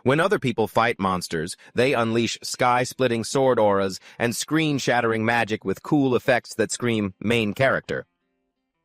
When other people fight monsters, they unleash sky-splitting sword auras and screen-shattering magic with cool effects that scream main character.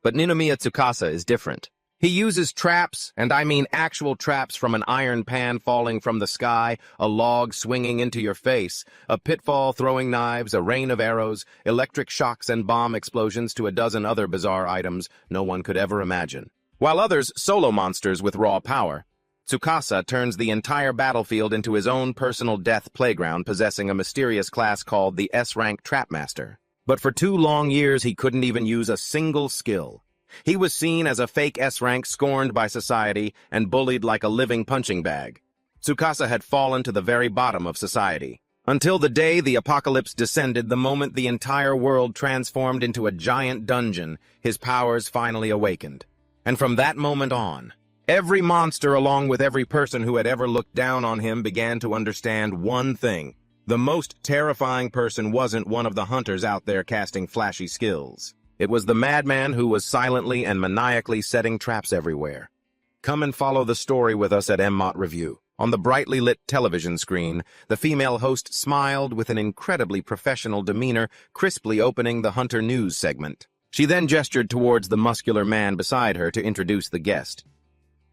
But Ninomiya Tsukasa is different. He uses traps, and I mean actual traps, from an iron pan falling from the sky, a log swinging into your face, a pitfall throwing knives, a rain of arrows, electric shocks and bomb explosions to a dozen other bizarre items no one could ever imagine. While others solo monsters with raw power, Tsukasa turns the entire battlefield into his own personal death playground, possessing a mysterious class called the S-rank Trapmaster. But for 2 long years he couldn't even use a single skill. He was seen as a fake S-rank, scorned by society and bullied like a living punching bag. Tsukasa had fallen to the very bottom of society. Until the day the apocalypse descended, the moment the entire world transformed into a giant dungeon, his powers finally awakened. And from that moment on, every monster, along with every person who had ever looked down on him, began to understand one thing. The most terrifying person wasn't one of the hunters out there casting flashy skills. It was the madman who was silently and maniacally setting traps everywhere. Come and follow the story with us at MMOT Review. On the brightly lit television screen, the female host smiled with an incredibly professional demeanor, crisply opening the Hunter News segment. She then gestured towards the muscular man beside her to introduce the guest.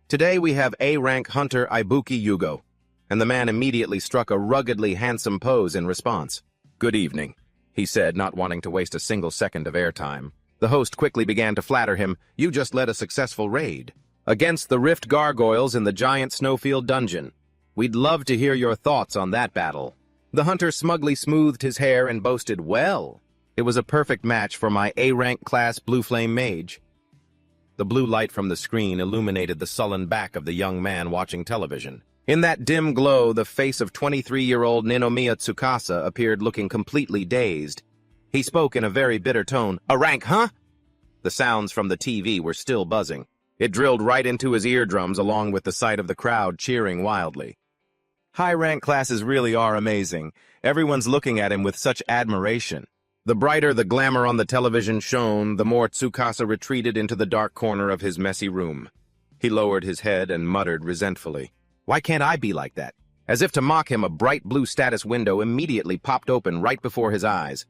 Today we have A-rank hunter Ibuki Yugo, and the man immediately struck a ruggedly handsome pose in response. "Good evening," he said, not wanting to waste a single second of airtime. The host quickly began to flatter him. "You just led a successful raid against the Rift Gargoyles in the giant snowfield dungeon. We'd love to hear your thoughts on that battle." The hunter smugly smoothed his hair and boasted, "Well, it was a perfect match for my A-rank class Blue Flame Mage." The blue light from the screen illuminated the sullen back of the young man watching television. In that dim glow, the face of 23-year-old Ninomiya Tsukasa appeared, looking completely dazed. He spoke in a very bitter tone. "A rank, huh?" The sounds from the TV were still buzzing. It drilled right into his eardrums, along with the sight of the crowd cheering wildly. High-rank classes really are amazing. Everyone's looking at him with such admiration. The brighter the glamour on the television shone, the more Tsukasa retreated into the dark corner of his messy room. He lowered his head and muttered resentfully, "Why can't I be like that?" As if to mock him, a bright blue status window immediately popped open right before his eyes.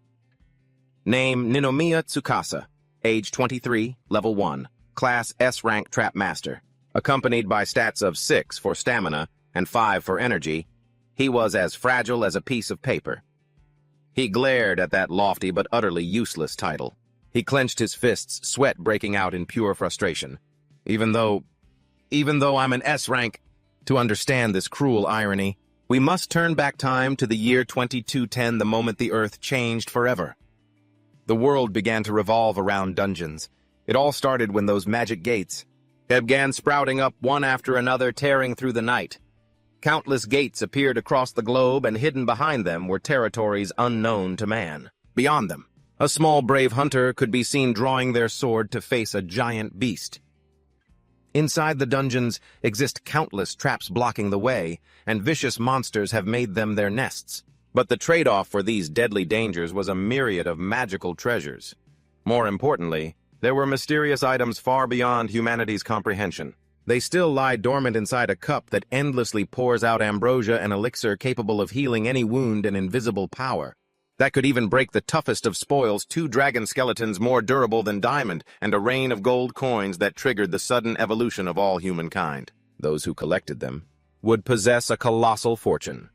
Name: Ninomiya Tsukasa. Age 23, Level 1. Class S-rank Trapmaster. Accompanied by stats of 6 for stamina and 5 for energy, he was as fragile as a piece of paper. He glared at that lofty but utterly useless title. He clenched his fists, sweat breaking out in pure frustration. Even though I'm an S-rank, to understand this cruel irony, we must turn back time to the year 2210, the moment the Earth changed forever. The world began to revolve around dungeons. It all started when those magic gates began sprouting up one after another, tearing through the night. Countless gates appeared across the globe, and hidden behind them were territories unknown to man. Beyond them, a small brave hunter could be seen drawing their sword to face a giant beast. Inside the dungeons exist countless traps blocking the way, and vicious monsters have made them their nests. But the trade-off for these deadly dangers was a myriad of magical treasures. More importantly, there were mysterious items far beyond humanity's comprehension. They still lie dormant inside a cup that endlessly pours out ambrosia, an elixir capable of healing any wound and invisible power. That could even break the toughest of spoils, 2 dragon skeletons more durable than diamond, and a rain of gold coins that triggered the sudden evolution of all humankind. Those who collected them would possess a colossal fortune.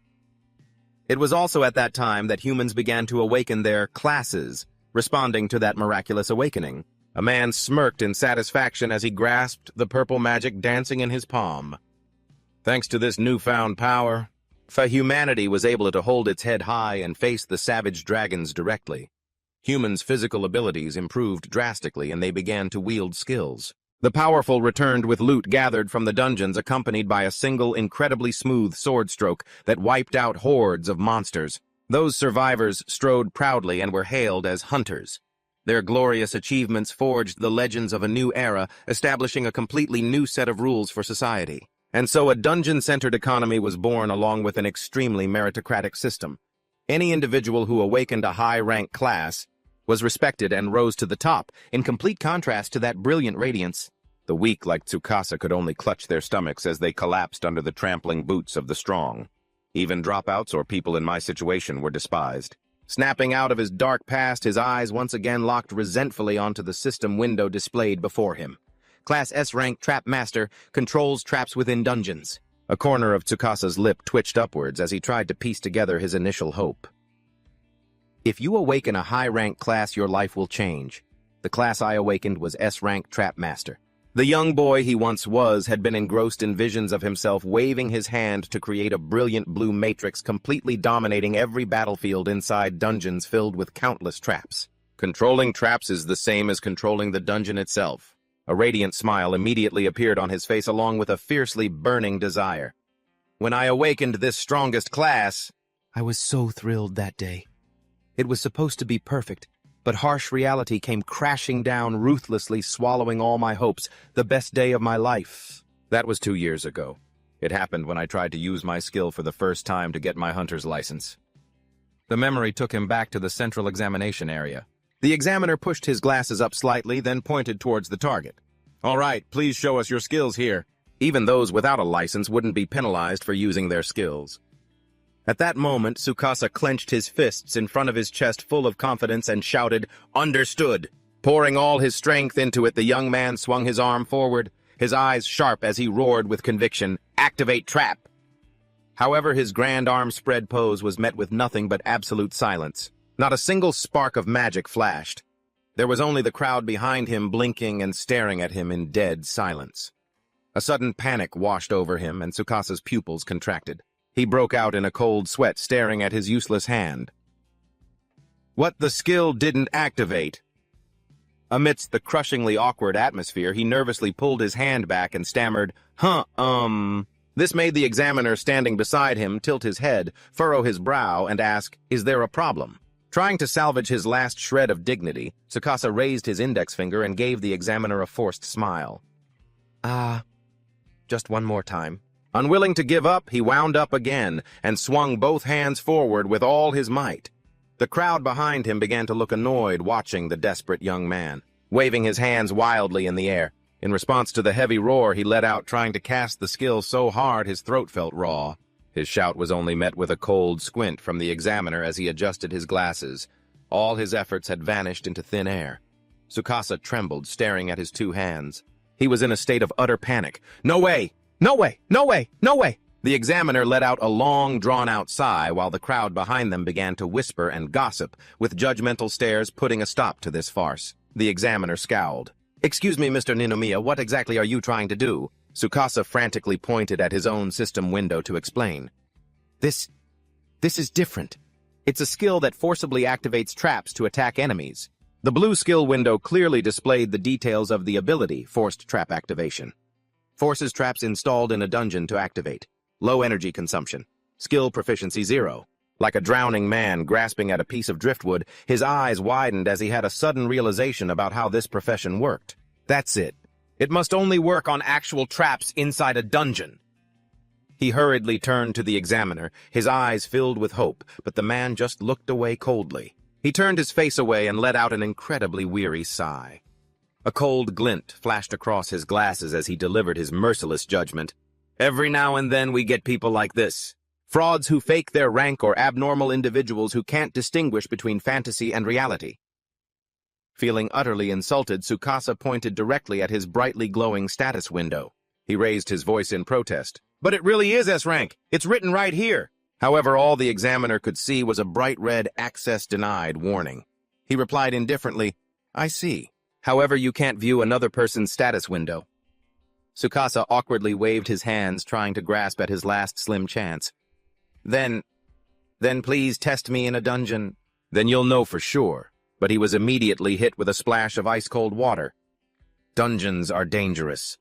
It was also at that time that humans began to awaken their classes, responding to that miraculous awakening. A man smirked in satisfaction as he grasped the purple magic dancing in his palm. Thanks to this newfound power, humanity was able to hold its head high and face the savage dragons directly. Humans' physical abilities improved drastically, and they began to wield skills. The powerful returned with loot gathered from the dungeons, accompanied by a single incredibly smooth sword stroke that wiped out hordes of monsters. Those survivors strode proudly and were hailed as hunters. Their glorious achievements forged the legends of a new era, establishing a completely new set of rules for society. And so a dungeon-centered economy was born, along with an extremely meritocratic system. Any individual who awakened a high-rank class was respected and rose to the top, in complete contrast to that brilliant radiance The weak like Tsukasa could only clutch their stomachs as they collapsed under the trampling boots of the strong. Even dropouts or people in my situation were despised. Snapping out of his dark past, his eyes once again locked resentfully onto the system window displayed before him. Class S rank Trap Master controls traps within dungeons. A corner of Tsukasa's lip twitched upwards as he tried to piece together his initial hope. If you awaken a high-rank class, your life will change. The class I awakened was S-rank Trap Master. The young boy he once was had been engrossed in visions of himself waving his hand to create a brilliant blue matrix completely dominating every battlefield inside dungeons filled with countless traps. Controlling traps is the same as controlling the dungeon itself. A radiant smile immediately appeared on his face along with a fiercely burning desire. When I awakened this strongest class, I was so thrilled that day. It was supposed to be perfect, but harsh reality came crashing down, ruthlessly swallowing all my hopes, the best day of my life. That was 2 years ago. It happened when I tried to use my skill for the first time to get my hunter's license. The memory took him back to the central examination area. The examiner pushed his glasses up slightly, then pointed towards the target. All right, please show us your skills here. Even those without a license wouldn't be penalized for using their skills. At that moment, Tsukasa clenched his fists in front of his chest full of confidence and shouted, "Understood!" Pouring all his strength into it, the young man swung his arm forward, his eyes sharp as he roared with conviction, "Activate trap!" However, his grand arm spread pose was met with nothing but absolute silence. Not a single spark of magic flashed. There was only the crowd behind him blinking and staring at him in dead silence. A sudden panic washed over him, and Tsukasa's pupils contracted. He broke out in a cold sweat, staring at his useless hand. What the skill didn't activate? Amidst the crushingly awkward atmosphere, he nervously pulled his hand back and stammered, This made the examiner standing beside him tilt his head, furrow his brow, and ask, "Is there a problem?" Trying to salvage his last shred of dignity, Tsukasa raised his index finger and gave the examiner a forced smile. Just one more time. Unwilling to give up, he wound up again and swung both hands forward with all his might. The crowd behind him began to look annoyed, watching the desperate young man, waving his hands wildly in the air. In response to the heavy roar he let out, trying to cast the skill so hard his throat felt raw. His shout was only met with a cold squint from the examiner as he adjusted his glasses. All his efforts had vanished into thin air. Tsukasa trembled, staring at his two hands. He was in a state of utter panic. "No way! No way! No way! No way!" The examiner let out a long, drawn-out sigh while the crowd behind them began to whisper and gossip, with judgmental stares putting a stop to this farce. The examiner scowled. "Excuse me, Mr. Ninomiya, what exactly are you trying to do?" Tsukasa frantically pointed at his own system window to explain. This is different. It's a skill that forcibly activates traps to attack enemies. The blue skill window clearly displayed the details of the ability, Forced Trap Activation. Forces traps installed in a dungeon to activate. Low energy consumption. Skill proficiency 0. Like a drowning man grasping at a piece of driftwood, his eyes widened as he had a sudden realization about how this profession worked. That's it. It must only work on actual traps inside a dungeon. He hurriedly turned to the examiner, his eyes filled with hope, but the man just looked away coldly. He turned his face away and let out an incredibly weary sigh. A cold glint flashed across his glasses as he delivered his merciless judgment. "Every now and then we get people like this. Frauds who fake their rank or abnormal individuals who can't distinguish between fantasy and reality." Feeling utterly insulted, Tsukasa pointed directly at his brightly glowing status window. He raised his voice in protest. "But it really is S-rank. It's written right here." However, all the examiner could see was a bright red "Access Denied" warning. He replied indifferently, "I see. However, you can't view another person's status window." Tsukasa awkwardly waved his hands, trying to grasp at his last slim chance. Then please test me in a dungeon. Then you'll know for sure." But he was immediately hit with a splash of ice-cold water. Dungeons are dangerous.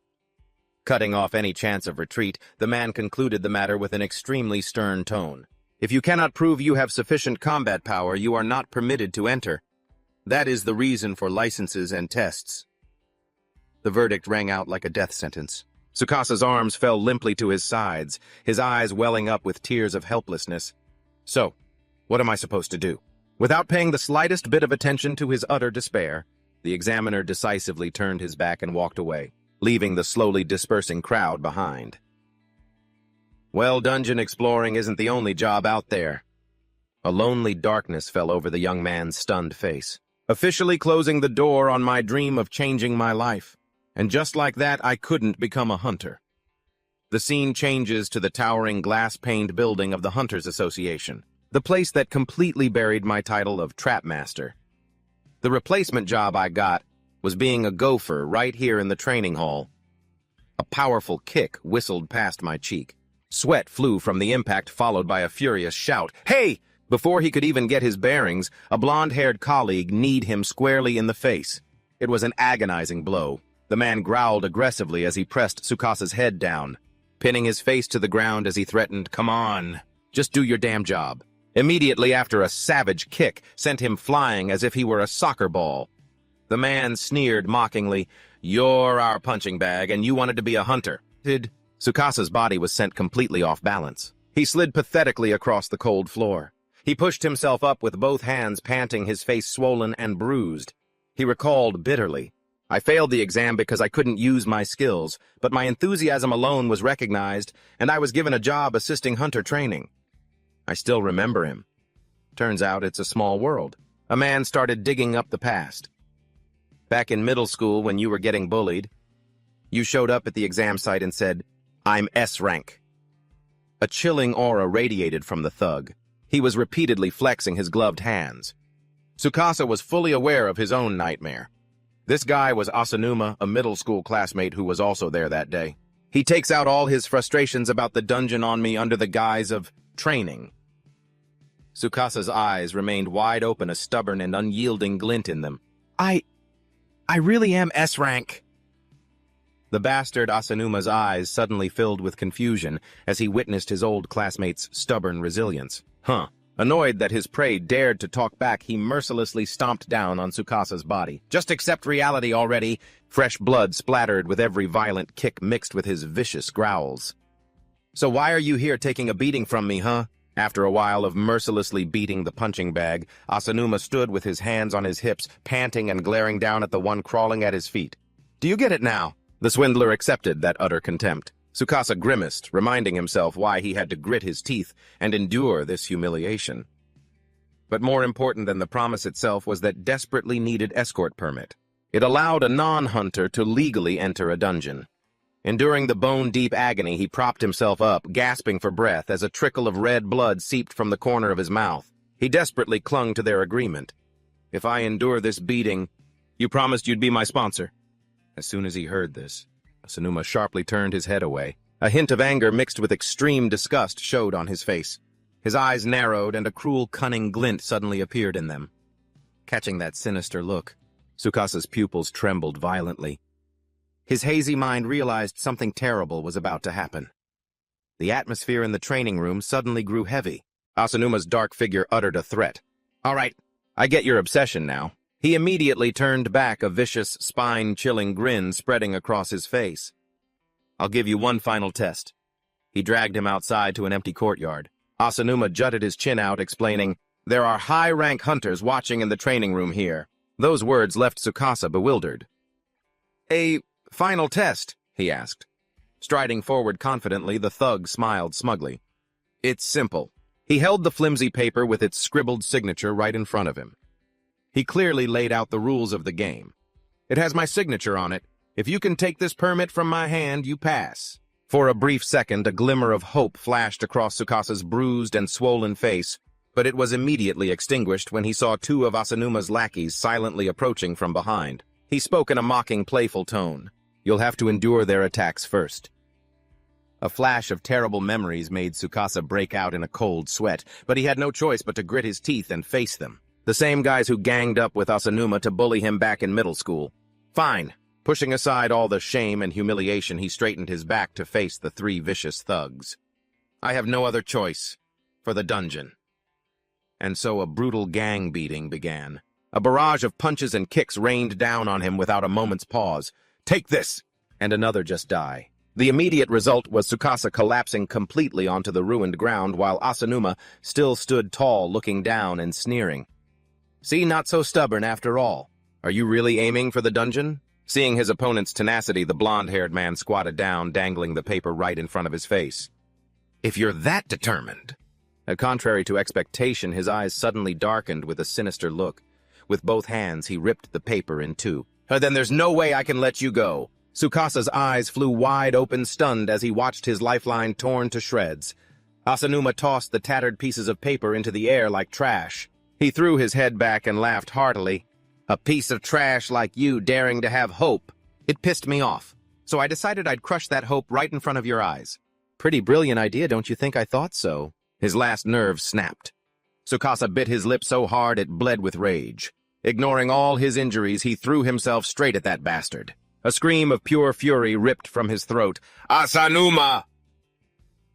Cutting off any chance of retreat, the man concluded the matter with an extremely stern tone. "If you cannot prove you have sufficient combat power, you are not permitted to enter. That is the reason for licenses and tests." The verdict rang out like a death sentence. Tsukasa's arms fell limply to his sides, his eyes welling up with tears of helplessness. "So, what am I supposed to do?" Without paying the slightest bit of attention to his utter despair, the examiner decisively turned his back and walked away. leaving the slowly dispersing crowd behind. Well, dungeon exploring isn't the only job out there. A lonely darkness fell over the young man's stunned face, officially closing the door on my dream of changing my life. And just like that, I couldn't become a hunter. The scene changes to the towering glass-paned building of the Hunters Association, the place that completely buried my title of Trap Master. The replacement job I got was being a gopher right here in the training hall. A powerful kick whistled past my cheek. Sweat flew from the impact, followed by a furious shout, "Hey!" Before he could even get his bearings, a blonde-haired colleague kneed him squarely in the face. It was an agonizing blow. The man growled aggressively as he pressed Tsukasa's head down, pinning his face to the ground as he threatened, "Come on, just do your damn job." Immediately after, a savage kick sent him flying as if he were a soccer ball. The man sneered mockingly, "You're our punching bag, and you wanted to be a hunter." Tsukasa's body was sent completely off balance. He slid pathetically across the cold floor. He pushed himself up with both hands, panting, his face swollen and bruised. He recalled bitterly, "I failed the exam because I couldn't use my skills, but my enthusiasm alone was recognized, and I was given a job assisting hunter training." I still remember him. Turns out it's a small world. A man started digging up the past. Back in middle school, when you were getting bullied, you showed up at the exam site and said, "I'm S rank." A chilling aura radiated from the thug. He was repeatedly flexing his gloved hands. Tsukasa was fully aware of his own nightmare. This guy was Asanuma, a middle school classmate who was also there that day. He takes out all his frustrations about the dungeon on me under the guise of training. Tsukasa's eyes remained wide open, a stubborn and unyielding glint in them. I really am S rank." The bastard Asanuma's eyes suddenly filled with confusion as he witnessed his old classmate's stubborn resilience. Annoyed that his prey dared to talk back, he mercilessly stomped down on Tsukasa's body. "Just accept reality already." Fresh blood splattered with every violent kick mixed with his vicious growls. "So why are you here taking a beating from me, huh?" After a while of mercilessly beating the punching bag, Asanuma stood with his hands on his hips, panting and glaring down at the one crawling at his feet. "Do you get it now?" The swindler accepted that utter contempt. Tsukasa grimaced, reminding himself why he had to grit his teeth and endure this humiliation. But more important than the promise itself was that desperately needed escort permit. It allowed a non-hunter to legally enter a dungeon. Enduring the bone-deep agony, he propped himself up, gasping for breath as a trickle of red blood seeped from the corner of his mouth. He desperately clung to their agreement. "If I endure this beating, you promised you'd be my sponsor." As soon as he heard this, Asanuma sharply turned his head away. A hint of anger mixed with extreme disgust showed on his face. His eyes narrowed, and a cruel, cunning glint suddenly appeared in them. Catching that sinister look, Tsukasa's pupils trembled violently. His hazy mind realized something terrible was about to happen. The atmosphere in the training room suddenly grew heavy. Asanuma's dark figure uttered a threat. "All right, I get your obsession now." He immediately turned back, a vicious, spine-chilling grin spreading across his face. "I'll give you one final test." He dragged him outside to an empty courtyard. Asanuma jutted his chin out, explaining, "There are high-rank hunters watching in the training room here." Those words left Tsukasa bewildered. "A final test?" he asked. Striding forward confidently, the thug smiled smugly. "It's simple." He held the flimsy paper with its scribbled signature right in front of him. He clearly laid out the rules of the game. "It has my signature on it. If you can take this permit from my hand, you pass." For a brief second, a glimmer of hope flashed across Tsukasa's bruised and swollen face, but it was immediately extinguished when he saw two of Asanuma's lackeys silently approaching from behind. He spoke in a mocking, playful tone. "You'll have to endure their attacks first." A flash of terrible memories made Tsukasa break out in a cold sweat, but he had no choice but to grit his teeth and face them. The same guys who ganged up with Asanuma to bully him back in middle school. Fine. Pushing aside all the shame and humiliation, he straightened his back to face the three vicious thugs. "I have no other choice. For the dungeon." And so a brutal gang beating began. A barrage of punches and kicks rained down on him without a moment's pause. "Take this!" And another just die. The immediate result was Tsukasa collapsing completely onto the ruined ground while Asanuma still stood tall, looking down and sneering. "See, not so stubborn after all. Are you really aiming for the dungeon?" Seeing his opponent's tenacity, the blonde-haired man squatted down, dangling the paper right in front of his face. "If you're that determined." Contrary to expectation, his eyes suddenly darkened with a sinister look. With both hands, he ripped the paper in two. "Then there's no way I can let you go." Tsukasa's eyes flew wide open, stunned, as he watched his lifeline torn to shreds. Asanuma tossed the tattered pieces of paper into the air like trash. He threw his head back and laughed heartily. "A piece of trash like you daring to have hope." It pissed me off, so I decided I'd crush that hope right in front of your eyes. Pretty brilliant idea, don't you think? I thought so. His last nerve snapped. Tsukasa bit his lip so hard it bled with rage. Ignoring all his injuries, he threw himself straight at that bastard. A scream of pure fury ripped from his throat. "Asanuma!"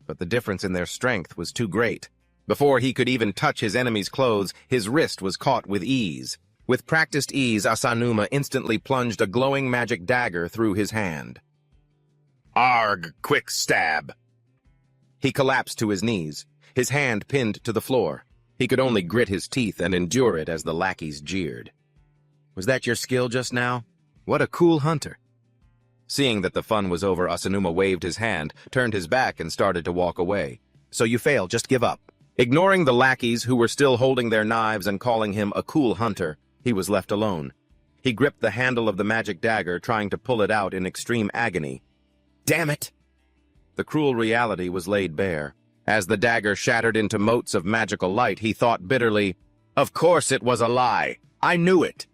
But the difference in their strength was too great. Before he could even touch his enemy's clothes, his wrist was caught with ease. With practiced ease, Asanuma instantly plunged a glowing magic dagger through his hand. "Arg, quick stab!" He collapsed to his knees, his hand pinned to the floor. He could only grit his teeth and endure it as the lackeys jeered. "Was that your skill just now? What a cool hunter." Seeing that the fun was over, Asanuma waved his hand, turned his back, and started to walk away. "So you failed, just give up." Ignoring the lackeys who were still holding their knives and calling him a cool hunter, he was left alone. He gripped the handle of the magic dagger, trying to pull it out in extreme agony. "Damn it!" The cruel reality was laid bare. As the dagger shattered into motes of magical light, he thought bitterly, "Of course it was a lie. I knew it."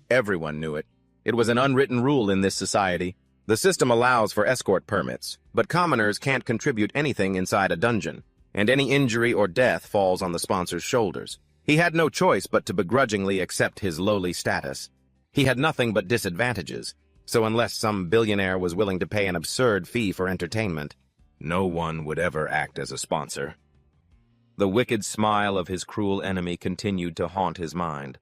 Everyone knew it. It was an unwritten rule in this society. The system allows for escort permits, but commoners can't contribute anything inside a dungeon, and any injury or death falls on the sponsor's shoulders. He had no choice but to begrudgingly accept his lowly status. He had nothing but disadvantages, so unless some billionaire was willing to pay an absurd fee for entertainment, no one would ever act as a sponsor. The wicked smile of his cruel enemy continued to haunt his mind,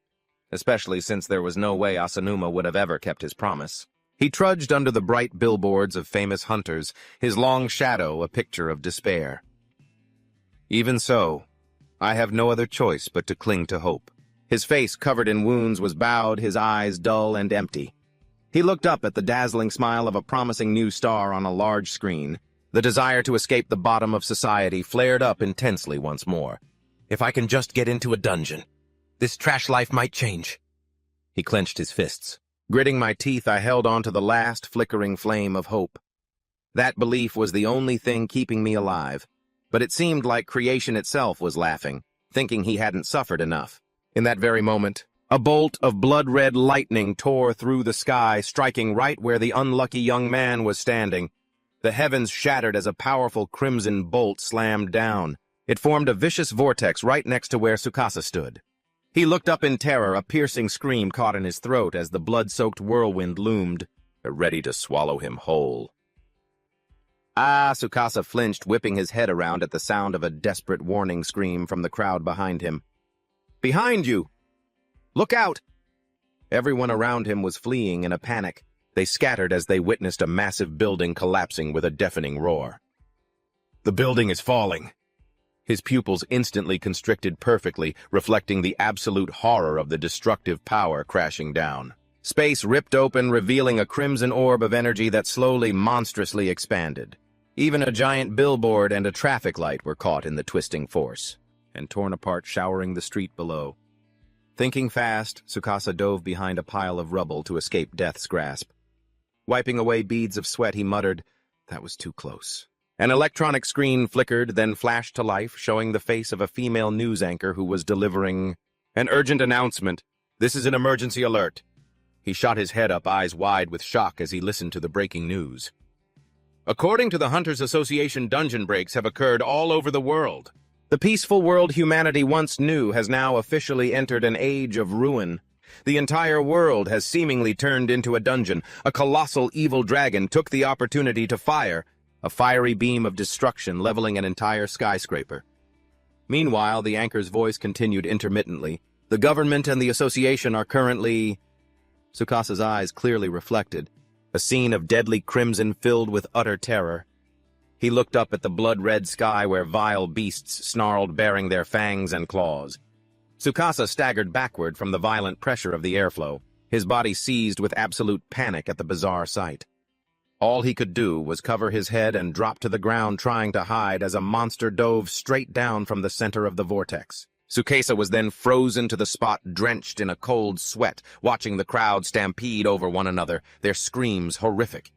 especially since there was no way Asanuma would have ever kept his promise. He trudged under the bright billboards of famous hunters, his long shadow a picture of despair. Even so, I have no other choice but to cling to hope. His face, covered in wounds, was bowed, his eyes dull and empty. He looked up at the dazzling smile of a promising new star on a large screen. The desire to escape the bottom of society flared up intensely once more. "If I can just get into a dungeon, this trash life might change." He clenched his fists. Gritting my teeth, I held on to the last flickering flame of hope. That belief was the only thing keeping me alive. But it seemed like creation itself was laughing, thinking he hadn't suffered enough. In that very moment, a bolt of blood-red lightning tore through the sky, striking right where the unlucky young man was standing. The heavens shattered as a powerful crimson bolt slammed down. It formed a vicious vortex right next to where Tsukasa stood. He looked up in terror, a piercing scream caught in his throat as the blood-soaked whirlwind loomed, ready to swallow him whole. "Ah!" Tsukasa flinched, whipping his head around at the sound of a desperate warning scream from the crowd behind him. "Behind you! Look out!" Everyone around him was fleeing in a panic. They scattered as they witnessed a massive building collapsing with a deafening roar. "The building is falling." His pupils instantly constricted perfectly, reflecting the absolute horror of the destructive power crashing down. Space ripped open, revealing a crimson orb of energy that slowly, monstrously expanded. Even a giant billboard and a traffic light were caught in the twisting force, and torn apart, showering the street below. Thinking fast, Tsukasa dove behind a pile of rubble to escape death's grasp. Wiping away beads of sweat, he muttered, "That was too close." An electronic screen flickered, then flashed to life, showing the face of a female news anchor who was delivering an urgent announcement. "This is an emergency alert." He shot his head up, eyes wide with shock as he listened to the breaking news. "According to the Hunters Association, dungeon breaks have occurred all over the world. The peaceful world humanity once knew has now officially entered an age of ruin. The entire world has seemingly turned into a dungeon. A colossal evil dragon took the opportunity to fire, a fiery beam of destruction leveling an entire skyscraper." Meanwhile, the anchor's voice continued intermittently. "The government and the association are currently—" Tsukasa's eyes clearly reflected. A scene of deadly crimson filled with utter terror. He looked up at the blood-red sky where vile beasts snarled, baring their fangs and claws. Tsukasa staggered backward from the violent pressure of the airflow. his body seized with absolute panic at the bizarre sight. All he could do was cover his head and drop to the ground trying to hide as a monster dove straight down from the center of the vortex. Tsukasa was then frozen to the spot, drenched in a cold sweat, watching the crowd stampede over one another, their screams horrific.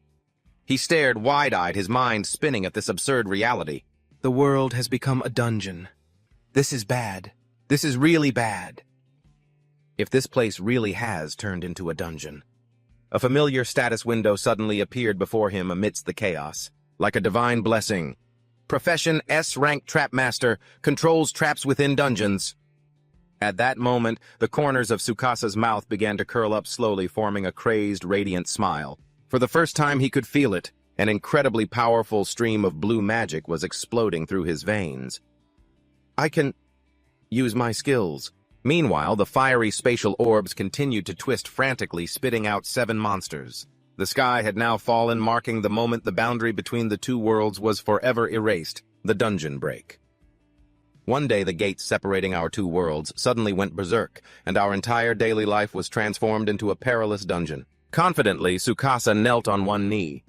He stared wide-eyed, his mind spinning at this absurd reality. The world has become a dungeon. This is bad. This is really bad. If this place really has turned into a dungeon. A familiar status window suddenly appeared before him amidst the chaos, like a divine blessing. Profession S-rank trap master, controls traps within dungeons. At that moment, the corners of Tsukasa's mouth began to curl up slowly, forming a crazed, radiant smile. For the first time he could feel it, an incredibly powerful stream of blue magic was exploding through his veins. I can use my skills. Meanwhile, the fiery spatial orbs continued to twist frantically, spitting out 7 monsters. The sky had now fallen, marking the moment the boundary between the two worlds was forever erased, the dungeon break. One day the gates separating our two worlds suddenly went berserk, and our entire daily life was transformed into a perilous dungeon. Confidently, Tsukasa knelt on one knee.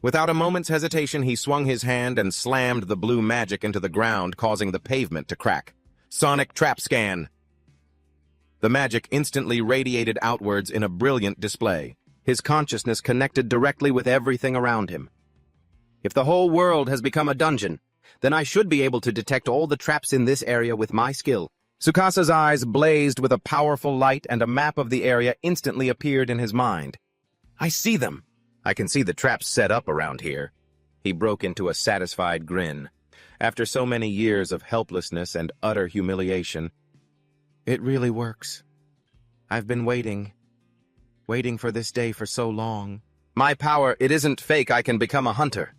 Without a moment's hesitation, he swung his hand and slammed the blue magic into the ground, causing the pavement to crack. Sonic trap scan! The magic instantly radiated outwards in a brilliant display. His consciousness connected directly with everything around him. If the whole world has become a dungeon, then I should be able to detect all the traps in this area with my skill. Tsukasa's eyes blazed with a powerful light, and a map of the area instantly appeared in his mind. I see them! I can see the traps set up around here. He broke into a satisfied grin. After so many years of helplessness and utter humiliation, it really works. I've been waiting for this day for so long. My power, it isn't fake, I can become a hunter.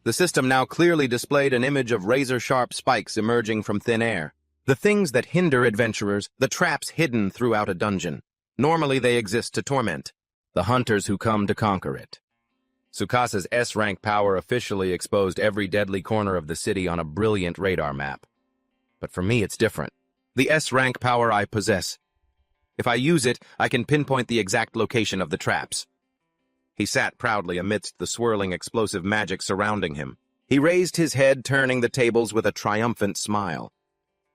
The system now clearly displayed an image of razor-sharp spikes emerging from thin air. The things that hinder adventurers, the traps hidden throughout a dungeon. Normally they exist to torment the hunters who come to conquer it. Tsukasa's S-rank power officially exposed every deadly corner of the city on a brilliant radar map. But for me it's different. The S-rank power I possess. If I use it, I can pinpoint the exact location of the traps. He sat proudly amidst the swirling explosive magic surrounding him. He raised his head, turning the tables with a triumphant smile.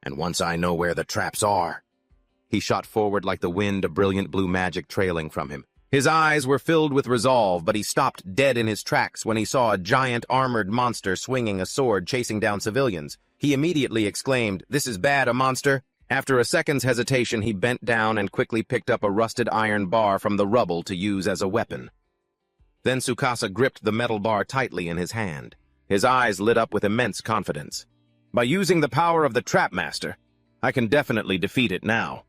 And once I know where the traps are... He shot forward like the wind, a brilliant blue magic trailing from him. His eyes were filled with resolve, but he stopped dead in his tracks when he saw a giant armored monster swinging a sword chasing down civilians. He immediately exclaimed, "This is bad, a monster." After a second's hesitation, he bent down and quickly picked up a rusted iron bar from the rubble to use as a weapon. Then Tsukasa gripped the metal bar tightly in his hand. His eyes lit up with immense confidence. By using the power of the Trap Master, I can definitely defeat it now.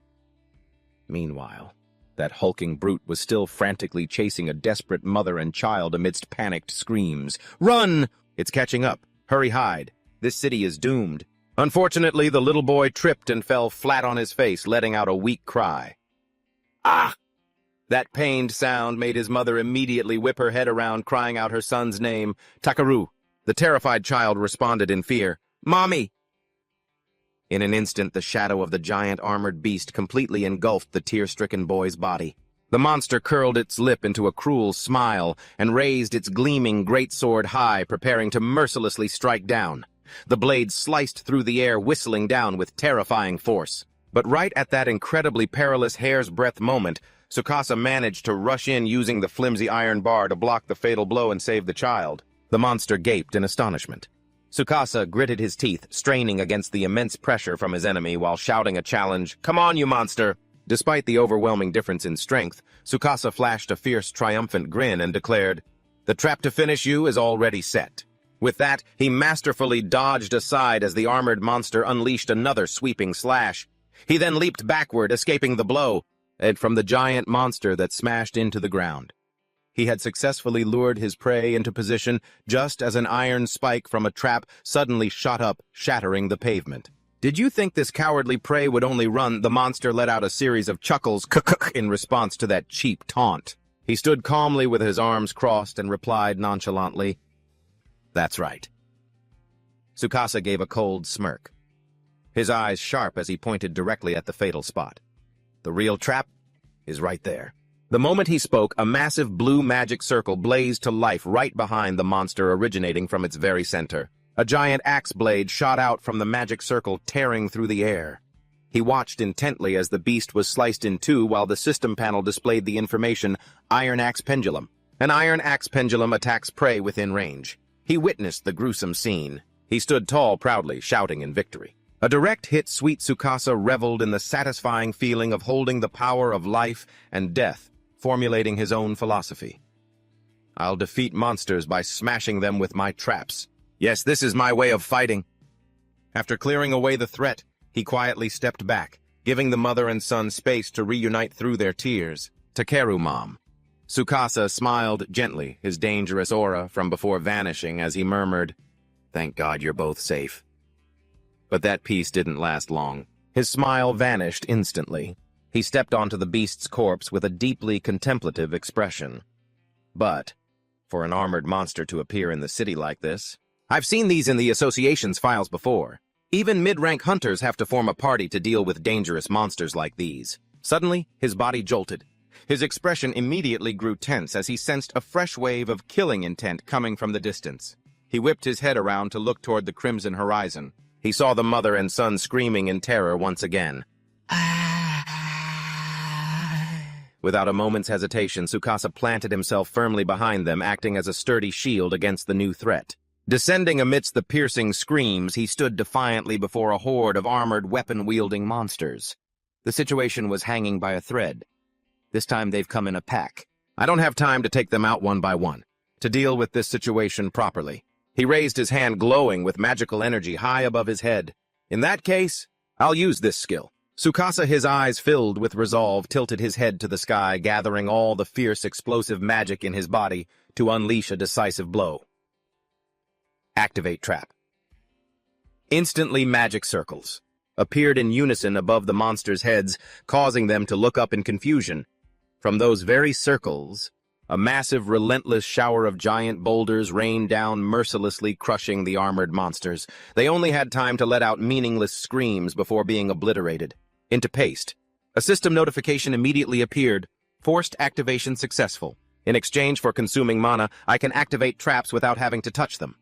Meanwhile, that hulking brute was still frantically chasing a desperate mother and child amidst panicked screams. "Run! It's catching up. Hurry, hide. This city is doomed." Unfortunately, the little boy tripped and fell flat on his face, letting out a weak cry. "Ah!" That pained sound made his mother immediately whip her head around, crying out her son's name, Takaru. The terrified child responded in fear, "Mommy!" In an instant, the shadow of the giant armored beast completely engulfed the tear-stricken boy's body. The monster curled its lip into a cruel smile and raised its gleaming greatsword high, preparing to mercilessly strike down. The blade sliced through the air, whistling down with terrifying force. But right at that incredibly perilous hair's-breadth moment, Tsukasa managed to rush in using the flimsy iron bar to block the fatal blow and save the child. The monster gaped in astonishment. Tsukasa gritted his teeth, straining against the immense pressure from his enemy while shouting a challenge, "Come on, you monster!" Despite the overwhelming difference in strength, Tsukasa flashed a fierce, triumphant grin and declared, "The trap to finish you is already set." With that, he masterfully dodged aside as the armored monster unleashed another sweeping slash. He then leaped backward, escaping the blow, and from the giant monster that smashed into the ground. He had successfully lured his prey into position just as an iron spike from a trap suddenly shot up, shattering the pavement. "Did you think this cowardly prey would only run?" The monster let out a series of chuckles in response to that cheap taunt. He stood calmly with his arms crossed and replied nonchalantly, "That's right." Tsukasa gave a cold smirk, his eyes sharp as he pointed directly at the fatal spot. "The real trap? is right there. The moment he spoke, a massive blue magic circle blazed to life right behind the monster, originating from its very center. A giant axe blade shot out from the magic circle, tearing through the air. He watched intently as the beast was sliced in two while the system panel displayed the information, Iron Axe Pendulum. An iron axe pendulum attacks prey within range. He witnessed the gruesome scene. He stood tall proudly, shouting in victory. A direct hit, sweet Tsukasa reveled in the satisfying feeling of holding the power of life and death, formulating his own philosophy. I'll defeat monsters by smashing them with my traps. Yes, this is my way of fighting. After clearing away the threat, he quietly stepped back, giving the mother and son space to reunite through their tears. Takeru, Mom. Tsukasa smiled gently, his dangerous aura from before vanishing as he murmured, "Thank God you're both safe." But that peace didn't last long. His smile vanished instantly. He stepped onto the beast's corpse with a deeply contemplative expression. But, for an armored monster to appear in the city like this, I've seen these in the association's files before. Even mid-rank hunters have to form a party to deal with dangerous monsters like these. Suddenly, his body jolted. His expression immediately grew tense as he sensed a fresh wave of killing intent coming from the distance. He whipped his head around to look toward the crimson horizon. He saw the mother and son screaming in terror once again. Without a moment's hesitation, Tsukasa planted himself firmly behind them, acting as a sturdy shield against the new threat. Descending amidst the piercing screams, he stood defiantly before a horde of armored, weapon-wielding monsters. The situation was hanging by a thread. This time they've come in a pack. I don't have time to take them out one by one. To deal with this situation properly, he raised his hand, glowing with magical energy high above his head. In that case, I'll use this skill. Tsukasa, his eyes filled with resolve, tilted his head to the sky, gathering all the fierce, explosive magic in his body to unleash a decisive blow. Activate trap. Instantly, magic circles appeared in unison above the monsters' heads, causing them to look up in confusion. From those very circles, a massive, relentless shower of giant boulders rained down, mercilessly crushing the armored monsters. They only had time to let out meaningless screams before being obliterated into paste. A system notification immediately appeared. Forced activation successful. In exchange for consuming mana, I can activate traps without having to touch them.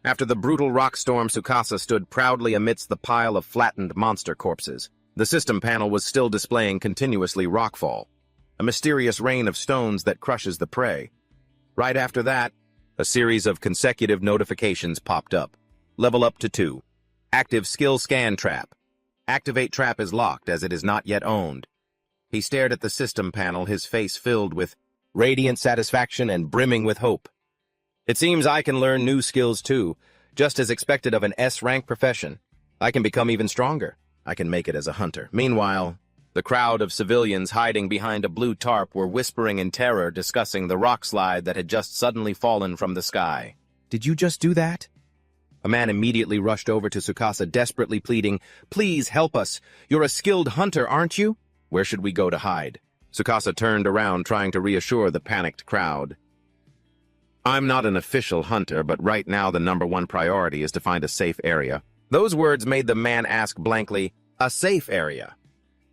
After the brutal rock storm, Tsukasa stood proudly amidst the pile of flattened monster corpses. The system panel was still displaying continuously rockfall, a mysterious rain of stones that crushes the prey. Right after that, a series of consecutive notifications popped up. Level up to 2. Active skill scan trap. Activate trap is locked as it is not yet owned. He stared at the system panel, his face filled with radiant satisfaction and brimming with hope. It seems I can learn new skills too, just as expected of an S-rank profession. I can become even stronger. I can make it as a hunter. Meanwhile, the crowd of civilians hiding behind a blue tarp were whispering in terror, discussing the rock slide that had just suddenly fallen from the sky. Did you just do that? A man immediately rushed over to Tsukasa, desperately pleading, "Please help us. You're a skilled hunter, aren't you?" "Where should we go to hide?" Tsukasa turned around, trying to reassure the panicked crowd. "I'm not an official hunter, but right now the #1 priority is to find a safe area." Those words made the man ask blankly, "A safe area?"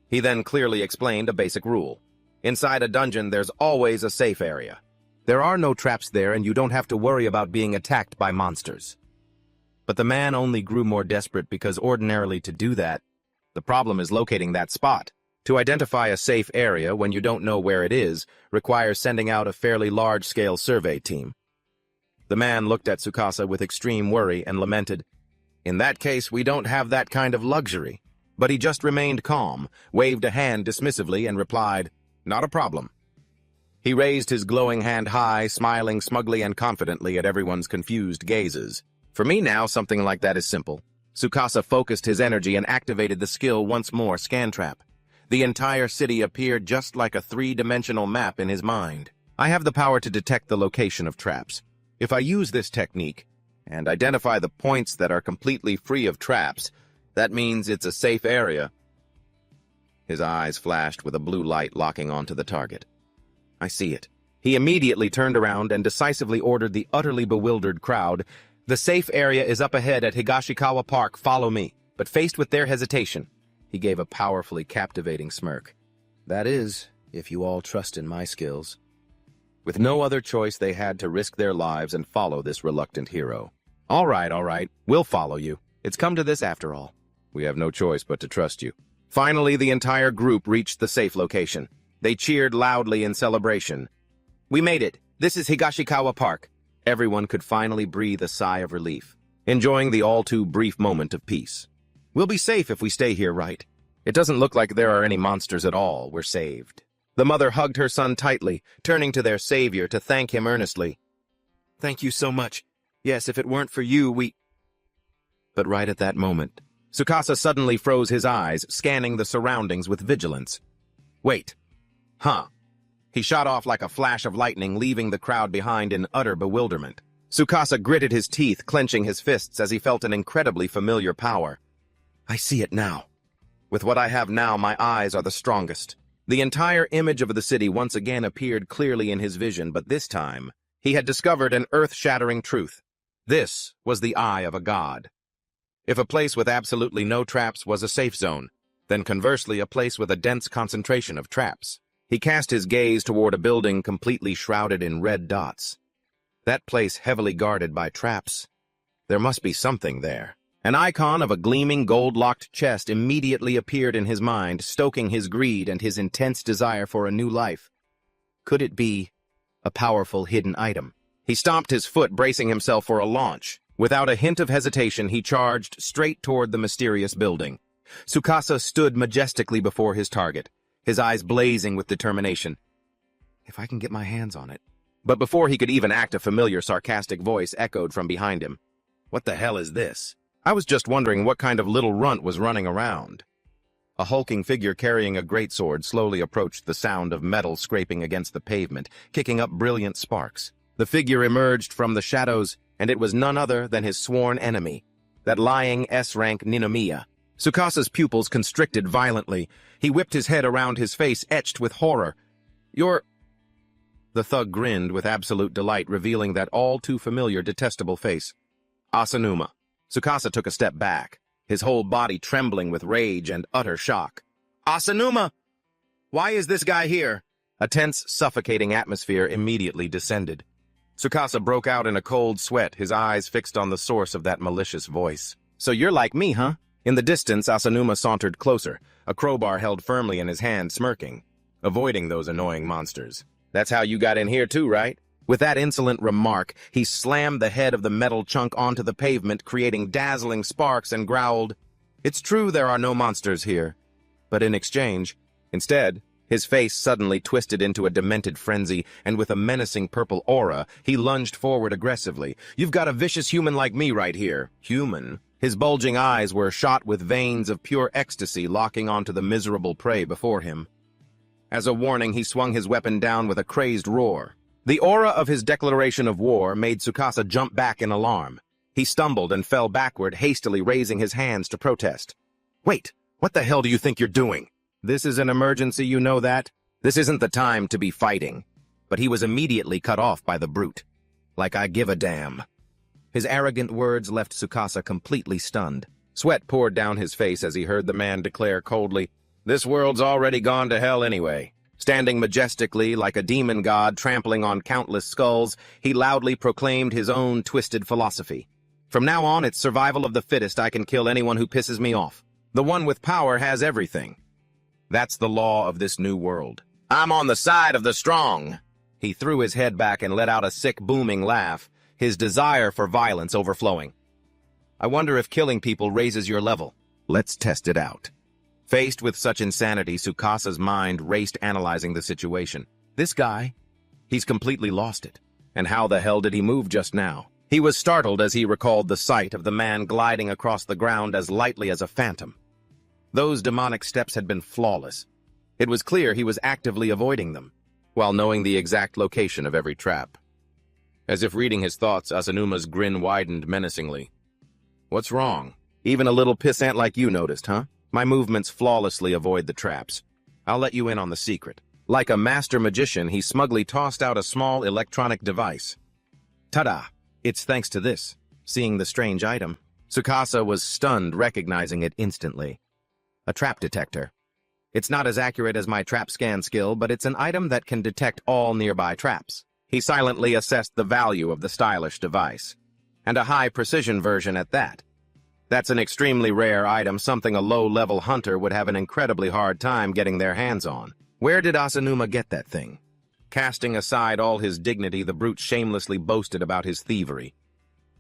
He then clearly explained a basic rule. Inside a dungeon, there's always a safe area. There are no traps there, and you don't have to worry about being attacked by monsters. But the man only grew more desperate because ordinarily to do that, the problem is locating that spot. To identify a safe area when you don't know where it is requires sending out a fairly large-scale survey team. The man looked at Tsukasa with extreme worry and lamented, "In that case, we don't have that kind of luxury." But he just remained calm, waved a hand dismissively, and replied, "Not a problem." He raised his glowing hand high, smiling smugly and confidently at everyone's confused gazes. For me now, something like that is simple. Tsukasa focused his energy and activated the skill once more, Scan Trap. The entire city appeared just like a 3-dimensional map in his mind. I have the power to detect the location of traps. If I use this technique and identify the points that are completely free of traps, that means it's a safe area. His eyes flashed with a blue light locking onto the target. I see it. He immediately turned around and decisively ordered the utterly bewildered crowd, "The safe area is up ahead at Higashikawa Park, follow me." But faced with their hesitation, he gave a powerfully captivating smirk. "That is if you all trust in my skills. With no other choice, they had to risk their lives and follow this reluctant hero. All right, we'll follow you. It's come to this after all. We have no choice but to trust you. Finally, the entire group reached the safe location. They cheered loudly in celebration. We made it. This is Higashikawa Park. Everyone could finally breathe a sigh of relief, enjoying the all-too-brief moment of peace. We'll be safe if we stay here, right? It doesn't look like there are any monsters at all. We're saved. The mother hugged her son tightly, turning to their savior to thank him earnestly. Thank you so much. Yes, if it weren't for you, we... But right at that moment, Tsukasa suddenly froze his eyes, scanning the surroundings with vigilance. Wait. Huh. He shot off like a flash of lightning, leaving the crowd behind in utter bewilderment. Tsukasa gritted his teeth, clenching his fists as he felt an incredibly familiar power. I see it now. With what I have now, my eyes are the strongest. The entire image of the city once again appeared clearly in his vision, but this time, he had discovered an earth-shattering truth. This was the eye of a god. If a place with absolutely no traps was a safe zone, then conversely a place with a dense concentration of traps. He cast his gaze toward a building completely shrouded in red dots. That place heavily guarded by traps. There must be something there. An icon of a gleaming gold-locked chest immediately appeared in his mind, stoking his greed and his intense desire for a new life. Could it be a powerful hidden item? He stomped his foot, bracing himself for a launch. Without a hint of hesitation, he charged straight toward the mysterious building. Tsukasa stood majestically before his target, his eyes blazing with determination. If I can get my hands on it. But before he could even act, a familiar, sarcastic voice echoed from behind him. What the hell is this? I was just wondering what kind of little runt was running around. A hulking figure carrying a greatsword slowly approached, the sound of metal scraping against the pavement, kicking up brilliant sparks. The figure emerged from the shadows, and it was none other than his sworn enemy, that lying S-rank Ninomiya. Tsukasa's pupils constricted violently. He whipped his head around, his face etched with horror. You're... The thug grinned with absolute delight, revealing that all-too-familiar, detestable face. Asanuma. Tsukasa took a step back, his whole body trembling with rage and utter shock. Asanuma! Why is this guy here? A tense, suffocating atmosphere immediately descended. Tsukasa broke out in a cold sweat, his eyes fixed on the source of that malicious voice. So you're like me, huh? In the distance, Asanuma sauntered closer, a crowbar held firmly in his hand, smirking, avoiding those annoying monsters. That's how you got in here too, right? With that insolent remark, he slammed the head of the metal chunk onto the pavement, creating dazzling sparks, and growled, It's true there are no monsters here. But in exchange, instead, his face suddenly twisted into a demented frenzy, and with a menacing purple aura, he lunged forward aggressively. You've got a vicious human like me right here. Human? His bulging eyes were shot with veins of pure ecstasy locking onto the miserable prey before him. As a warning, he swung his weapon down with a crazed roar. The aura of his declaration of war made Tsukasa jump back in alarm. He stumbled and fell backward, hastily raising his hands to protest. Wait, what the hell do you think you're doing? This is an emergency, you know that? This isn't the time to be fighting. But he was immediately cut off by the brute. Like I give a damn. His arrogant words left Tsukasa completely stunned. Sweat poured down his face as he heard the man declare coldly, This world's already gone to hell anyway. Standing majestically like a demon god trampling on countless skulls, he loudly proclaimed his own twisted philosophy. From now on, it's survival of the fittest. I can kill anyone who pisses me off. The one with power has everything. That's the law of this new world. I'm on the side of the strong. He threw his head back and let out a sick, booming laugh, his desire for violence overflowing. I wonder if killing people raises your level. Let's test it out. Faced with such insanity, Tsukasa's mind raced, analyzing the situation. This guy, he's completely lost it. And how the hell did he move just now? He was startled as he recalled the sight of the man gliding across the ground as lightly as a phantom. Those demonic steps had been flawless. It was clear he was actively avoiding them, while knowing the exact location of every trap. As if reading his thoughts, Asanuma's grin widened menacingly. What's wrong? Even a little pissant like you noticed, huh? My movements flawlessly avoid the traps. I'll let you in on the secret. Like a master magician, he smugly tossed out a small electronic device. Ta-da! It's thanks to this. Seeing the strange item, Tsukasa was stunned, recognizing it instantly. A trap detector. It's not as accurate as my trap scan skill, but it's an item that can detect all nearby traps. He silently assessed the value of the stylish device. And a high-precision version at that. That's an extremely rare item, something a low-level hunter would have an incredibly hard time getting their hands on. Where did Asanuma get that thing? Casting aside all his dignity, the brute shamelessly boasted about his thievery.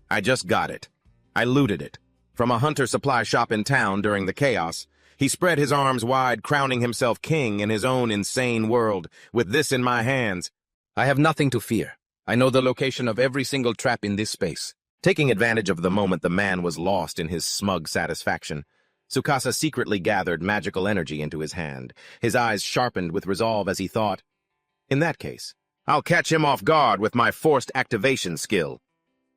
I just got it. I looted it. From a hunter supply shop in town during the chaos. He spread his arms wide, crowning himself king in his own insane world. With this in my hands, I have nothing to fear. I know the location of every single trap in this space. Taking advantage of the moment the man was lost in his smug satisfaction, Tsukasa secretly gathered magical energy into his hand. His eyes sharpened with resolve as he thought, in that case, I'll catch him off guard with my forced activation skill.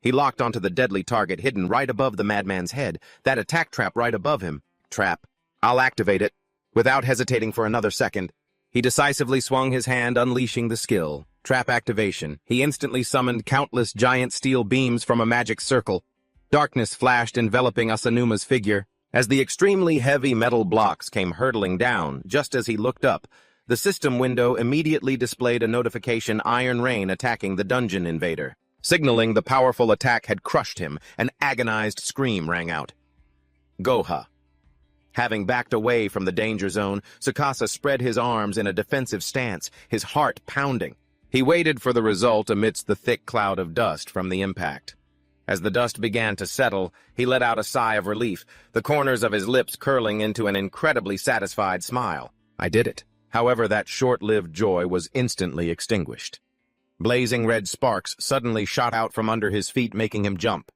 He locked onto the deadly target hidden right above the madman's head, that attack trap right above him. Trap. I'll activate it. Without hesitating for another second, he decisively swung his hand, unleashing the skill. Trap activation. He instantly summoned countless giant steel beams from a magic circle. Darkness flashed, enveloping Asanuma's figure. As the extremely heavy metal blocks came hurtling down, just as he looked up, the system window immediately displayed a notification: Iron Rain attacking the dungeon invader. Signaling the powerful attack had crushed him, an agonized scream rang out. Goha. Having backed away from the danger zone, Tsukasa spread his arms in a defensive stance, his heart pounding. He waited for the result amidst the thick cloud of dust from the impact. As the dust began to settle, he let out a sigh of relief, the corners of his lips curling into an incredibly satisfied smile. I did it. However, that short-lived joy was instantly extinguished. Blazing red sparks suddenly shot out from under his feet, making him jump.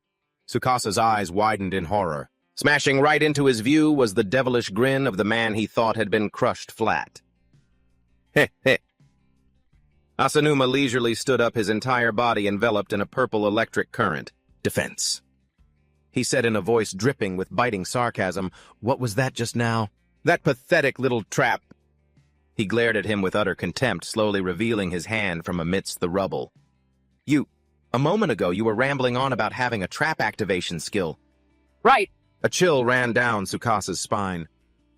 Tsukasa's eyes widened in horror. Smashing right into his view was the devilish grin of the man he thought had been crushed flat. Heh heh. Asanuma leisurely stood up, his entire body enveloped in a purple electric current. Defense. He said in a voice dripping with biting sarcasm, "What was that just now?" "That pathetic little trap." He glared at him with utter contempt, slowly revealing his hand from amidst the rubble. A moment ago you were rambling on about having a trap activation skill." "Right." A chill ran down Tsukasa's spine.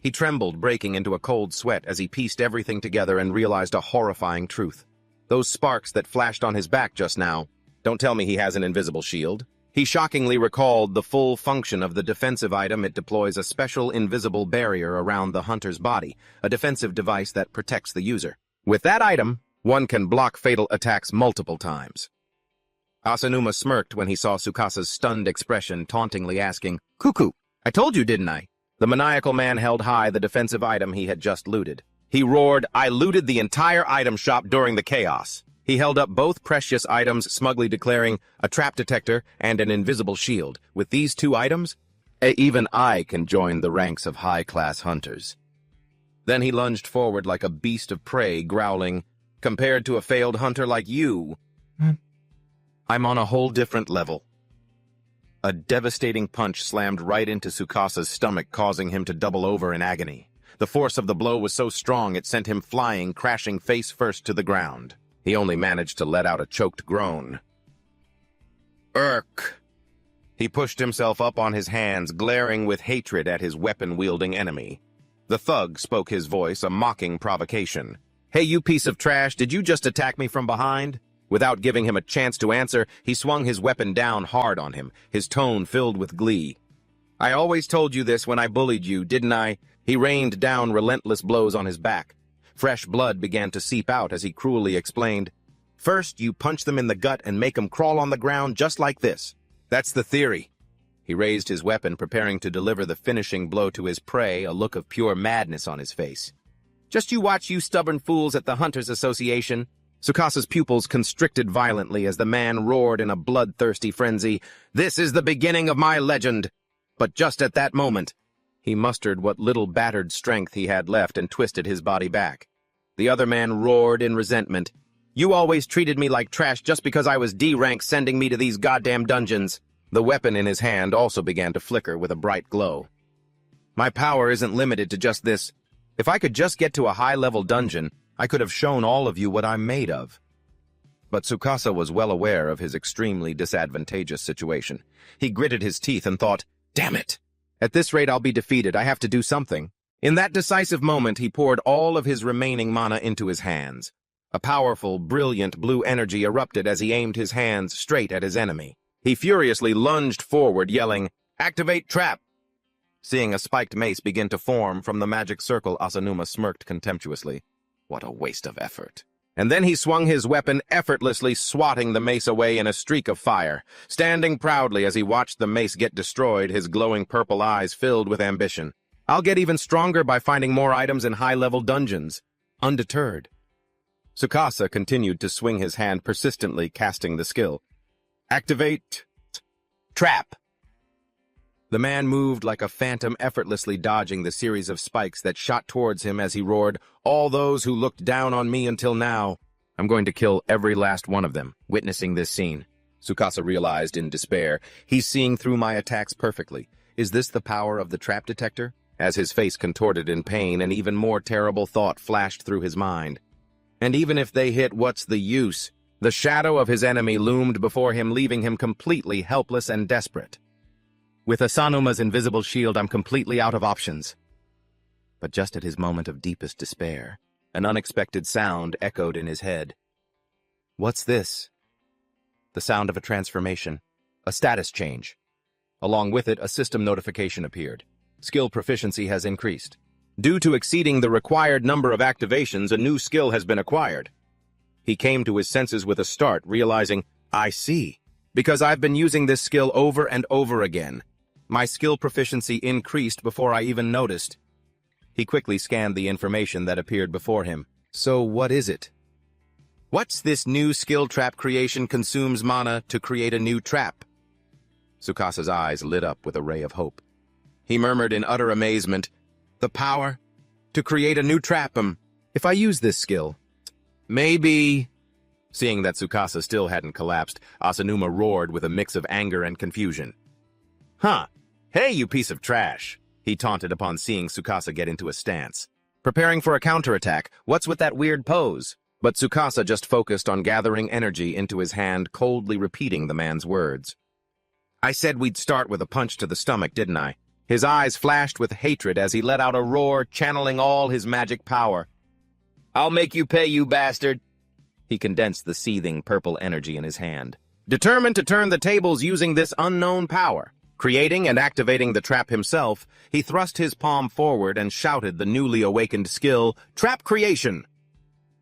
He trembled, breaking into a cold sweat as he pieced everything together and realized a horrifying truth. Those sparks that flashed on his back just now, don't tell me he has an invisible shield. He shockingly recalled the full function of the defensive item. It deploys a special invisible barrier around the hunter's body, a defensive device that protects the user. With that item, one can block fatal attacks multiple times. Asanuma smirked when he saw Tsukasa's stunned expression, tauntingly asking, "Cuckoo, I told you, didn't I?" The maniacal man held high the defensive item he had just looted. He roared, "I looted the entire item shop during the chaos." He held up both precious items, smugly declaring, a trap detector and an invisible shield. With these two items, even I can join the ranks of high-class hunters. Then he lunged forward like a beast of prey, growling, "Compared to a failed hunter like you, I'm on a whole different level." A devastating punch slammed right into Tsukasa's stomach, causing him to double over in agony. The force of the blow was so strong it sent him flying, crashing face first to the ground. He only managed to let out a choked groan. "Urk!" He pushed himself up on his hands, glaring with hatred at his weapon-wielding enemy. The thug spoke his voice, a mocking provocation. "Hey, you piece of trash, did you just attack me from behind?" Without giving him a chance to answer, he swung his weapon down hard on him, his tone filled with glee. "I always told you this when I bullied you, didn't I?" He rained down relentless blows on his back. Fresh blood began to seep out as he cruelly explained, "First, you punch them in the gut and make them crawl on the ground just like this. That's the theory." He raised his weapon, preparing to deliver the finishing blow to his prey, a look of pure madness on his face. "Just you watch, you stubborn fools at the Hunters Association." Tsukasa's pupils constricted violently as the man roared in a bloodthirsty frenzy, "This is the beginning of my legend." But just at that moment, he mustered what little battered strength he had left and twisted his body back. The other man roared in resentment, "You always treated me like trash just because I was D-rank, sending me to these goddamn dungeons." The weapon in his hand also began to flicker with a bright glow. "My power isn't limited to just this. If I could just get to a high-level dungeon, I could have shown all of you what I'm made of." But Tsukasa was well aware of his extremely disadvantageous situation. He gritted his teeth and thought, "Damn it! At this rate I'll be defeated. I have to do something. In that decisive moment, he poured all of his remaining mana into his hands. A powerful, brilliant blue energy erupted as he aimed his hands straight at his enemy. He furiously lunged forward, yelling, "Activate trap!" Seeing a spiked mace begin to form from the magic circle, Asanuma smirked contemptuously. What a waste of effort. And then he swung his weapon, effortlessly swatting the mace away in a streak of fire. Standing proudly as he watched the mace get destroyed, his glowing purple eyes filled with ambition. I'll get even stronger by finding more items in high-level dungeons. Undeterred, Tsukasa continued to swing his hand persistently, casting the skill. Activate trap. The man moved like a phantom, effortlessly dodging the series of spikes that shot towards him as he roared, "All those who looked down on me until now, I'm going to kill every last one of them." Witnessing this scene, Tsukasa realized in despair, he's seeing through my attacks perfectly. Is this the power of the trap detector? As his face contorted in pain, an even more terrible thought flashed through his mind. And even if they hit, what's the use? The shadow of his enemy loomed before him, leaving him completely helpless and desperate. With Asanuma's invisible shield, I'm completely out of options. But just at his moment of deepest despair, an unexpected sound echoed in his head. What's this? The sound of a transformation, a status change. Along with it, a system notification appeared. Skill proficiency has increased. Due to exceeding the required number of activations, a new skill has been acquired. He came to his senses with a start, realizing, I see. Because I've been using this skill over and over again. My skill proficiency increased before I even noticed. He quickly scanned the information that appeared before him. So what is it? What's this new skill? Trap creation consumes mana to create a new trap. Tsukasa's eyes lit up with a ray of hope. He murmured in utter amazement, the power to create a new trap. If I use this skill, maybe... Seeing that Tsukasa still hadn't collapsed, Asanuma roared with a mix of anger and confusion. Huh. Hey, you piece of trash, he taunted upon seeing Tsukasa get into a stance. Preparing for a counterattack, what's with that weird pose? But Tsukasa just focused on gathering energy into his hand, coldly repeating the man's words. I said we'd start with a punch to the stomach, didn't I? His eyes flashed with hatred as he let out a roar, channeling all his magic power. I'll make you pay, you bastard. He condensed the seething purple energy in his hand, determined to turn the tables using this unknown power. Creating and activating the trap himself, he thrust his palm forward and shouted the newly awakened skill, Trap Creation.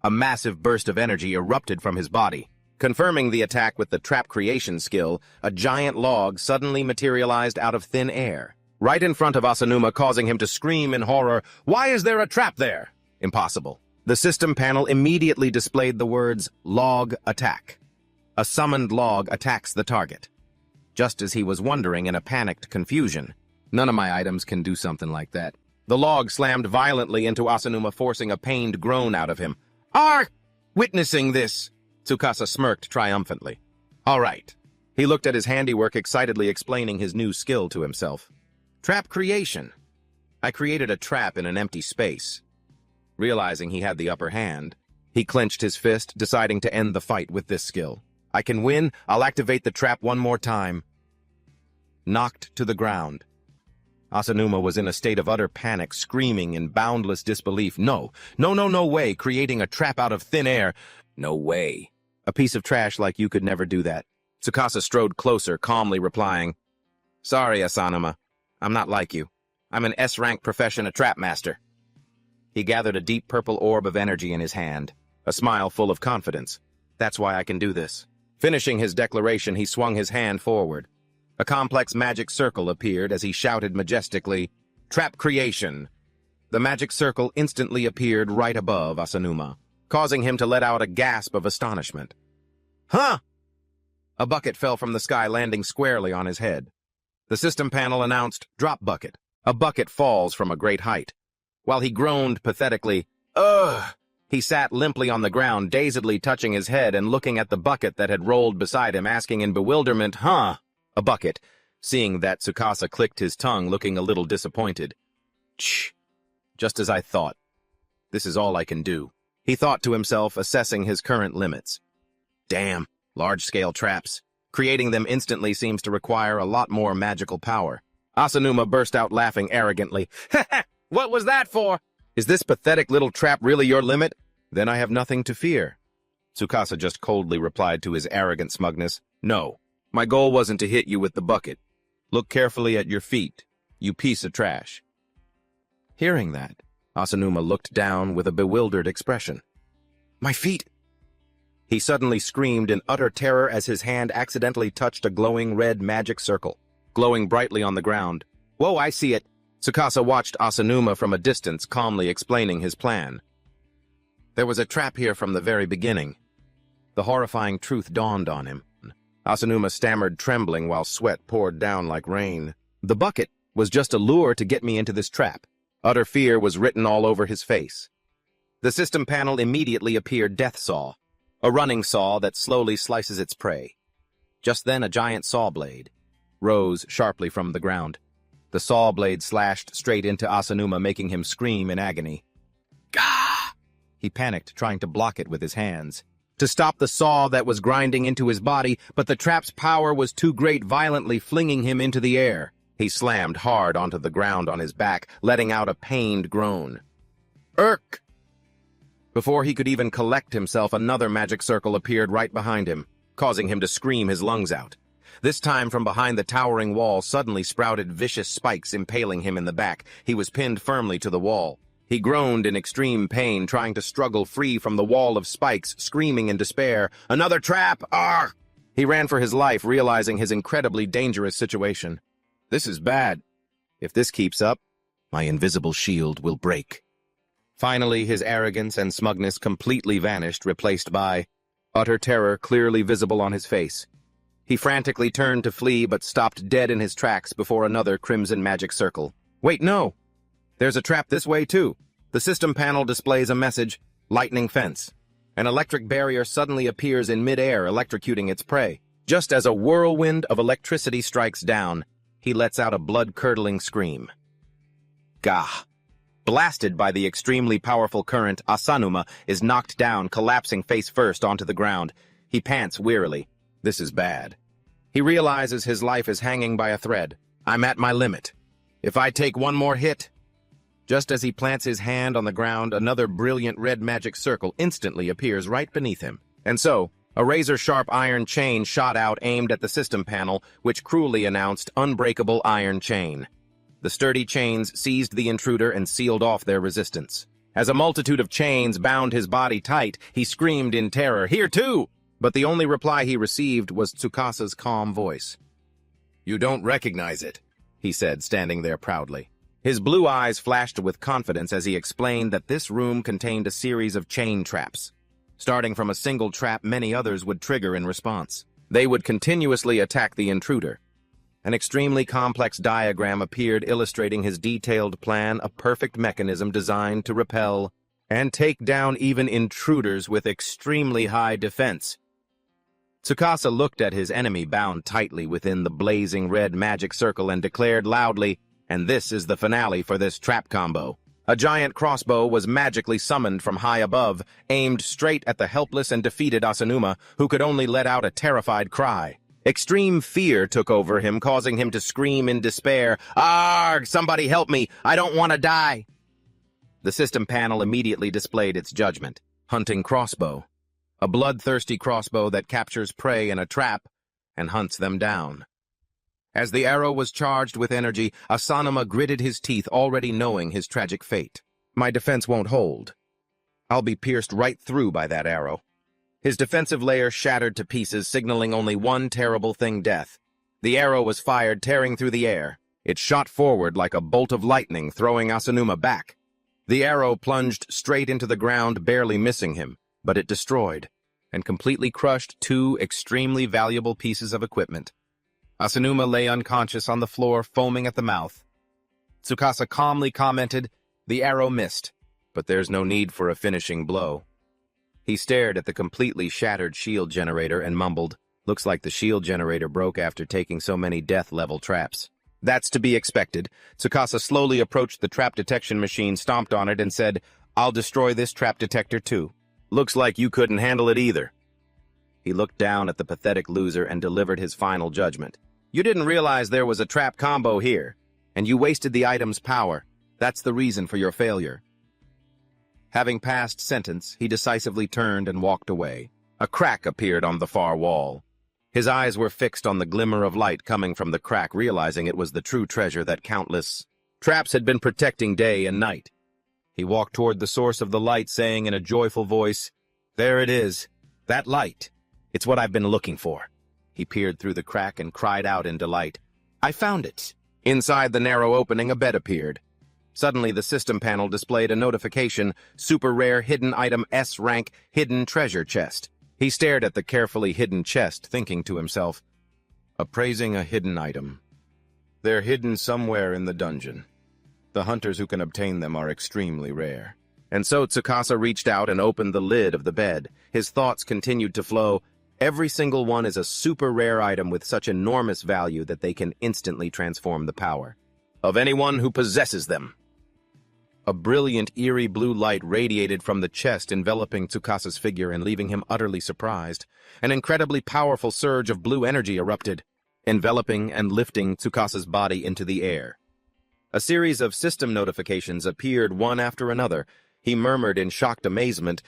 A massive burst of energy erupted from his body. Confirming the attack with the Trap Creation skill, a giant log suddenly materialized out of thin air, right in front of Asanuma, causing him to scream in horror, "Why is there a trap there?" Impossible. The system panel immediately displayed the words, Log Attack. A summoned log attacks the target. Just as he was wondering in a panicked confusion, none of my items can do something like that. The log slammed violently into Asanuma, forcing a pained groan out of him. Arr! Witnessing this, Tsukasa smirked triumphantly. All right. He looked at his handiwork, excitedly explaining his new skill to himself. Trap creation. I created a trap in an empty space. Realizing he had the upper hand, he clenched his fist, deciding to end the fight with this skill. I can win. I'll activate the trap one more time. Knocked to the ground. Asanuma was in a state of utter panic, screaming in boundless disbelief. No way, creating a trap out of thin air. No way. A piece of trash like you could never do that. Tsukasa strode closer, calmly replying, Sorry, Asanuma. I'm not like you. I'm an S-rank profession, a trap master. He gathered a deep purple orb of energy in his hand, a smile full of confidence. That's why I can do this. Finishing his declaration, he swung his hand forward. A complex magic circle appeared as he shouted majestically, Trap Creation. The magic circle instantly appeared right above Asanuma, causing him to let out a gasp of astonishment. Huh! A bucket fell from the sky, landing squarely on his head. The system panel announced, Drop Bucket. A bucket falls from a great height. While he groaned pathetically, Ugh! He sat limply on the ground, dazedly touching his head and looking at the bucket that had rolled beside him, asking in bewilderment, Huh? A bucket. Seeing that, Tsukasa clicked his tongue, looking a little disappointed. Shh. Just as I thought. This is all I can do. He thought to himself, assessing his current limits. Damn, large-scale traps. Creating them instantly seems to require a lot more magical power. Asanuma burst out laughing arrogantly. What was that for? Is this pathetic little trap really your limit? Then I have nothing to fear. Tsukasa just coldly replied to his arrogant smugness. No, my goal wasn't to hit you with the bucket. Look carefully at your feet, you piece of trash. Hearing that, Asanuma looked down with a bewildered expression. My feet! He suddenly screamed in utter terror as his hand accidentally touched a glowing red magic circle, glowing brightly on the ground. Whoa, I see it! Tsukasa watched Asanuma from a distance, calmly explaining his plan. There was a trap here from the very beginning. The horrifying truth dawned on him. Asanuma stammered, trembling while sweat poured down like rain. The bucket was just a lure to get me into this trap. Utter fear was written all over his face. The system panel immediately appeared Death Saw, a running saw that slowly slices its prey. Just then a giant saw blade rose sharply from the ground. The saw blade slashed straight into Asanuma, making him scream in agony. Gah! He panicked, trying to block it with his hands, to stop the saw that was grinding into his body, but the trap's power was too great, violently flinging him into the air. He slammed hard onto the ground on his back, letting out a pained groan. Irk! Before he could even collect himself, another magic circle appeared right behind him, causing him to scream his lungs out. This time, from behind the towering wall suddenly sprouted vicious spikes, impaling him in the back. He was pinned firmly to the wall. He groaned in extreme pain, trying to struggle free from the wall of spikes, screaming in despair, "Another trap! Argh!" He ran for his life, realizing his incredibly dangerous situation. This is bad. If this keeps up, my invisible shield will break. Finally, his arrogance and smugness completely vanished, replaced by utter terror clearly visible on his face. He frantically turned to flee, but stopped dead in his tracks before another crimson magic circle. Wait, no! There's a trap this way, too. The system panel displays a message, lightning fence. An electric barrier suddenly appears in mid-air, electrocuting its prey. Just as a whirlwind of electricity strikes down, he lets out a blood-curdling scream. Gah! Blasted by the extremely powerful current, Asanuma is knocked down, collapsing face first onto the ground. He pants wearily. This is bad. He realizes his life is hanging by a thread. I'm at my limit. If I take one more hit... Just as he plants his hand on the ground, another brilliant red magic circle instantly appears right beneath him. And so, a razor-sharp iron chain shot out, aimed at the system panel, which cruelly announced unbreakable iron chain. The sturdy chains seized the intruder and sealed off their resistance. As a multitude of chains bound his body tight, he screamed in terror, "Here too!" But the only reply he received was Tsukasa's calm voice. "You don't recognize it," he said, standing there proudly. His blue eyes flashed with confidence as he explained that this room contained a series of chain traps. Starting from a single trap, many others would trigger in response. They would continuously attack the intruder. An extremely complex diagram appeared illustrating his detailed plan, a perfect mechanism designed to repel and take down even intruders with extremely high defense. Tsukasa looked at his enemy bound tightly within the blazing red magic circle and declared loudly, "And this is the finale for this trap combo." A giant crossbow was magically summoned from high above, aimed straight at the helpless and defeated Asanuma, who could only let out a terrified cry. Extreme fear took over him, causing him to scream in despair, "Arg! Somebody help me! I don't want to die!" The system panel immediately displayed its judgment. Hunting crossbow. A bloodthirsty crossbow that captures prey in a trap and hunts them down. As the arrow was charged with energy, Asanuma gritted his teeth, already knowing his tragic fate. My defense won't hold. I'll be pierced right through by that arrow. His defensive layer shattered to pieces, signaling only one terrible thing: death. The arrow was fired, tearing through the air. It shot forward like a bolt of lightning, throwing Asanuma back. The arrow plunged straight into the ground, barely missing him, but it destroyed and completely crushed two extremely valuable pieces of equipment. Asanuma lay unconscious on the floor, foaming at the mouth. Tsukasa calmly commented, "The arrow missed, but there's no need for a finishing blow." He stared at the completely shattered shield generator and mumbled, "Looks like the shield generator broke after taking so many death-level traps." "That's to be expected." Tsukasa slowly approached the trap detection machine, stomped on it, and said, "I'll destroy this trap detector too. Looks like you couldn't handle it either." He looked down at the pathetic loser and delivered his final judgment. "You didn't realize there was a trap combo here, and you wasted the item's power. That's the reason for your failure. Having passed sentence, he decisively turned and walked away. A crack appeared on the far wall. His eyes were fixed on the glimmer of light coming from the crack, realizing it was the true treasure that countless traps had been protecting day and night. He walked toward the source of the light, saying in a joyful voice, "There it is, that light. It's what I've been looking for." He peered through the crack and cried out in delight, "I found it." Inside the narrow opening, a bed appeared. Suddenly, the system panel displayed a notification, "Super rare hidden item S rank hidden treasure chest." He stared at the carefully hidden chest, thinking to himself, "Appraising a hidden item. They're hidden somewhere in the dungeon. The hunters who can obtain them are extremely rare." And so Tsukasa reached out and opened the lid of the bed. His thoughts continued to flow. Every single one is a super rare item with such enormous value that they can instantly transform the power of anyone who possesses them. A brilliant, eerie blue light radiated from the chest, enveloping Tsukasa's figure and leaving him utterly surprised. An incredibly powerful surge of blue energy erupted, enveloping and lifting Tsukasa's body into the air. A series of system notifications appeared one after another. He murmured in shocked amazement,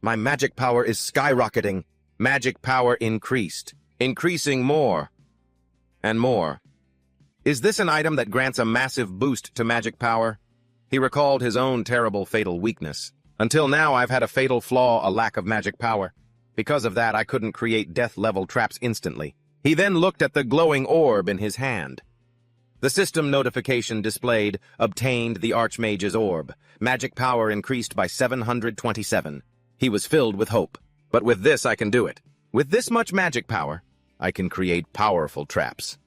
My magic power is skyrocketing. Magic power increased, increasing more and more. Is this an item that grants a massive boost to magic power?" He recalled his own terrible fatal weakness. "Until now, I've had a fatal flaw, a lack of magic power. Because of that, I couldn't create death-level traps instantly." He then looked at the glowing orb in his hand. The system notification displayed, "Obtained the Archmage's orb. Magic power increased by 727. He was filled with hope. "But with this, I can do it. With this much magic power, I can create powerful traps."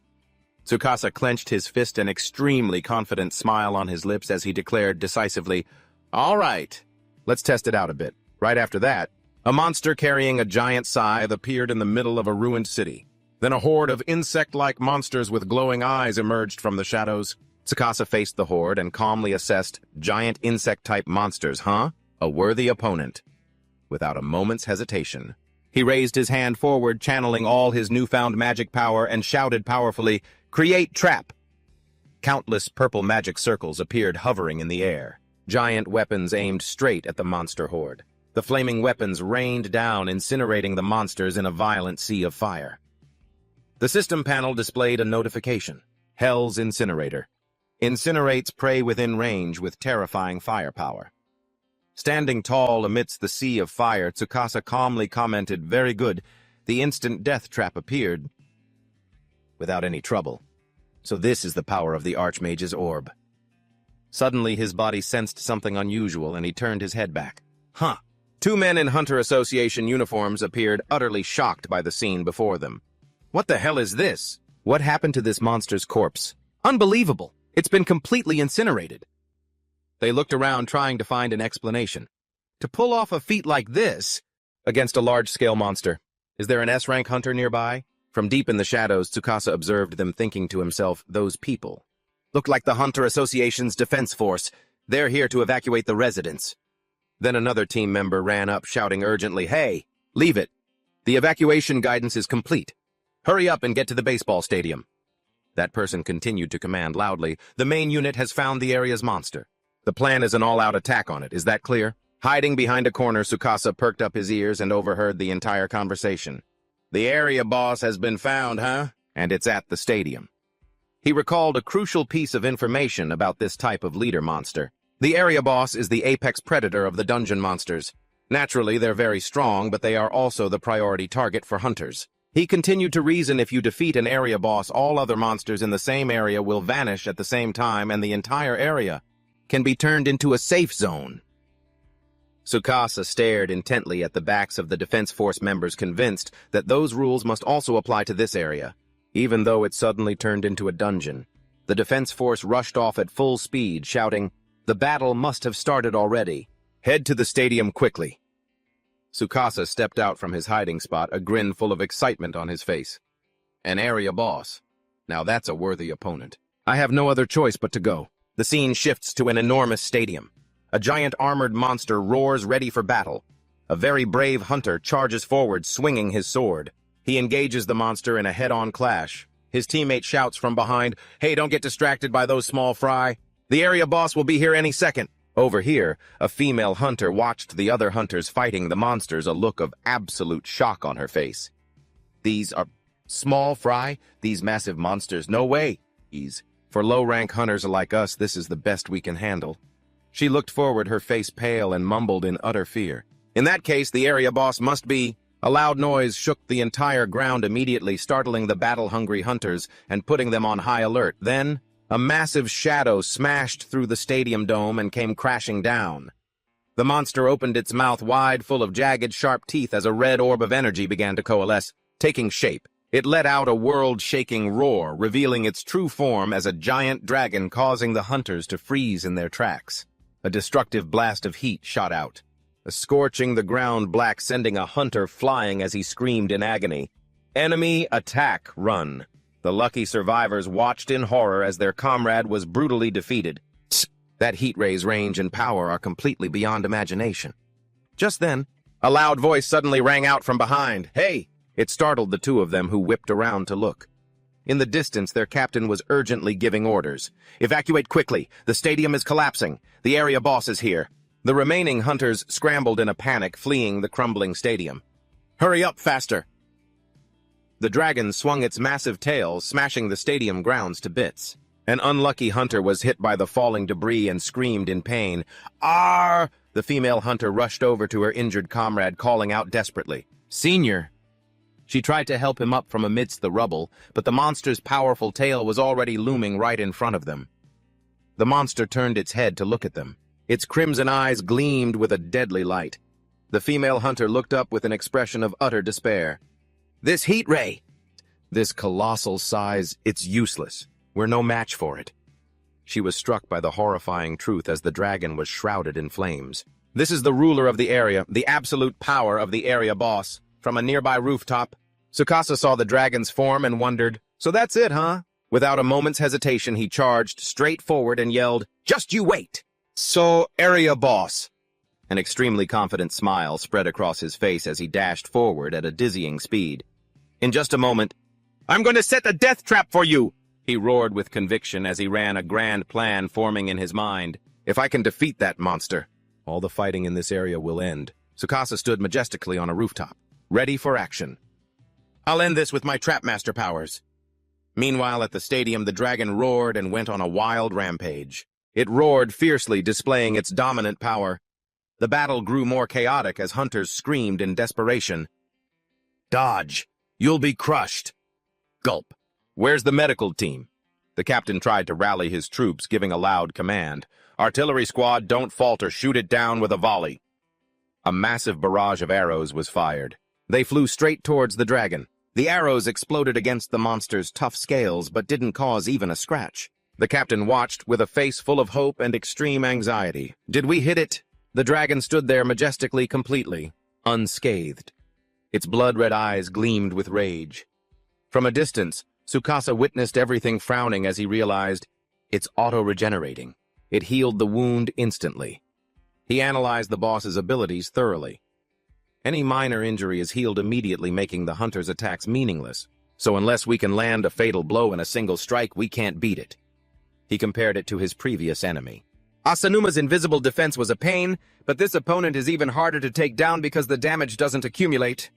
Tsukasa clenched his fist, an extremely confident smile on his lips as he declared decisively, "All right, let's test it out a bit." Right after that, a monster carrying a giant scythe appeared in the middle of a ruined city. Then a horde of insect-like monsters with glowing eyes emerged from the shadows. Tsukasa faced the horde and calmly assessed, "Giant insect-type monsters, huh? A worthy opponent." Without a moment's hesitation, he raised his hand forward, channeling all his newfound magic power, and shouted powerfully, "Create trap!" Countless purple magic circles appeared hovering in the air. Giant weapons aimed straight at the monster horde. The flaming weapons rained down, incinerating the monsters in a violent sea of fire. The system panel displayed a notification, "Hell's Incinerator. Incinerates prey within range with terrifying firepower." Standing tall amidst the sea of fire, Tsukasa calmly commented, "Very good. The instant death trap appeared without any trouble. So this is the power of the Archmage's orb." Suddenly, his body sensed something unusual, and he turned his head back. "Huh." Two men in Hunter Association uniforms appeared, utterly shocked by the scene before them. "What the hell is this? What happened to this monster's corpse? Unbelievable! It's been completely incinerated." They looked around, trying to find an explanation. To pull off a feat like this against a large-scale monster, is there an S-rank hunter nearby? From deep in the shadows, Tsukasa observed them, thinking to himself, "Those people look like the Hunter Association's defense force. They're here to evacuate the residents." Then another team member ran up, shouting urgently, "Hey, leave it. The evacuation guidance is complete. Hurry up and get to the baseball stadium." That person continued to command loudly, "The main unit has found the area's monster. The plan is an all-out attack on it. Is that clear?" Hiding behind a corner, Tsukasa perked up his ears and overheard the entire conversation. "The area boss has been found, huh? And it's at the stadium." He recalled a crucial piece of information about this type of leader monster. The area boss is the apex predator of the dungeon monsters. Naturally, they're very strong, but they are also the priority target for hunters. He continued to reason, if you defeat an area boss, all other monsters in the same area will vanish at the same time, and the entire area can be turned into a safe zone. Tsukasa stared intently at the backs of the Defense Force members, convinced that those rules must also apply to this area, even though it suddenly turned into a dungeon. The Defense Force rushed off at full speed, shouting, "The battle must have started already. Head to the stadium quickly." Tsukasa stepped out from his hiding spot, a grin full of excitement on his face. An area boss. Now that's a worthy opponent. I have no other choice but to go. The scene shifts to an enormous stadium. A giant armored monster roars, ready for battle. A very brave hunter charges forward, swinging his sword. He engages the monster in a head-on clash. His teammate shouts from behind, "Hey, don't get distracted by those small fry." The area boss will be here any second. Over here, a female hunter watched the other hunters fighting the monsters, a look of absolute shock on her face. These are small fry? These massive monsters? No way. For low-rank hunters like us, this is the best we can handle. She looked forward, her face pale, and mumbled in utter fear. In that case, the area boss must be... A loud noise shook the entire ground immediately, startling the battle-hungry hunters and putting them on high alert. Then, a massive shadow smashed through the stadium dome and came crashing down. The monster opened its mouth wide, full of jagged, sharp teeth, as a red orb of energy began to coalesce, taking shape. It let out a world-shaking roar, revealing its true form as a giant dragon, causing the hunters to freeze in their tracks. A destructive blast of heat shot out, scorching the ground black, sending a hunter flying as he screamed in agony. Enemy attack, run. The lucky survivors watched in horror as their comrade was brutally defeated. That heat ray's range and power are completely beyond imagination. Just then, a loud voice suddenly rang out from behind. Hey! It startled the two of them, who whipped around to look. In the distance, their captain was urgently giving orders. Evacuate quickly. The stadium is collapsing. The area boss is here. The remaining hunters scrambled in a panic, fleeing the crumbling stadium. Hurry up, faster! The dragon swung its massive tail, smashing the stadium grounds to bits. An unlucky hunter was hit by the falling debris and screamed in pain. Arr! The female hunter rushed over to her injured comrade, calling out desperately. Senior! She tried to help him up from amidst the rubble, but the monster's powerful tail was already looming right in front of them. The monster turned its head to look at them. Its crimson eyes gleamed with a deadly light. The female hunter looked up with an expression of utter despair. This heat ray! This colossal size, it's useless. We're no match for it. She was struck by the horrifying truth as the dragon was shrouded in flames. This is the ruler of the area, the absolute power of the area boss. From a nearby rooftop, Tsukasa saw the dragon's form and wondered, so that's it, huh? Without a moment's hesitation, he charged straight forward and yelled, Just you wait! So, area boss. An extremely confident smile spread across his face as he dashed forward at a dizzying speed. In just a moment, I'm going to set a death trap for you! He roared with conviction as he ran, a grand plan forming in his mind. If I can defeat that monster, all the fighting in this area will end. Tsukasa stood majestically on a rooftop, ready for action. I'll end this with my Trapmaster powers. Meanwhile, at the stadium, the dragon roared and went on a wild rampage. It roared fiercely, displaying its dominant power. The battle grew more chaotic as hunters screamed in desperation. Dodge! You'll be crushed! Gulp! Where's the medical team? The captain tried to rally his troops, giving a loud command. Artillery squad, don't falter, shoot it down with a volley. A massive barrage of arrows was fired. They flew straight towards the dragon. The arrows exploded against the monster's tough scales, but didn't cause even a scratch. The captain watched with a face full of hope and extreme anxiety. Did we hit it? The dragon stood there majestically, completely unscathed. Its blood-red eyes gleamed with rage. From a distance, Tsukasa witnessed everything, frowning as he realized it's auto-regenerating. It healed the wound instantly. He analyzed the boss's abilities thoroughly. Any minor injury is healed immediately, making the hunter's attacks meaningless. So unless we can land a fatal blow in a single strike, we can't beat it. He compared it to his previous enemy. Asanuma's invisible defense was a pain, but this opponent is even harder to take down because the damage doesn't accumulate.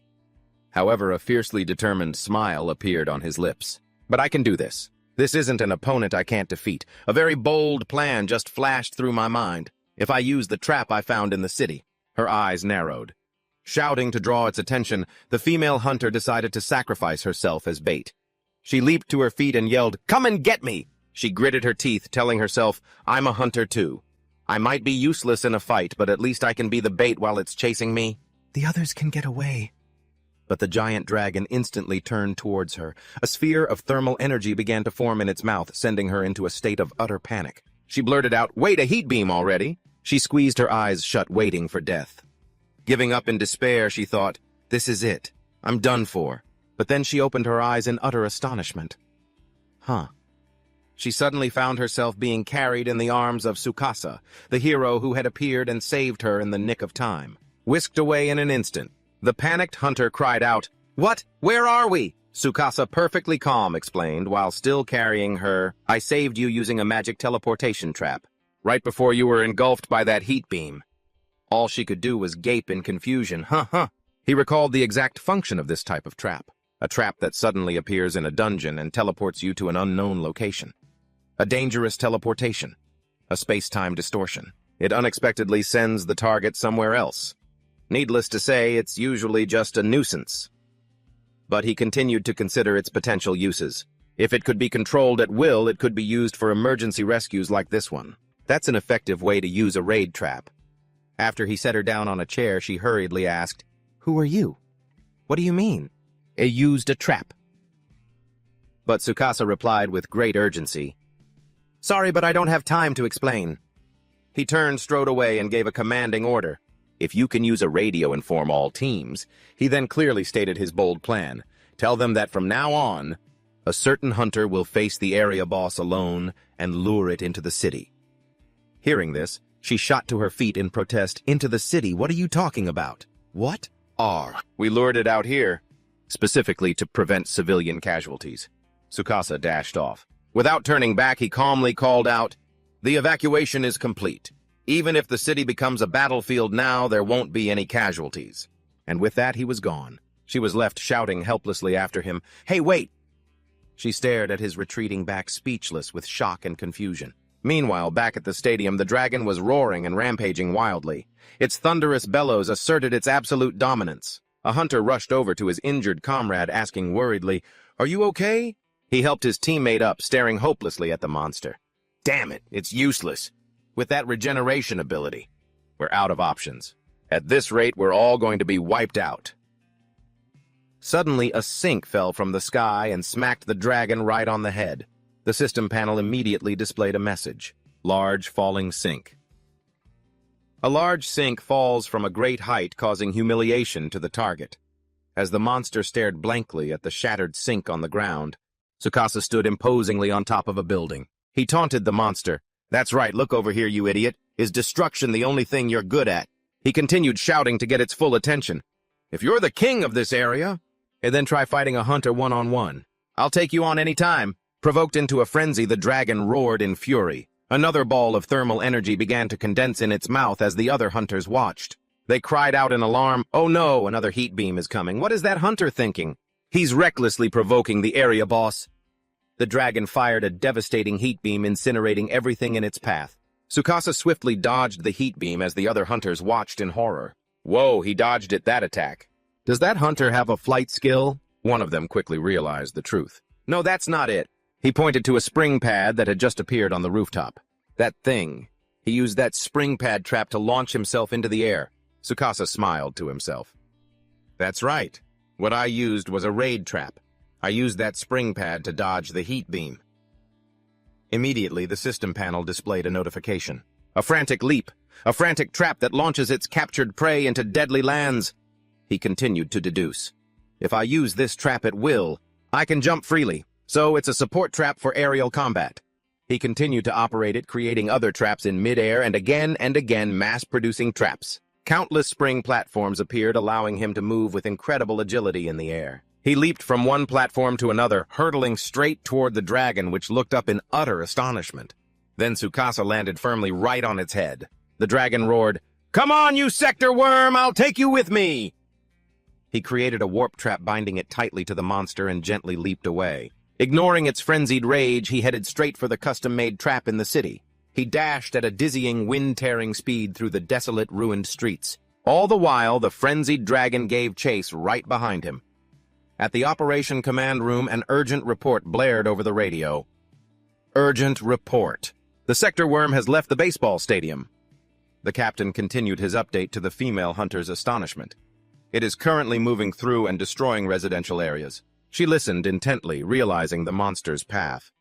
However, a fiercely determined smile appeared on his lips. But I can do this. This isn't an opponent I can't defeat. A very bold plan just flashed through my mind. If I use the trap I found in the city. Her eyes narrowed. Shouting to draw its attention, the female hunter decided to sacrifice herself as bait. She leaped to her feet and yelled, Come and get me! She gritted her teeth, telling herself, I'm a hunter too. I might be useless in a fight, but at least I can be the bait while it's chasing me. The others can get away. But the giant dragon instantly turned towards her. A sphere of thermal energy began to form in its mouth, sending her into a state of utter panic. She blurted out, Wait, a heat beam already? She squeezed her eyes shut, waiting for death. Giving up in despair, she thought, This is it. I'm done for. But then she opened her eyes in utter astonishment. She suddenly found herself being carried in the arms of Tsukasa, the hero who had appeared and saved her in the nick of time. Whisked away in an instant, the panicked hunter cried out, What? Where are we? Tsukasa, perfectly calm, explained, while still carrying her, "I saved you using a magic teleportation trap, right before you were engulfed by that heat beam." All she could do was gape in confusion. Huh. He recalled the exact function of this type of trap. A trap that suddenly appears in a dungeon and teleports you to an unknown location. A dangerous teleportation. A space-time distortion. It unexpectedly sends the target somewhere else. Needless to say, it's usually just a nuisance. But he continued to consider its potential uses. If it could be controlled at will, it could be used for emergency rescues like this one. That's an effective way to use a raid trap. After he set her down on a chair, she hurriedly asked, "Who are you?" "What do you mean?" "I used a trap." But Tsukasa replied with great urgency, "Sorry, but I don't have time to explain." He strode away and gave a commanding order. "If you can use a radio, inform all teams." He then clearly stated his bold plan. "Tell them that from now on, a certain hunter will face the area boss alone and lure it into the city." Hearing this, she shot to her feet in protest. "Into the city? What are you talking about?" "What?" "We lured it out here, specifically to prevent civilian casualties." Tsukasa dashed off. Without turning back, he calmly called out, "The evacuation is complete. Even if the city becomes a battlefield now, there won't be any casualties." And with that, he was gone. She was left shouting helplessly after him, "Hey, wait!" She stared at his retreating back, speechless with shock and confusion. Meanwhile, back at the stadium, the dragon was roaring and rampaging wildly. Its thunderous bellows asserted its absolute dominance. A hunter rushed over to his injured comrade, asking worriedly, "Are you okay?" He helped his teammate up, staring hopelessly at the monster. "Damn it, it's useless. With that regeneration ability, we're out of options. At this rate, we're all going to be wiped out." Suddenly, a sink fell from the sky and smacked the dragon right on the head. The system panel immediately displayed a message. Large falling sink. A large sink falls from a great height, causing humiliation to the target. As the monster stared blankly at the shattered sink on the ground, Tsukasa stood imposingly on top of a building. He taunted the monster. "That's right, look over here, you idiot. Is destruction the only thing you're good at?" He continued shouting to get its full attention. "If you're the king of this area, and then try fighting a hunter one-on-one. I'll take you on any time." Provoked into a frenzy, the dragon roared in fury. Another ball of thermal energy began to condense in its mouth as the other hunters watched. They cried out in alarm, "Oh no, another heat beam is coming. What is that hunter thinking? He's recklessly provoking the area boss." The dragon fired a devastating heat beam, incinerating everything in its path. Tsukasa swiftly dodged the heat beam as the other hunters watched in horror. "Whoa, he dodged it, that attack. Does that hunter have a flight skill?" One of them quickly realized the truth. "No, that's not it." He pointed to a spring pad that had just appeared on the rooftop. "That thing. He used that spring pad trap to launch himself into the air." Tsukasa smiled to himself. "That's right. What I used was a raid trap. I used that spring pad to dodge the heat beam." Immediately, the system panel displayed a notification. "A frantic leap. A frantic trap that launches its captured prey into deadly lands." He continued to deduce. "If I use this trap at will, I can jump freely. So it's a support trap for aerial combat." He continued to operate it, creating other traps in midair and again mass-producing traps. Countless spring platforms appeared, allowing him to move with incredible agility in the air. He leaped from one platform to another, hurtling straight toward the dragon, which looked up in utter astonishment. Then Tsukasa landed firmly right on its head. The dragon roared, "Come on, you sector worm! I'll take you with me!" He created a warp trap binding it tightly to the monster and gently leaped away. Ignoring its frenzied rage, he headed straight for the custom-made trap in the city. He dashed at a dizzying, wind-tearing speed through the desolate, ruined streets. All the while, the frenzied dragon gave chase right behind him. At the operation command room, an urgent report blared over the radio. "Urgent report. The sector worm has left the baseball stadium." The captain continued his update to the female hunter's astonishment. "It is currently moving through and destroying residential areas." She listened intently, realizing the monster's path.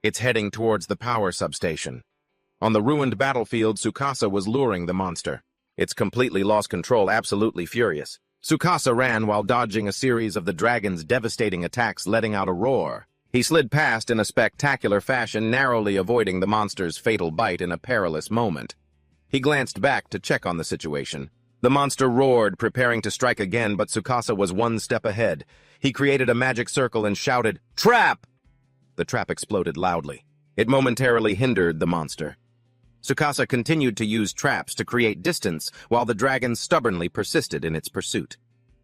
"It's heading towards the power substation." On the ruined battlefield, Tsukasa was luring the monster. It's completely lost control, absolutely furious. Tsukasa ran while dodging a series of the dragon's devastating attacks, letting out a roar. He slid past in a spectacular fashion, narrowly avoiding the monster's fatal bite in a perilous moment. He glanced back to check on the situation. The monster roared, preparing to strike again, but Tsukasa was one step ahead. He created a magic circle and shouted, "Trap!" The trap exploded loudly. It momentarily hindered the monster. Tsukasa continued to use traps to create distance while the dragon stubbornly persisted in its pursuit.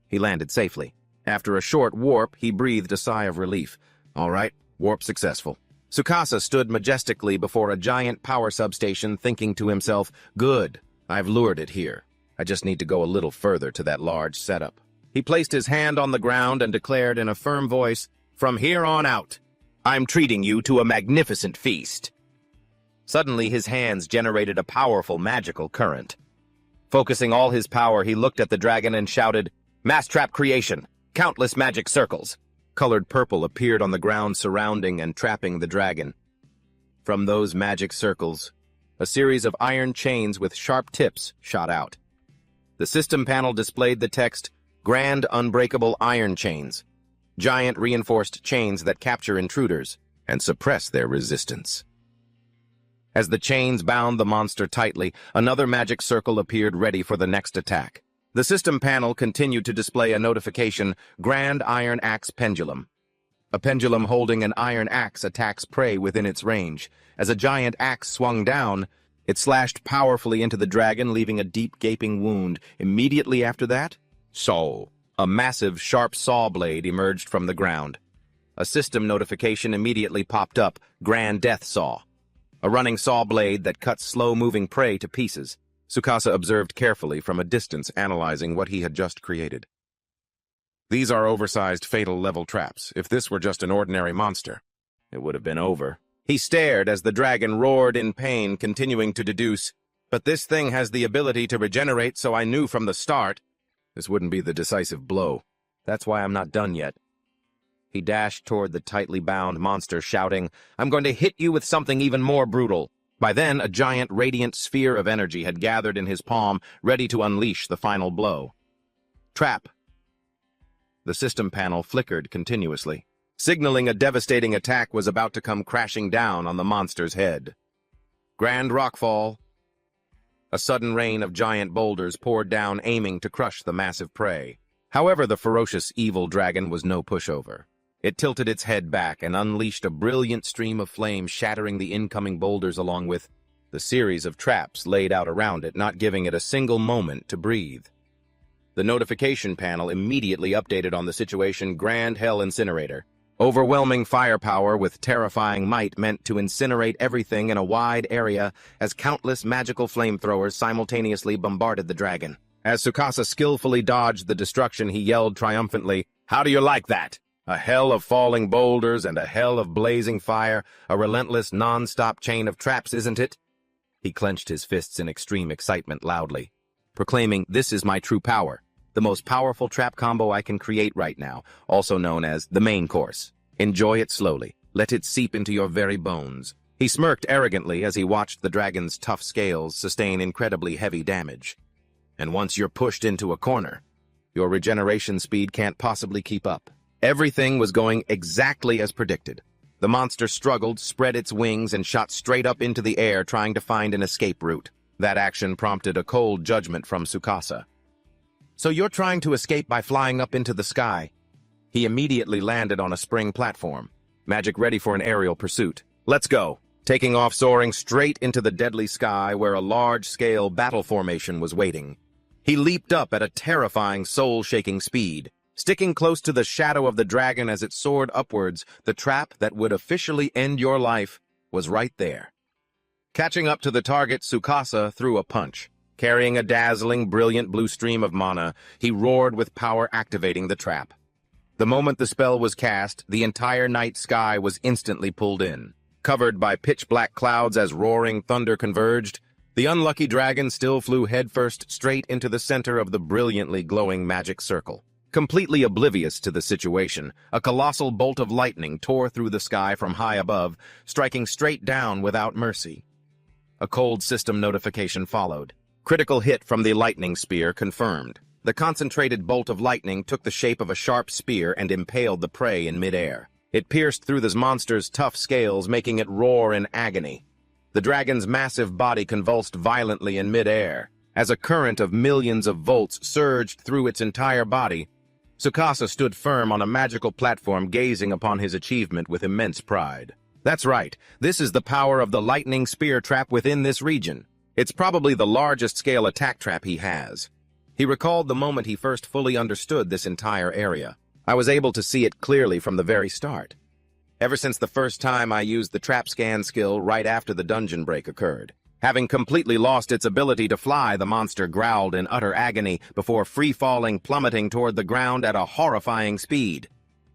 He landed safely. After a short warp, he breathed a sigh of relief. All right, warp successful. Tsukasa stood majestically before a giant power substation, thinking to himself, "Good, I've lured it here. I just need to go a little further to that large setup." He placed his hand on the ground and declared in a firm voice, "From here on out, I'm treating you to a magnificent feast." Suddenly, his hands generated a powerful magical current. Focusing all his power, he looked at the dragon and shouted, "Mass trap creation! Countless magic circles!" Colored purple appeared on the ground surrounding and trapping the dragon. From those magic circles, a series of iron chains with sharp tips shot out. The system panel displayed the text, "Grand Unbreakable Iron Chains," giant reinforced chains that capture intruders and suppress their resistance. As the chains bound the monster tightly, another magic circle appeared ready for the next attack. The system panel continued to display a notification, "Grand Iron Axe Pendulum." A pendulum holding an iron axe attacks prey within its range. As a giant axe swung down, it slashed powerfully into the dragon, leaving a deep gaping wound. Immediately after that, a massive sharp saw blade emerged from the ground. A system notification immediately popped up, "Grand Death Saw." A running saw blade that cuts slow-moving prey to pieces. Tsukasa observed carefully from a distance, analyzing what he had just created. These are oversized fatal-level traps. If this were just an ordinary monster, it would have been over. He stared as the dragon roared in pain, continuing to deduce, "But this thing has the ability to regenerate, so I knew from the start this wouldn't be the decisive blow. That's why I'm not done yet." He dashed toward the tightly bound monster, shouting, "I'm going to hit you with something even more brutal." By then, a giant radiant sphere of energy had gathered in his palm, ready to unleash the final blow. Trap. The system panel flickered continuously, signaling a devastating attack was about to come crashing down on the monster's head. Grand rockfall. A sudden rain of giant boulders poured down, aiming to crush the massive prey. However, the ferocious evil dragon was no pushover. It tilted its head back and unleashed a brilliant stream of flame, shattering the incoming boulders along with the series of traps laid out around it, not giving it a single moment to breathe. The notification panel immediately updated on the situation, "Grand Hell Incinerator." Overwhelming firepower with terrifying might meant to incinerate everything in a wide area as countless magical flamethrowers simultaneously bombarded the dragon. As Tsukasa skillfully dodged the destruction, he yelled triumphantly, "How do you like that? A hell of falling boulders and a hell of blazing fire, a relentless non-stop chain of traps, isn't it?" He clenched his fists in extreme excitement loudly, proclaiming, "This is my true power, the most powerful trap combo I can create right now, also known as the main course. Enjoy it slowly. Let it seep into your very bones." He smirked arrogantly as he watched the dragon's tough scales sustain incredibly heavy damage. "And once you're pushed into a corner, your regeneration speed can't possibly keep up." Everything was going exactly as predicted. The monster struggled, spread its wings, and shot straight up into the air, trying to find an escape route. That action prompted a cold judgment from Tsukasa. "So you're trying to escape by flying up into the sky?" He immediately landed on a spring platform, magic ready for an aerial pursuit. "Let's go." Taking off, soaring straight into the deadly sky where a large-scale battle formation was waiting. He leaped up at a terrifying, soul-shaking speed. Sticking close to the shadow of the dragon as it soared upwards, the trap that would officially end your life was right there. Catching up to the target, Tsukasa threw a punch. Carrying a dazzling, brilliant blue stream of mana, he roared with power, activating the trap. The moment the spell was cast, the entire night sky was instantly pulled in. Covered by pitch-black clouds as roaring thunder converged, the unlucky dragon still flew headfirst straight into the center of the brilliantly glowing magic circle. Completely oblivious to the situation, a colossal bolt of lightning tore through the sky from high above, striking straight down without mercy. A cold system notification followed. Critical hit from the lightning spear confirmed. The concentrated bolt of lightning took the shape of a sharp spear and impaled the prey in midair. It pierced through the monster's tough scales, making it roar in agony. The dragon's massive body convulsed violently in midair. As a current of millions of volts surged through its entire body, Tsukasa stood firm on a magical platform, gazing upon his achievement with immense pride. That's right, this is the power of the lightning spear trap within this region. It's probably the largest scale attack trap he has. He recalled the moment he first fully understood this entire area. I was able to see it clearly from the very start. Ever since the first time I used the trap scan skill right after the dungeon break occurred. Having completely lost its ability to fly, the monster growled in utter agony before free-falling, plummeting toward the ground at a horrifying speed.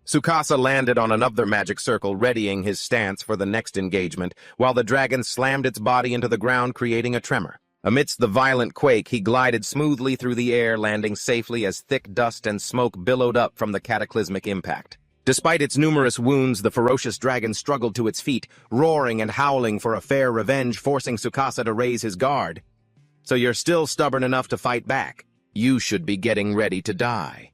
Tsukasa landed on another magic circle, readying his stance for the next engagement, while the dragon slammed its body into the ground, creating a tremor. Amidst the violent quake, he glided smoothly through the air, landing safely as thick dust and smoke billowed up from the cataclysmic impact. Despite its numerous wounds, the ferocious dragon struggled to its feet, roaring and howling for a fair revenge, forcing Tsukasa to raise his guard. So you're still stubborn enough to fight back. You should be getting ready to die.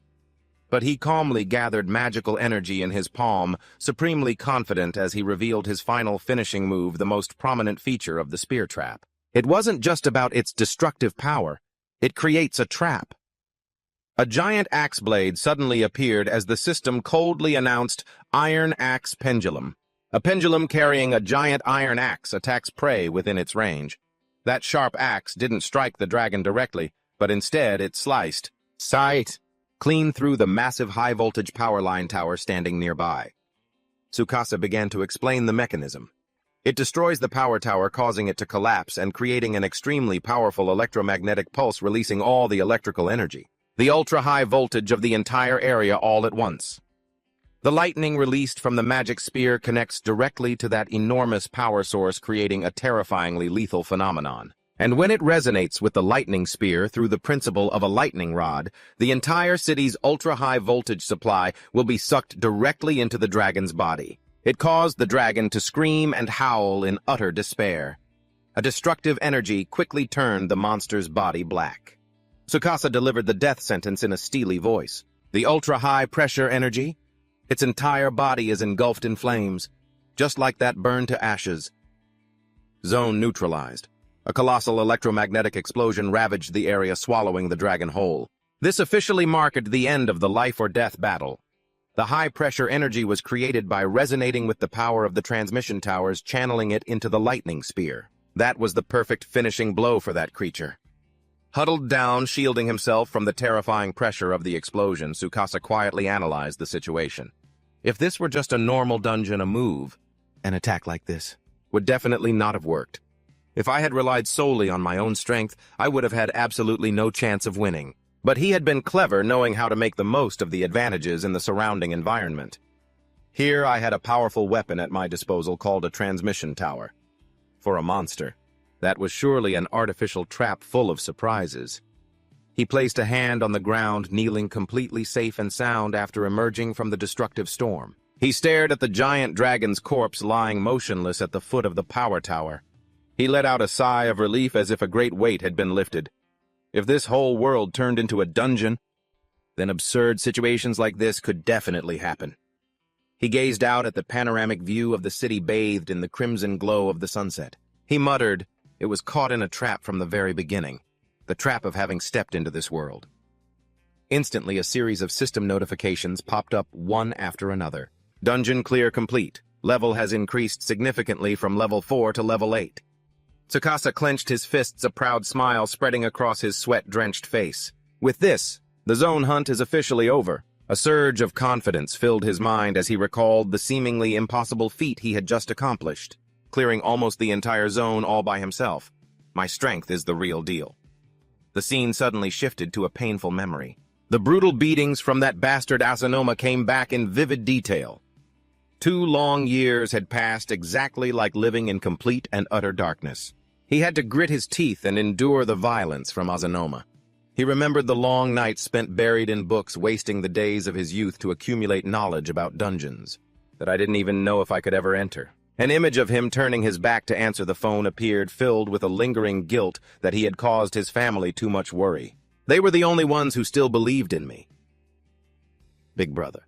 But he calmly gathered magical energy in his palm, supremely confident as he revealed his final finishing move, the most prominent feature of the spear trap. It wasn't just about its destructive power. It creates a trap. A giant axe blade suddenly appeared as the system coldly announced, "Iron Axe Pendulum." A pendulum carrying a giant iron axe attacks prey within its range. That sharp axe didn't strike the dragon directly, but instead it sliced, clean through the massive high-voltage power line tower standing nearby. Tsukasa began to explain the mechanism. It destroys the power tower, causing it to collapse and creating an extremely powerful electromagnetic pulse, releasing all the electrical energy. The ultra-high voltage of the entire area all at once. The lightning released from the magic spear connects directly to that enormous power source, creating a terrifyingly lethal phenomenon. And when it resonates with the lightning spear through the principle of a lightning rod, the entire city's ultra-high voltage supply will be sucked directly into the dragon's body. It caused the dragon to scream and howl in utter despair. A destructive energy quickly turned the monster's body black. Tsukasa delivered the death sentence in a steely voice. The ultra-high pressure energy? Its entire body is engulfed in flames, just like that burned to ashes. Zone neutralized. A colossal electromagnetic explosion ravaged the area, swallowing the dragon whole. This officially marked the end of the life-or-death battle. The high-pressure energy was created by resonating with the power of the transmission towers, channeling it into the lightning spear. That was the perfect finishing blow for that creature. Huddled down, shielding himself from the terrifying pressure of the explosion, Tsukasa quietly analyzed the situation. If this were just a normal dungeon, an attack like this would definitely not have worked. If I had relied solely on my own strength, I would have had absolutely no chance of winning. But he had been clever, knowing how to make the most of the advantages in the surrounding environment. Here I had a powerful weapon at my disposal called a transmission tower. For a monster, that was surely an artificial trap full of surprises. He placed a hand on the ground, kneeling completely safe and sound after emerging from the destructive storm. He stared at the giant dragon's corpse lying motionless at the foot of the power tower. He let out a sigh of relief, as if a great weight had been lifted. If this whole world turned into a dungeon, then absurd situations like this could definitely happen. He gazed out at the panoramic view of the city bathed in the crimson glow of the sunset. He muttered, it was caught in a trap from the very beginning, the trap of having stepped into this world. Instantly, a series of system notifications popped up one after another. Dungeon clear complete. Level has increased significantly from level 4 to level 8. Tsukasa clenched his fists, a proud smile spreading across his sweat-drenched face. With this, the zone hunt is officially over. A surge of confidence filled his mind as he recalled the seemingly impossible feat he had just accomplished, clearing almost the entire zone all by himself. My strength is the real deal. The scene suddenly shifted to a painful memory. The brutal beatings from that bastard Asanoma came back in vivid detail. 2 long years had passed exactly like living in complete and utter darkness. He had to grit his teeth and endure the violence from Asanoma. He remembered the long nights spent buried in books, wasting the days of his youth to accumulate knowledge about dungeons that I didn't even know if I could ever enter. An image of him turning his back to answer the phone appeared, filled with a lingering guilt that he had caused his family too much worry. They were the only ones who still believed in me. Big brother,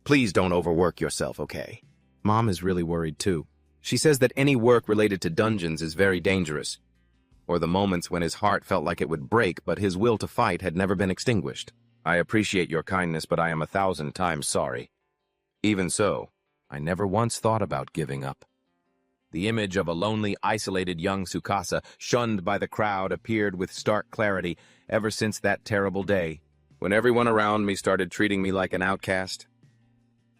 please don't overwork yourself, okay? Mom is really worried too. She says that any work related to dungeons is very dangerous. or the moments when his heart felt like it would break, but his will to fight had never been extinguished. I appreciate your kindness, but I am 1,000 times sorry. Even so, I never once thought about giving up. The image of a lonely, isolated young Tsukasa, shunned by the crowd, appeared with stark clarity ever since that terrible day, when everyone around me started treating me like an outcast.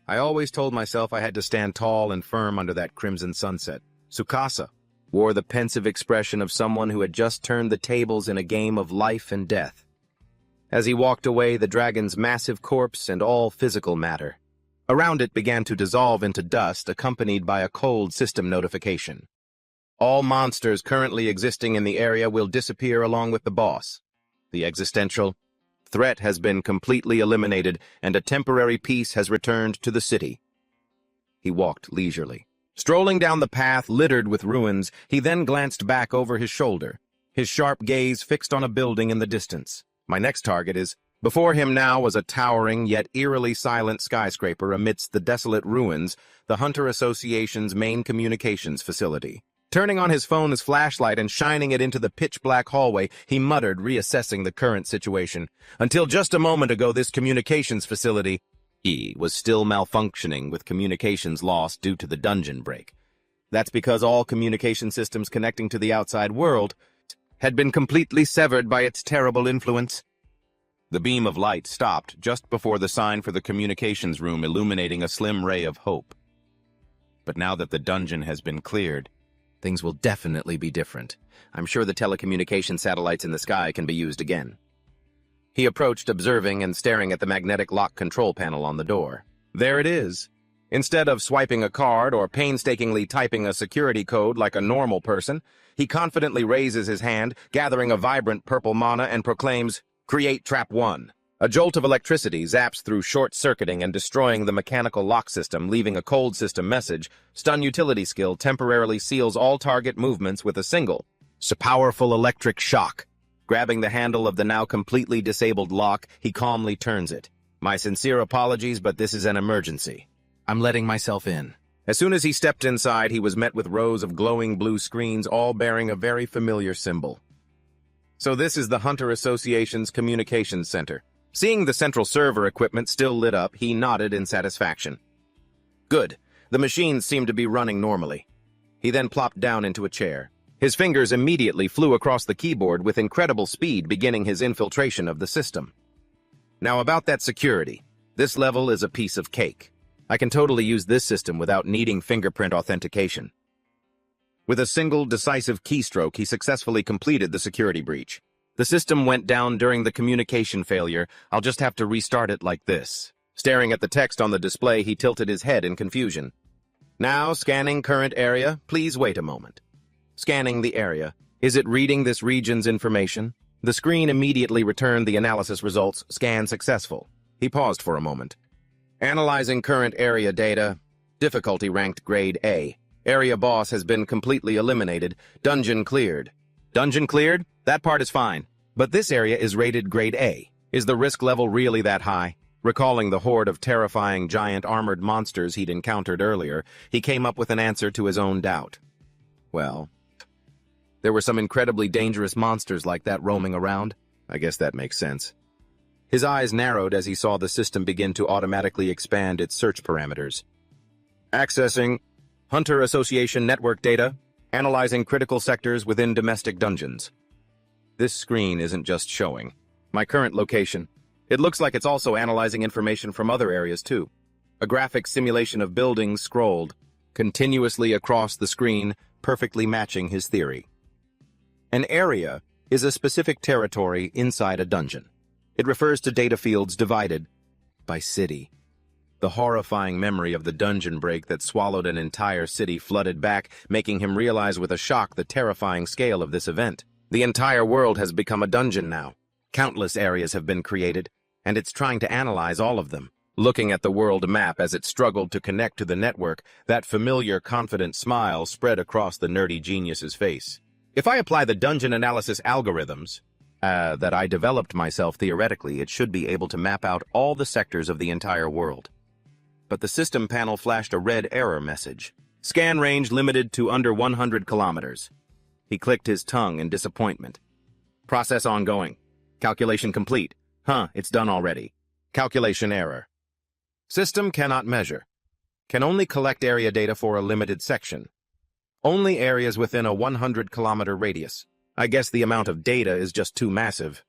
I always told myself I had to stand tall and firm under that crimson sunset. Tsukasa wore the pensive expression of someone who had just turned the tables in a game of life and death. As he walked away, the dragon's massive corpse and all physical matter around it began to dissolve into dust, accompanied by a cold system notification. All monsters currently existing in the area will disappear along with the boss. The existential threat has been completely eliminated, and a temporary peace has returned to the city. He walked leisurely. Strolling down the path littered with ruins, he then glanced back over his shoulder, his sharp gaze fixed on a building in the distance. My next target is... Before him now was a towering yet eerily silent skyscraper amidst the desolate ruins, the Hunter Association's main communications facility. Turning on his phone's flashlight and shining it into the pitch-black hallway, he muttered, reassessing the current situation. Until just a moment ago, this communications facility was still malfunctioning, with communications lost due to the dungeon break. That's because all communication systems connecting to the outside world had been completely severed by its terrible influence. The beam of light stopped just before the sign for the communications room, illuminating a slim ray of hope. But now that the dungeon has been cleared, things will definitely be different. I'm sure the telecommunication satellites in the sky can be used again. He approached, observing and staring at the magnetic lock control panel on the door. There it is. Instead of swiping a card or painstakingly typing a security code like a normal person, he confidently raises his hand, gathering a vibrant purple mana, and proclaims, "Create Trap 1. A jolt of electricity zaps through short-circuiting and destroying the mechanical lock system, leaving a cold system message. Stun utility skill temporarily seals all target movements with a single, powerful electric shock." Grabbing the handle of the now completely disabled lock, he calmly turns it. "My sincere apologies, but this is an emergency. I'm letting myself in." As soon as he stepped inside, he was met with rows of glowing blue screens, all bearing a very familiar symbol. So this is the Hunter Association's communications center. Seeing the central server equipment still lit up, he nodded in satisfaction. Good. The machines seem to be running normally. He then plopped down into a chair. His fingers immediately flew across the keyboard with incredible speed, beginning his infiltration of the system. Now about that security. This level is a piece of cake. I can totally use this system without needing fingerprint authentication. With a single, decisive keystroke, he successfully completed the security breach. The system went down during the communication failure. I'll just have to restart it like this. Staring at the text on the display, he tilted his head in confusion. Now, scanning current area. Please wait a moment. Scanning the area. Is it reading this region's information? The screen immediately returned the analysis results. Scan successful. He paused for a moment. Analyzing current area data. Difficulty ranked grade A. Area boss has been completely eliminated. Dungeon cleared. Dungeon cleared? That part is fine. But this area is rated grade A. Is the risk level really that high? Recalling the horde of terrifying giant armored monsters he'd encountered earlier, he came up with an answer to his own doubt. Well, there were some incredibly dangerous monsters like that roaming around. I guess that makes sense. His eyes narrowed as he saw the system begin to automatically expand its search parameters. Accessing Hunter Association network data, analyzing critical sectors within domestic dungeons. This screen isn't just showing my current location. It looks like it's also analyzing information from other areas too. A graphic simulation of buildings scrolled continuously across the screen, perfectly matching his theory. An area is a specific territory inside a dungeon. It refers to data fields divided by city. The horrifying memory of the dungeon break that swallowed an entire city flooded back, making him realize with a shock the terrifying scale of this event. The entire world has become a dungeon now. Countless areas have been created, and it's trying to analyze all of them. Looking at the world map as it struggled to connect to the network, that familiar, confident smile spread across the nerdy genius's face. If I apply the dungeon analysis algorithms that I developed myself theoretically, it should be able to map out all the sectors of the entire world. But the system panel flashed a red error message. Scan range limited to under 100 kilometers. He clicked his tongue in disappointment. Process ongoing. Calculation complete. It's done already. Calculation error. System cannot measure. Can only collect area data for a limited section. Only areas within a 100-kilometer radius. I guess the amount of data is just too massive.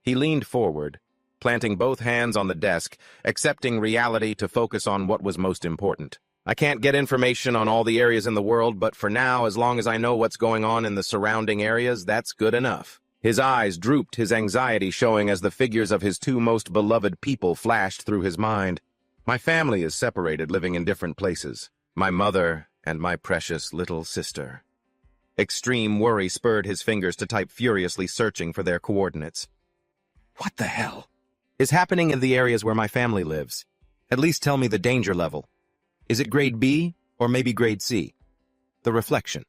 He leaned forward, planting both hands on the desk, accepting reality to focus on what was most important. I can't get information on all the areas in the world, but for now, as long as I know what's going on in the surrounding areas, that's good enough. His eyes drooped, his anxiety showing as the figures of his two most beloved people flashed through his mind. My family is separated, living in different places. My mother and my precious little sister. Extreme worry spurred his fingers to type furiously, searching for their coordinates. What the hell is happening in the areas where my family lives? At least tell me the danger level. Is it grade B or maybe grade C? The reflection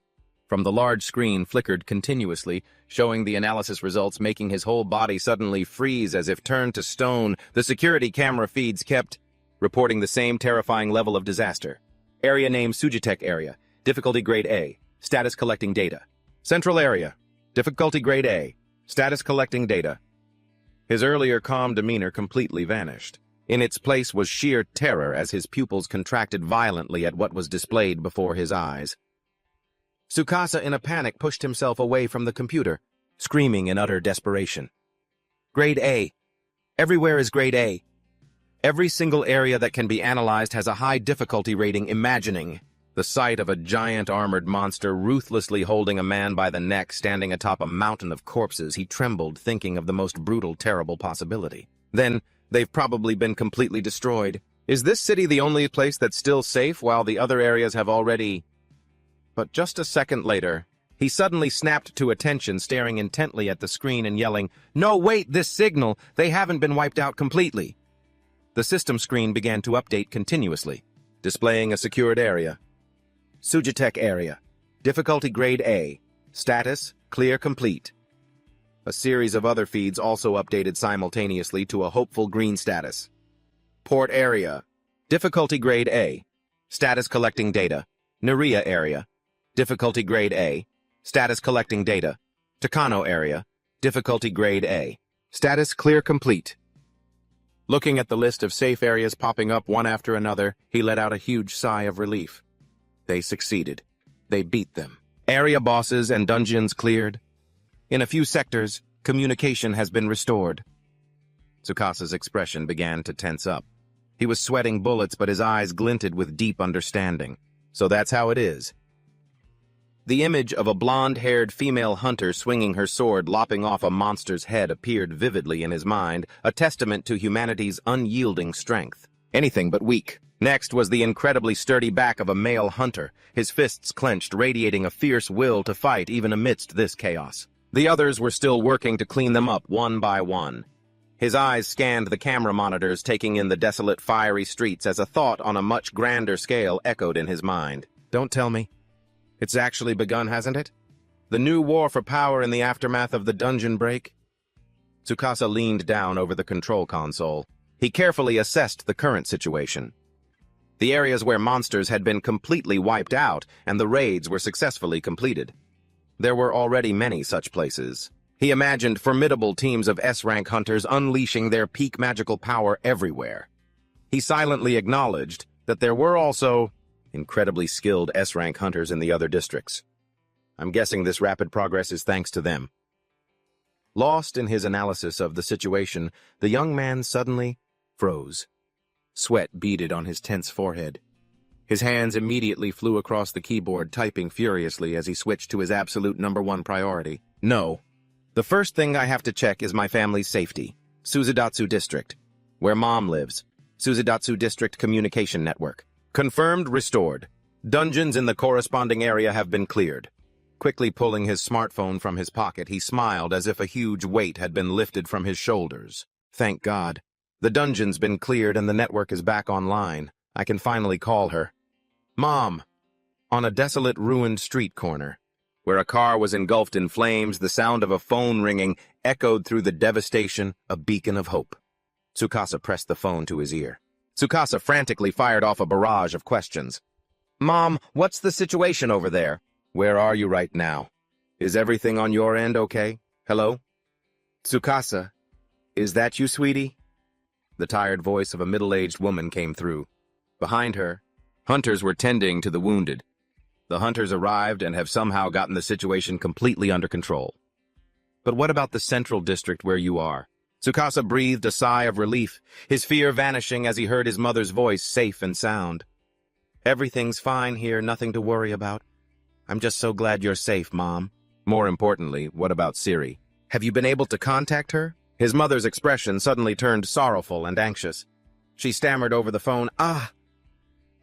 from the large screen flickered continuously, showing the analysis results, making his whole body suddenly freeze as if turned to stone. The security camera feeds kept reporting the same terrifying level of disaster. Area name Sujitek area. Difficulty grade A. Status collecting data. Central area. Difficulty grade A. Status collecting data. His earlier calm demeanor completely vanished. In its place was sheer terror as his pupils contracted violently at what was displayed before his eyes. Tsukasa, in a panic, pushed himself away from the computer, screaming in utter desperation. Grade A. Everywhere is grade A. Every single area that can be analyzed has a high difficulty rating. Imagining the sight of a giant armored monster ruthlessly holding a man by the neck standing atop a mountain of corpses, he trembled, thinking of the most brutal, terrible possibility. Then, they've probably been completely destroyed. Is this city the only place that's still safe while the other areas have already... But just a second later, he suddenly snapped to attention, staring intently at the screen and yelling, "No, wait, this signal! They haven't been wiped out completely!" The system screen began to update continuously, displaying a secured area. Sujitek area. Difficulty grade A. Status, clear complete. A series of other feeds also updated simultaneously to a hopeful green status. Port area. Difficulty grade A. Status collecting data. Naria area. Difficulty grade A. Status collecting data. Takano area. Difficulty grade A. Status clear complete. Looking at the list of safe areas popping up one after another, he let out a huge sigh of relief. They succeeded. They beat them. Area bosses and dungeons cleared. In a few sectors, communication has been restored. Tsukasa's expression began to tense up. He was sweating bullets, but his eyes glinted with deep understanding. So that's how it is. The image of a blonde-haired female hunter swinging her sword, lopping off a monster's head, appeared vividly in his mind, a testament to humanity's unyielding strength. Anything but weak. Next was the incredibly sturdy back of a male hunter, his fists clenched, radiating a fierce will to fight even amidst this chaos. The others were still working to clean them up one by one. His eyes scanned the camera monitors, taking in the desolate, fiery streets as a thought on a much grander scale echoed in his mind. Don't tell me. It's actually begun, hasn't it? The new war for power in the aftermath of the dungeon break? Tsukasa leaned down over the control console. He carefully assessed the current situation. The areas where monsters had been completely wiped out and the raids were successfully completed. There were already many such places. He imagined formidable teams of S-rank hunters unleashing their peak magical power everywhere. He silently acknowledged that there were also incredibly skilled S-rank hunters in the other districts. I'm guessing this rapid progress is thanks to them. Lost in his analysis of the situation, the young man suddenly froze. Sweat beaded on his tense forehead. His hands immediately flew across the keyboard, typing furiously as he switched to his absolute #1 priority. No. The first thing I have to check is my family's safety. Suzudatsu District, where Mom lives. Suzudatsu District Communication Network. Confirmed, restored. Dungeons in the corresponding area have been cleared. Quickly pulling his smartphone from his pocket, he smiled as if a huge weight had been lifted from his shoulders. Thank God. The dungeon's been cleared and the network is back online. I can finally call her. Mom! On a desolate, ruined street corner, where a car was engulfed in flames, the sound of a phone ringing echoed through the devastation, a beacon of hope. Tsukasa pressed the phone to his ear. Tsukasa frantically fired off a barrage of questions. Mom, what's the situation over there? Where are you right now? Is everything on your end okay? Hello? Tsukasa, is that you, sweetie? The tired voice of a middle-aged woman came through. Behind her, hunters were tending to the wounded. The hunters arrived and have somehow gotten the situation completely under control. But what about the central district where you are? Tsukasa breathed a sigh of relief, his fear vanishing as he heard his mother's voice, safe and sound. Everything's fine here, nothing to worry about. I'm just so glad you're safe, Mom. More importantly, what about Siri? Have you been able to contact her? His mother's expression suddenly turned sorrowful and anxious. She stammered over the phone,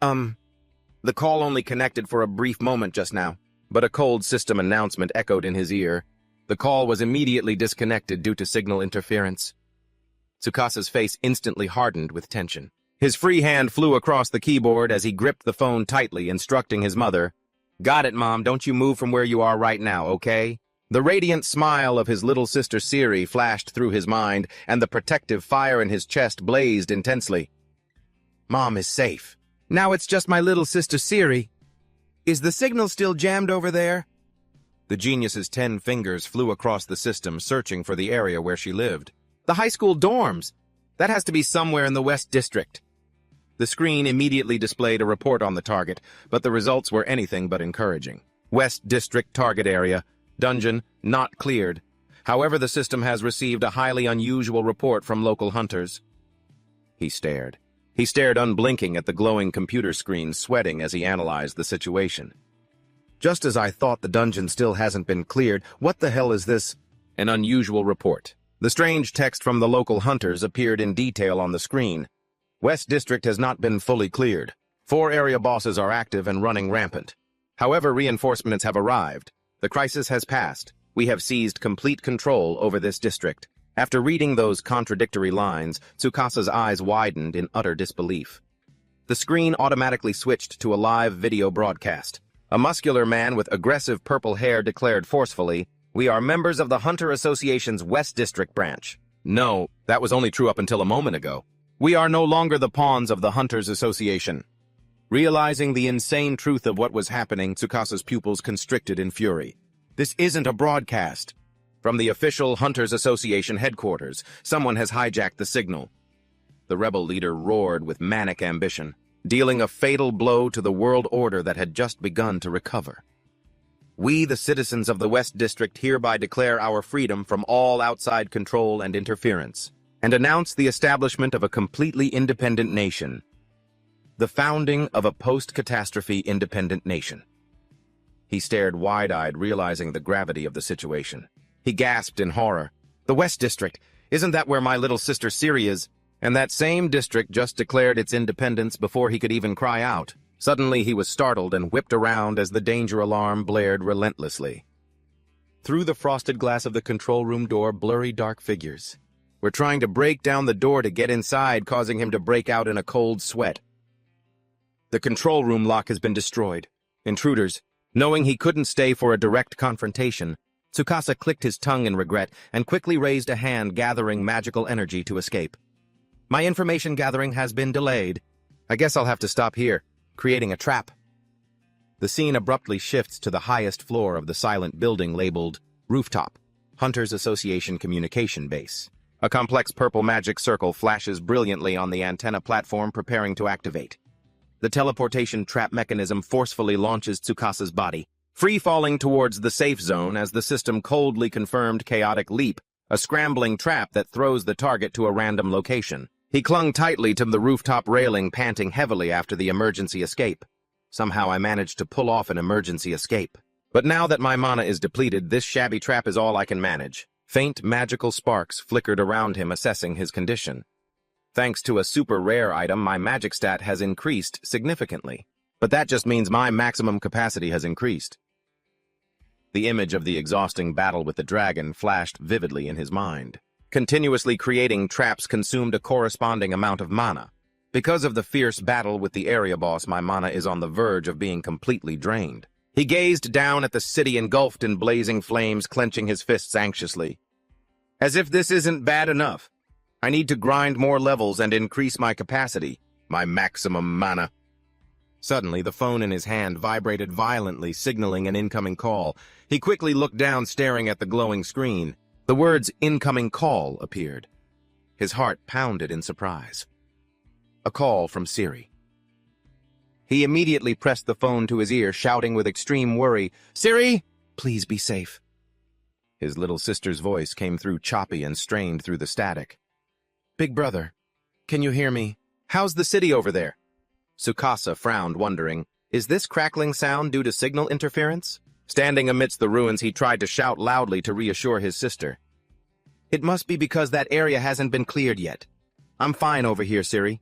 The call only connected for a brief moment just now, but a cold system announcement echoed in his ear. The call was immediately disconnected due to signal interference. Tsukasa's face instantly hardened with tension. His free hand flew across the keyboard as he gripped the phone tightly, instructing his mother, "Got it, Mom, don't you move from where you are right now, okay?" The radiant smile of his little sister Siri flashed through his mind, and the protective fire in his chest blazed intensely. Mom is safe. Now it's just my little sister Siri. Is the signal still jammed over there? The genius's 10 fingers flew across the system, searching for the area where she lived. The high school dorms. That has to be somewhere in the West District. The screen immediately displayed a report on the target, but the results were anything but encouraging. West District target area. Dungeon, not cleared. However, the system has received a highly unusual report from local hunters. He stared. He stared unblinking at the glowing computer screen, sweating as he analyzed the situation. Just as I thought, the dungeon still hasn't been cleared. What the hell is this? An unusual report. The strange text from the local hunters appeared in detail on the screen. West District has not been fully cleared. 4 area bosses are active and running rampant. However, reinforcements have arrived. The crisis has passed. We have seized complete control over this district. After reading those contradictory lines, Tsukasa's eyes widened in utter disbelief. The screen automatically switched to a live video broadcast. A muscular man with aggressive purple hair declared forcefully, "We are members of the Hunter Association's West District branch." No, that was only true up until a moment ago. We are no longer the pawns of the Hunters Association. Realizing the insane truth of what was happening, Tsukasa's pupils constricted in fury. This isn't a broadcast. From the official Hunters Association headquarters, someone has hijacked the signal. The rebel leader roared with manic ambition, dealing a fatal blow to the world order that had just begun to recover. We, the citizens of the West District, hereby declare our freedom from all outside control and interference, and announce the establishment of a completely independent nation. The founding of a post-catastrophe independent nation. He stared wide-eyed, realizing the gravity of the situation. He gasped in horror. The West District, isn't that where my little sister Siri is? And that same district just declared its independence before he could even cry out. Suddenly he was startled and whipped around as the danger alarm blared relentlessly. Through the frosted glass of the control room door, blurry dark figures were trying to break down the door to get inside, causing him to break out in a cold sweat. The control room lock has been destroyed. Intruders. Knowing he couldn't stay for a direct confrontation, Tsukasa clicked his tongue in regret and quickly raised a hand, gathering magical energy to escape. My information gathering has been delayed. I guess I'll have to stop here, creating a trap. The scene abruptly shifts to the highest floor of the silent building labeled Rooftop, Hunters Association Communication Base. A complex purple magic circle flashes brilliantly on the antenna platform, preparing to activate. The teleportation trap mechanism forcefully launches Tsukasa's body, free-falling towards the safe zone as the system coldly confirmed chaotic leap, a scrambling trap that throws the target to a random location. He clung tightly to the rooftop railing, panting heavily after the emergency escape. Somehow I managed to pull off an emergency escape. But now that my mana is depleted, this shabby trap is all I can manage. Faint magical sparks flickered around him, assessing his condition. Thanks to a super rare item, my magic stat has increased significantly. But that just means my maximum capacity has increased. The image of the exhausting battle with the dragon flashed vividly in his mind. Continuously creating traps consumed a corresponding amount of mana. Because of the fierce battle with the area boss, my mana is on the verge of being completely drained. He gazed down at the city engulfed in blazing flames, clenching his fists anxiously. As if this isn't bad enough, I need to grind more levels and increase my capacity, my maximum mana. Suddenly, the phone in his hand vibrated violently, signaling an incoming call. He quickly looked down, staring at the glowing screen. The words "incoming call" appeared. His heart pounded in surprise. A call from Siri. He immediately pressed the phone to his ear, shouting with extreme worry, "Siri, please be safe." His little sister's voice came through choppy and strained through the static. "Big brother, can you hear me? How's the city over there?" Tsukasa frowned, wondering, is this crackling sound due to signal interference? Standing amidst the ruins, he tried to shout loudly to reassure his sister. "It must be because that area hasn't been cleared yet. I'm fine over here, Siri.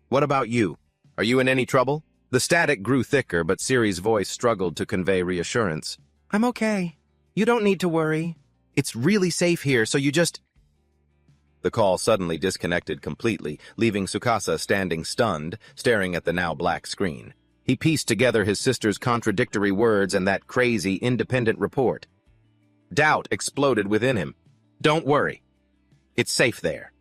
What about you? Are you in any trouble?" The static grew thicker, but Siri's voice struggled to convey reassurance. "I'm okay. You don't need to worry. It's really safe here, so you just..." The call suddenly disconnected completely, leaving Tsukasa standing stunned, staring at the now black screen. He pieced together his sister's contradictory words and that crazy, independent report. Doubt exploded within him. "Don't worry. It's safe there.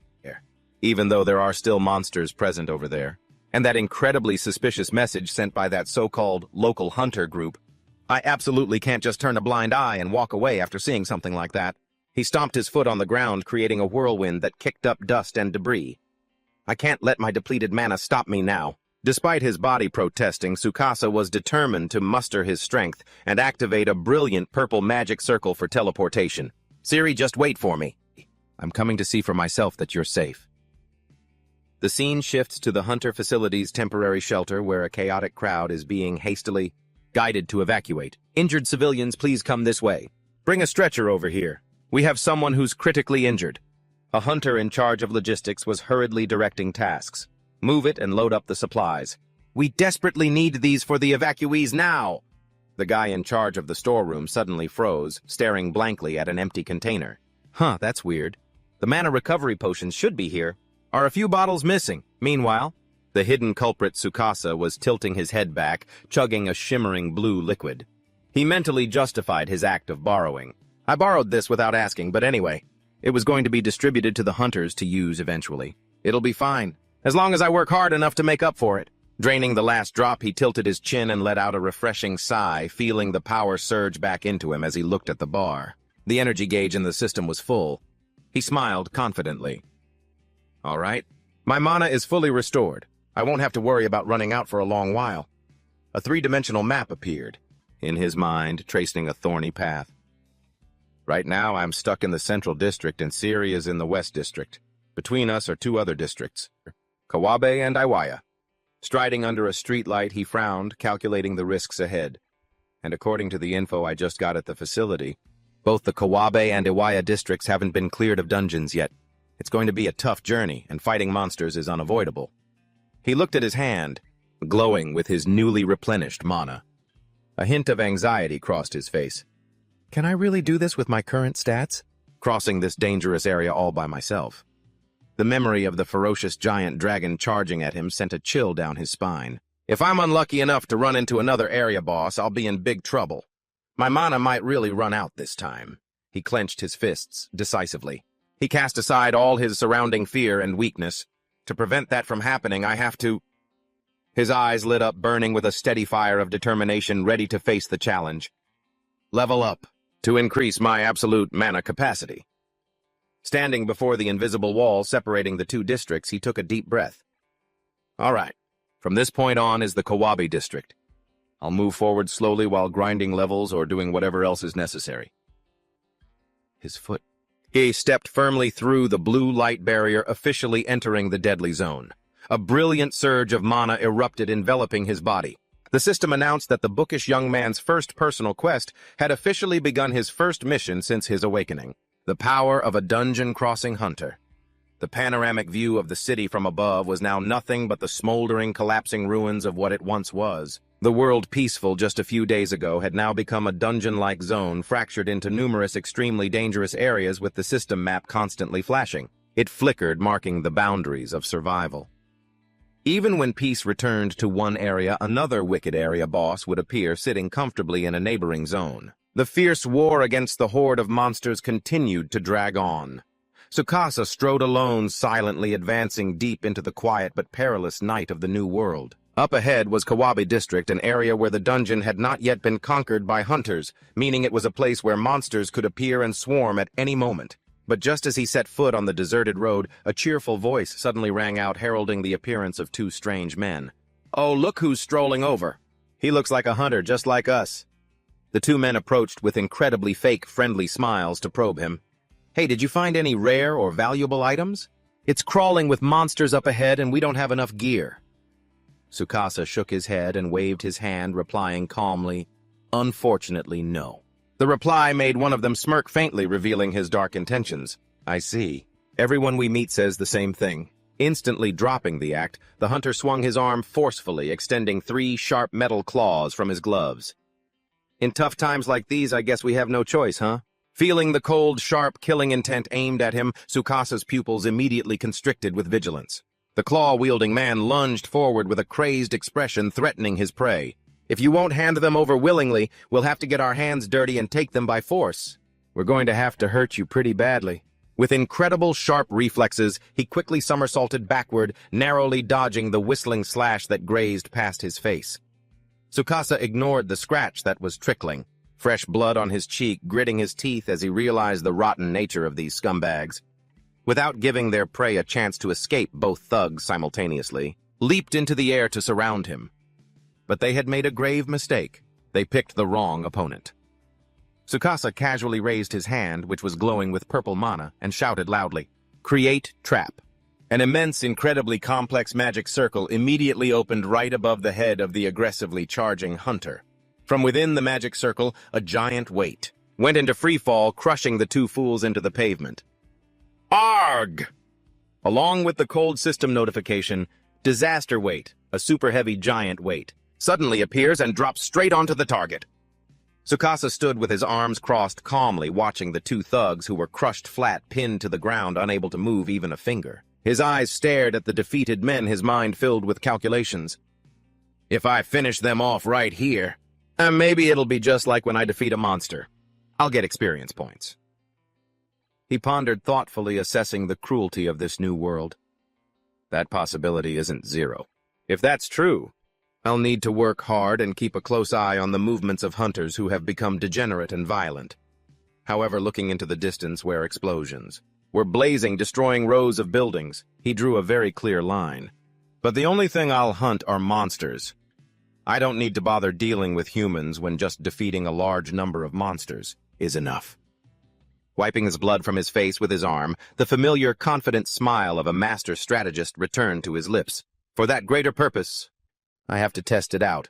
Even though there are still monsters present over there. And that incredibly suspicious message sent by that so-called local hunter group. I absolutely can't just turn a blind eye and walk away after seeing something like that." He stomped his foot on the ground, creating a whirlwind that kicked up dust and debris. "I can't let my depleted mana stop me now." Despite his body protesting, Tsukasa was determined to muster his strength and activate a brilliant purple magic circle for teleportation. "Siri, just wait for me. I'm coming to see for myself that you're safe." The scene shifts to the Hunter Facility's temporary shelter, where a chaotic crowd is being hastily guided to evacuate. "Injured civilians, please come this way. Bring a stretcher over here. We have someone who's critically injured." A hunter in charge of logistics was hurriedly directing tasks. "Move it and load up the supplies. We desperately need these for the evacuees now." The guy in charge of the storeroom suddenly froze, staring blankly at an empty container. "Huh, that's weird. The mana recovery potions should be here. Are a few bottles missing?" Meanwhile, the hidden culprit Tsukasa was tilting his head back, chugging a shimmering blue liquid. He mentally justified his act of borrowing. "I borrowed this without asking, but anyway, it was going to be distributed to the hunters to use eventually. It'll be fine, as long as I work hard enough to make up for it." Draining the last drop, he tilted his chin and let out a refreshing sigh, feeling the power surge back into him as he looked at the bar. The energy gauge in the system was full. He smiled confidently. "All right, my mana is fully restored. I won't have to worry about running out for a long while." A three-dimensional map appeared, in his mind, tracing a thorny path. "Right now, I'm stuck in the Central District and Siri is in the West District. Between us are two other districts, Kawabe and Iwaya." Striding under a streetlight, he frowned, calculating the risks ahead. And according to the info I just got at the facility, both the Kawabe and Iwaya districts haven't been cleared of dungeons yet. It's going to be a tough journey, and fighting monsters is unavoidable. He looked at his hand, glowing with his newly replenished mana. A hint of anxiety crossed his face. Can I really do this with my current stats? Crossing this dangerous area all by myself. The memory of the ferocious giant dragon charging at him sent a chill down his spine. If I'm unlucky enough to run into another area boss, I'll be in big trouble. My mana might really run out this time. He clenched his fists decisively. He cast aside all his surrounding fear and weakness. To prevent that from happening, I have to... His eyes lit up, burning with a steady fire of determination, ready to face the challenge. Level up, to increase my absolute mana capacity. Standing before the invisible wall separating the two districts, he took a deep breath. All right, from this point on is the Kawabe district. I'll move forward slowly while grinding levels or doing whatever else is necessary. His foot. He stepped firmly through the blue light barrier, officially entering the deadly zone. A brilliant surge of mana erupted, enveloping his body. The system announced that the bookish young man's first personal quest had officially begun his first mission since his awakening. The power of a dungeon-crossing hunter. The panoramic view of the city from above was now nothing but the smoldering, collapsing ruins of what it once was. The world, peaceful just a few days ago, had now become a dungeon-like zone fractured into numerous extremely dangerous areas with the system map constantly flashing. It flickered, marking the boundaries of survival. Even when peace returned to one area, another wicked area boss would appear sitting comfortably in a neighboring zone. The fierce war against the horde of monsters continued to drag on. Tsukasa strode alone, silently advancing deep into the quiet but perilous night of the new world. Up ahead was Kawabe District, an area where the dungeon had not yet been conquered by hunters, meaning it was a place where monsters could appear and swarm at any moment. But just as he set foot on the deserted road, a cheerful voice suddenly rang out, heralding the appearance of two strange men. "Oh, look who's strolling over. He looks like a hunter just like us." The two men approached with incredibly fake, friendly smiles to probe him. "Hey, did you find any rare or valuable items? It's crawling with monsters up ahead and we don't have enough gear." Tsukasa shook his head and waved his hand, replying calmly, "Unfortunately, no." The reply made one of them smirk faintly, revealing his dark intentions. "I see. Everyone we meet says the same thing." Instantly dropping the act, the hunter swung his arm forcefully, extending 3 sharp metal claws from his gloves. "In tough times like these, I guess we have no choice, huh?" Feeling the cold, sharp, killing intent aimed at him, Tsukasa's pupils immediately constricted with vigilance. The claw-wielding man lunged forward with a crazed expression, threatening his prey. "If you won't hand them over willingly, we'll have to get our hands dirty and take them by force. We're going to have to hurt you pretty badly." With incredible sharp reflexes, he quickly somersaulted backward, narrowly dodging the whistling slash that grazed past his face. Tsukasa ignored the scratch that was trickling, fresh blood on his cheek, gritting his teeth as he realized the rotten nature of these scumbags. Without giving their prey a chance to escape, both thugs simultaneously leaped into the air to surround him. But they had made a grave mistake. They picked the wrong opponent. Tsukasa casually raised his hand, which was glowing with purple mana, and shouted loudly, "Create trap." An immense, incredibly complex magic circle immediately opened right above the head of the aggressively charging hunter. From within the magic circle, a giant weight went into freefall, crushing the two fools into the pavement. "Arg!" Along with the cold system notification, Disaster Weight, a super-heavy giant weight, suddenly appears and drops straight onto the target. Tsukasa stood with his arms crossed, calmly watching the two thugs who were crushed flat, pinned to the ground, unable to move even a finger. His eyes stared at the defeated men, his mind filled with calculations. "If I finish them off right here, maybe it'll be just like when I defeat a monster. I'll get experience points." He pondered thoughtfully, assessing the cruelty of this new world. That possibility isn't zero. If that's true, I'll need to work hard and keep a close eye on the movements of hunters who have become degenerate and violent. However, looking into the distance where explosions were blazing, destroying rows of buildings, he drew a very clear line. But the only thing I'll hunt are monsters. I don't need to bother dealing with humans when just defeating a large number of monsters is enough. Wiping his blood from his face with his arm, the familiar, confident smile of a master strategist returned to his lips. For that greater purpose, I have to test it out.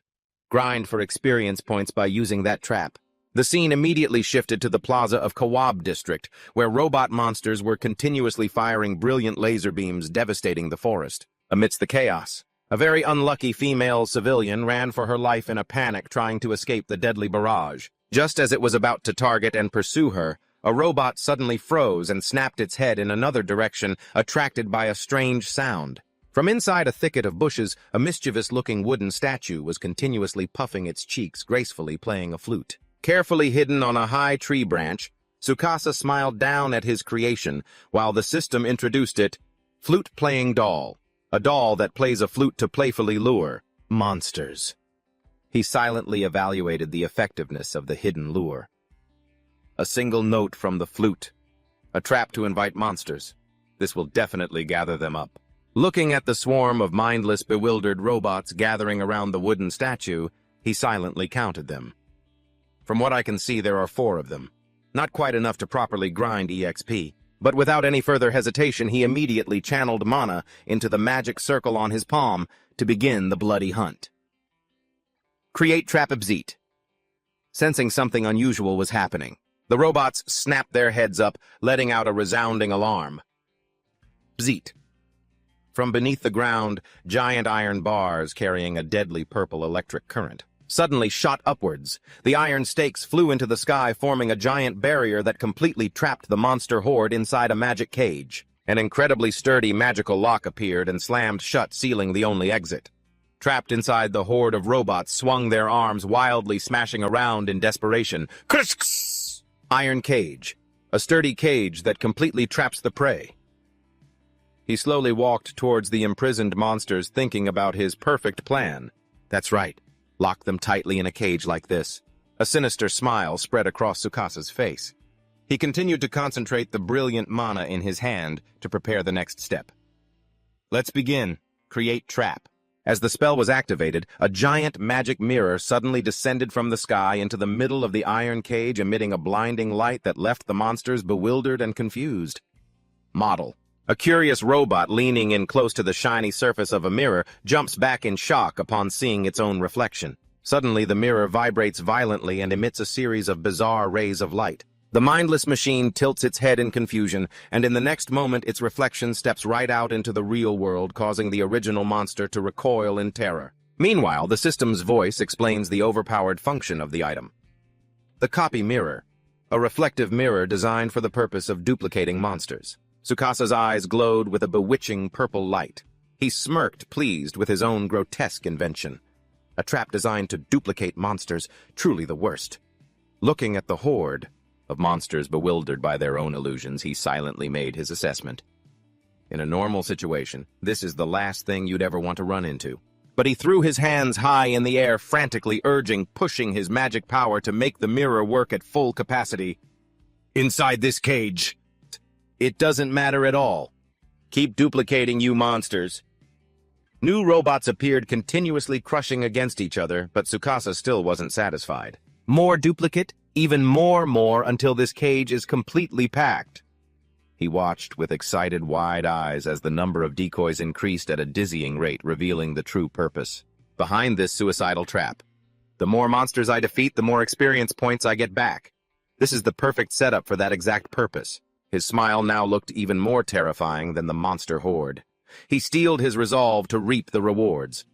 Grind for experience points by using that trap. The scene immediately shifted to the plaza of Kawabe District, where robot monsters were continuously firing brilliant laser beams, devastating the forest. Amidst the chaos, a very unlucky female civilian ran for her life in a panic, trying to escape the deadly barrage. Just as it was about to target and pursue her, a robot suddenly froze and snapped its head in another direction, attracted by a strange sound. From inside a thicket of bushes, a mischievous-looking wooden statue was continuously puffing its cheeks, gracefully playing a flute. Carefully hidden on a high tree branch, Tsukasa smiled down at his creation, while the system introduced it, Flute-Playing Doll, a doll that plays a flute to playfully lure monsters. He silently evaluated the effectiveness of the hidden lure. A single note from the flute, a trap to invite monsters. This will definitely gather them up. Looking at the swarm of mindless, bewildered robots gathering around the wooden statue, he silently counted them. From what I can see, there are 4 of them. Not quite enough to properly grind EXP, but without any further hesitation, he immediately channeled mana into the magic circle on his palm to begin the bloody hunt. Create trap Bzeet. Sensing something unusual was happening, the robots snapped their heads up, letting out a resounding alarm. Bzeet. From beneath the ground, giant iron bars carrying a deadly purple electric current suddenly shot upwards. The iron stakes flew into the sky, forming a giant barrier that completely trapped the monster horde inside a magic cage. An incredibly sturdy magical lock appeared and slammed shut, sealing the only exit. Trapped inside, the horde of robots swung their arms, wildly smashing around in desperation. Krisk! Iron cage. A sturdy cage that completely traps the prey. He slowly walked towards the imprisoned monsters, thinking about his perfect plan. That's right. Lock them tightly in a cage like this. A sinister smile spread across Tsukasa's face. He continued to concentrate the brilliant mana in his hand to prepare the next step. Let's begin. Create trap. As the spell was activated, a giant magic mirror suddenly descended from the sky into the middle of the iron cage, emitting a blinding light that left the monsters bewildered and confused. Model. A curious robot leaning in close to the shiny surface of a mirror jumps back in shock upon seeing its own reflection. Suddenly, the mirror vibrates violently and emits a series of bizarre rays of light. The mindless machine tilts its head in confusion, and in the next moment its reflection steps right out into the real world, causing the original monster to recoil in terror. Meanwhile, the system's voice explains the overpowered function of the item. The copy mirror. A reflective mirror designed for the purpose of duplicating monsters. Tsukasa's eyes glowed with a bewitching purple light. He smirked, pleased with his own grotesque invention. A trap designed to duplicate monsters, truly the worst. Looking at the horde of monsters bewildered by their own illusions, he silently made his assessment. In a normal situation, this is the last thing you'd ever want to run into. But he threw his hands high in the air, frantically urging, pushing his magic power to make the mirror work at full capacity. Inside this cage, it doesn't matter at all. Keep duplicating, you monsters. New robots appeared, continuously crushing against each other, but Tsukasa still wasn't satisfied. More duplicate, even more, until this cage is completely packed. He watched with excited, wide eyes as the number of decoys increased at a dizzying rate, revealing the true purpose behind this suicidal trap. The more monsters I defeat, the more experience points I get back. This is the perfect setup for that exact purpose. His smile now looked even more terrifying than the monster horde. He steeled his resolve to reap the rewards.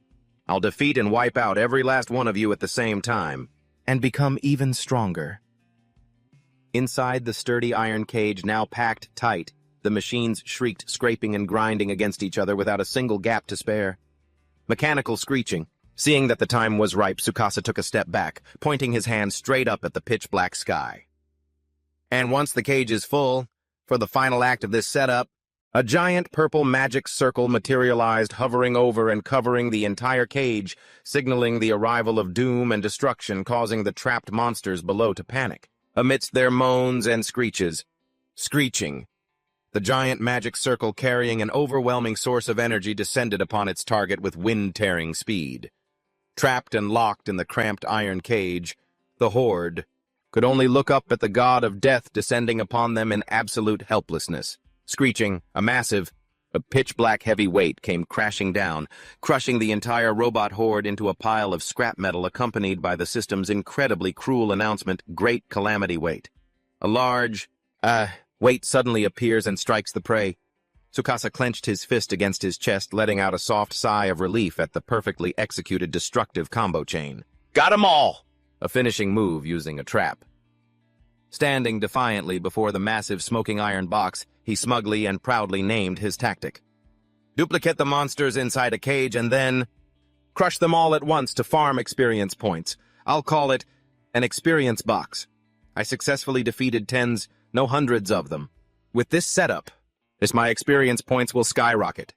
I'll defeat and wipe out every last one of you at the same time, and become even stronger. Inside the sturdy iron cage, now packed tight, the machines shrieked, scraping and grinding against each other without a single gap to spare. Mechanical screeching. Seeing that the time was ripe, Tsukasa took a step back, pointing his hand straight up at the pitch-black sky. And once the cage is full, for the final act of this setup, a giant purple magic circle materialized, hovering over and covering the entire cage, signaling the arrival of doom and destruction, causing the trapped monsters below to panic. Amidst their moans and screeching, the giant magic circle, carrying an overwhelming source of energy, descended upon its target with wind-tearing speed. Trapped and locked in the cramped iron cage, the horde could only look up at the god of death descending upon them in absolute helplessness. Screeching, a pitch-black heavy weight came crashing down, crushing the entire robot horde into a pile of scrap metal, accompanied by the system's incredibly cruel announcement, "Great Calamity Weight." A large, weight suddenly appears and strikes the prey. Tsukasa clenched his fist against his chest, letting out a soft sigh of relief at the perfectly executed destructive combo chain. Got 'em all! A finishing move using a trap. Standing defiantly before the massive smoking iron box, he smugly and proudly named his tactic. Duplicate the monsters inside a cage and then crush them all at once to farm experience points. I'll call it an experience box. I successfully defeated tens, no hundreds of them. With this setup, my experience points will skyrocket.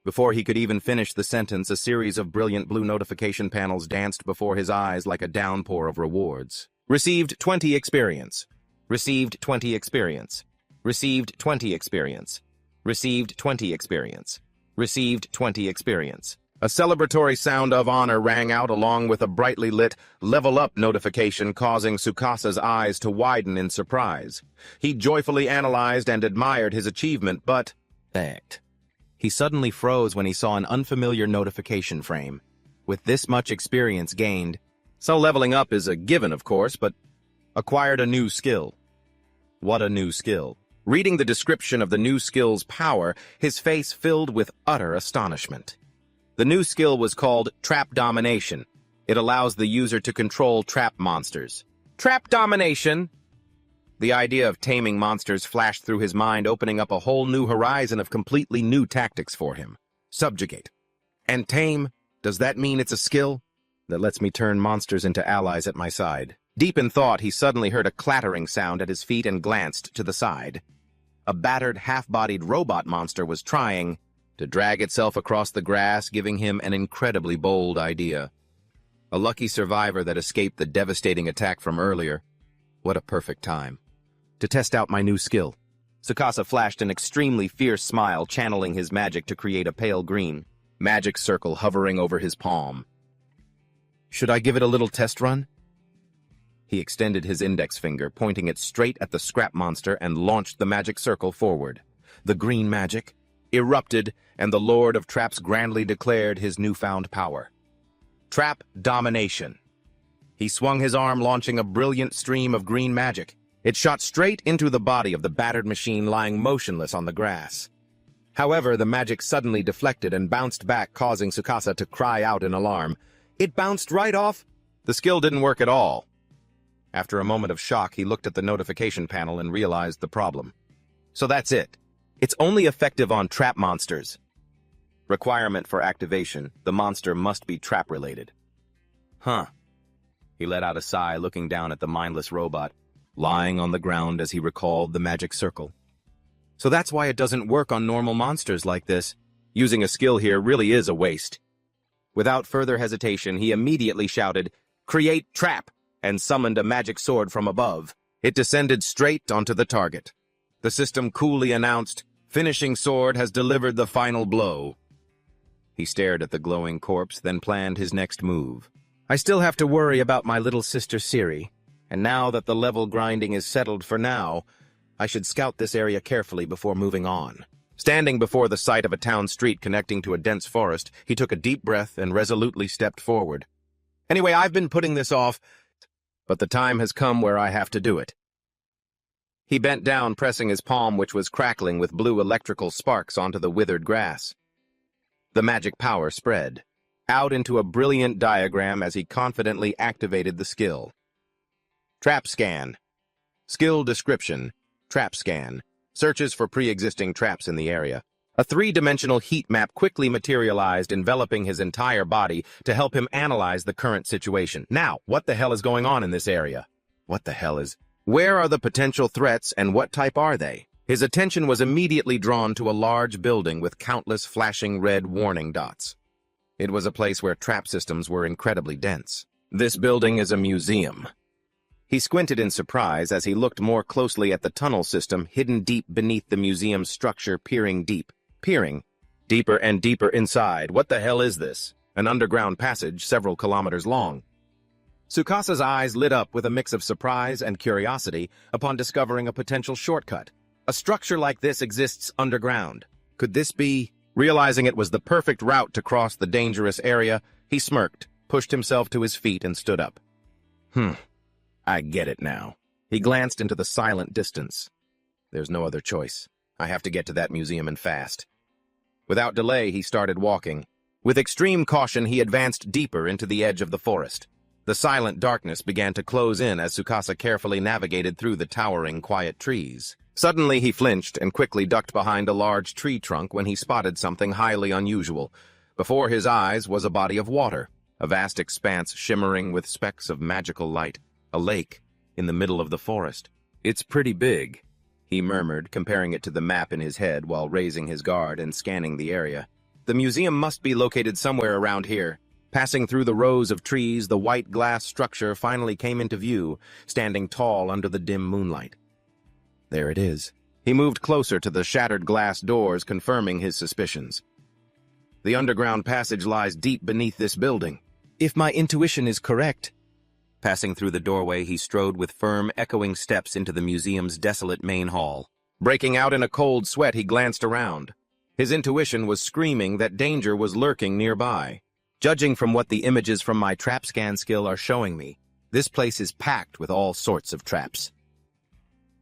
Before he could even finish the sentence, a series of brilliant blue notification panels danced before his eyes like a downpour of rewards. Received 20 experience. Received 20 experience. Received 20 experience. Received 20 experience. Received 20 experience. A celebratory sound of honor rang out along with a brightly lit level up notification, causing Tsukasa's eyes to widen in surprise. He joyfully analyzed and admired his achievement, but he suddenly froze when he saw an unfamiliar notification frame. With this much experience gained, so leveling up is a given, of course, but acquired a new skill. What a new skill. Reading the description of the new skill's power, his face filled with utter astonishment. The new skill was called Trap Domination. It allows the user to control trap monsters. Trap Domination! The idea of taming monsters flashed through his mind, opening up a whole new horizon of completely new tactics for him. Subjugate. And tame, does that mean it's a skill that lets me turn monsters into allies at my side? Deep in thought, he suddenly heard a clattering sound at his feet and glanced to the side. a battered, half-bodied robot monster was trying to drag itself across the grass, giving him an incredibly bold idea. A lucky survivor that escaped the devastating attack from earlier. What a perfect time to test out my new skill. Tsukasa flashed an extremely fierce smile, channeling his magic to create a pale green magic circle hovering over his palm. Should I give it a little test run? He extended his index finger, pointing it straight at the scrap monster, and launched the magic circle forward. The green magic erupted, and the Lord of Traps grandly declared his newfound power. Trap domination. He swung his arm, launching a brilliant stream of green magic. It shot straight into the body of the battered machine lying motionless on the grass. However, the magic suddenly deflected and bounced back, causing Tsukasa to cry out in alarm. It bounced right off? The skill didn't work at all. After a moment of shock, he looked at the notification panel and realized the problem. So that's it. It's only effective on trap monsters. Requirement for activation: the monster must be trap-related. Huh. He let out a sigh, looking down at the mindless robot, lying on the ground as he recalled the magic circle. So that's why it doesn't work on normal monsters like this. Using a skill here really is a waste. Without further hesitation, he immediately shouted, "Create trap!" and summoned a magic sword from above. It descended straight onto the target. The system coolly announced, "Finishing sword has delivered the final blow." He stared at the glowing corpse, then planned his next move. I still have to worry about my little sister Siri, and now that the level grinding is settled for now, I should scout this area carefully before moving on. Standing before the site of a town street connecting to a dense forest, he took a deep breath and resolutely stepped forward. Anyway, I've been putting this off, but the time has come where I have to do it. He bent down, pressing his palm, which was crackling with blue electrical sparks, onto the withered grass. The magic power spread out into a brilliant diagram as he confidently activated the skill. Trap scan. Skill description: trap scan. Searches for pre-existing traps in the area. A three-dimensional heat map quickly materialized, enveloping his entire body to help him analyze the current situation. Now, what the hell is going on in this area? Where are the potential threats, and what type are they? His attention was immediately drawn to a large building with countless flashing red warning dots. It was a place where trap systems were incredibly dense. This building is a museum. He squinted in surprise as he looked more closely at the tunnel system hidden deep beneath the museum's structure, peering deeper and deeper inside. What the hell is this? An underground passage several kilometers long. Tsukasa's eyes lit up with a mix of surprise and curiosity upon discovering a potential shortcut. A structure like this exists underground. Could this be? Realizing it was the perfect route to cross the dangerous area, he smirked, pushed himself to his feet, and stood up. I get it now. He glanced into the silent distance. There's no other choice. I have to get to that museum and fast. Without delay, he started walking. With extreme caution, he advanced deeper into the edge of the forest. The silent darkness began to close in as Tsukasa carefully navigated through the towering, quiet trees. Suddenly, he flinched and quickly ducked behind a large tree trunk when he spotted something highly unusual. Before his eyes was a body of water, a vast expanse shimmering with specks of magical light. A lake in the middle of the forest. It's pretty big, he murmured, comparing it to the map in his head while raising his guard and scanning the area. The museum must be located somewhere around here. Passing through the rows of trees, the white glass structure finally came into view, standing tall under the dim moonlight. There it is. He moved closer to the shattered glass doors, confirming his suspicions. The underground passage lies deep beneath this building. If my intuition is correct. Passing through the doorway, he strode with firm, echoing steps into the museum's desolate main hall. Breaking out in a cold sweat, he glanced around. His intuition was screaming that danger was lurking nearby. Judging from what the images from my trap scan skill are showing me, this place is packed with all sorts of traps.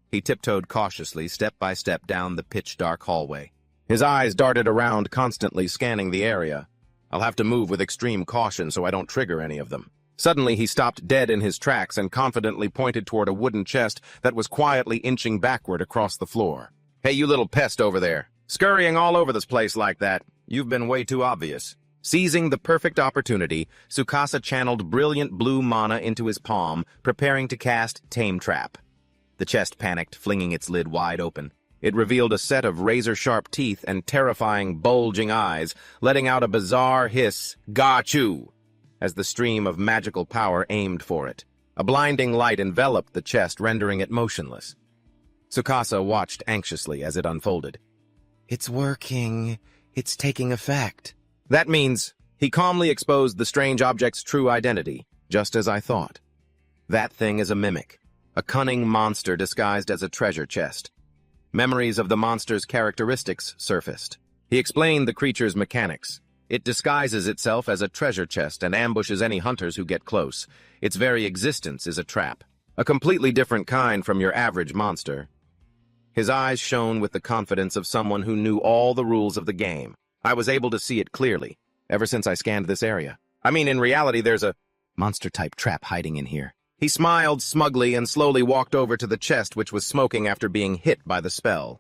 He tiptoed cautiously, step by step, down the pitch-dark hallway. His eyes darted around, constantly scanning the area. I'll have to move with extreme caution so I don't trigger any of them. Suddenly, he stopped dead in his tracks and confidently pointed toward a wooden chest that was quietly inching backward across the floor. Hey, you little pest over there. Scurrying all over this place like that. You've been way too obvious. Seizing the perfect opportunity, Tsukasa channeled brilliant blue mana into his palm, preparing to cast Tame Trap. The chest panicked, flinging its lid wide open. It revealed a set of razor-sharp teeth and terrifying, bulging eyes, letting out a bizarre hiss, "Gachoo!" as the stream of magical power aimed for it. A blinding light enveloped the chest, rendering it motionless. Tsukasa watched anxiously as it unfolded. "It's working. It's taking effect." That means he calmly exposed the strange object's true identity, just as I thought. That thing is a mimic, a cunning monster disguised as a treasure chest. Memories of the monster's characteristics surfaced. He explained the creature's mechanics. It disguises itself as a treasure chest and ambushes any hunters who get close. Its very existence is a trap. A completely different kind from your average monster. His eyes shone with the confidence of someone who knew all the rules of the game. I was able to see it clearly, ever since I scanned this area. I mean, in reality, there's a monster-type trap hiding in here. He smiled smugly and slowly walked over to the chest, which was smoking after being hit by the spell.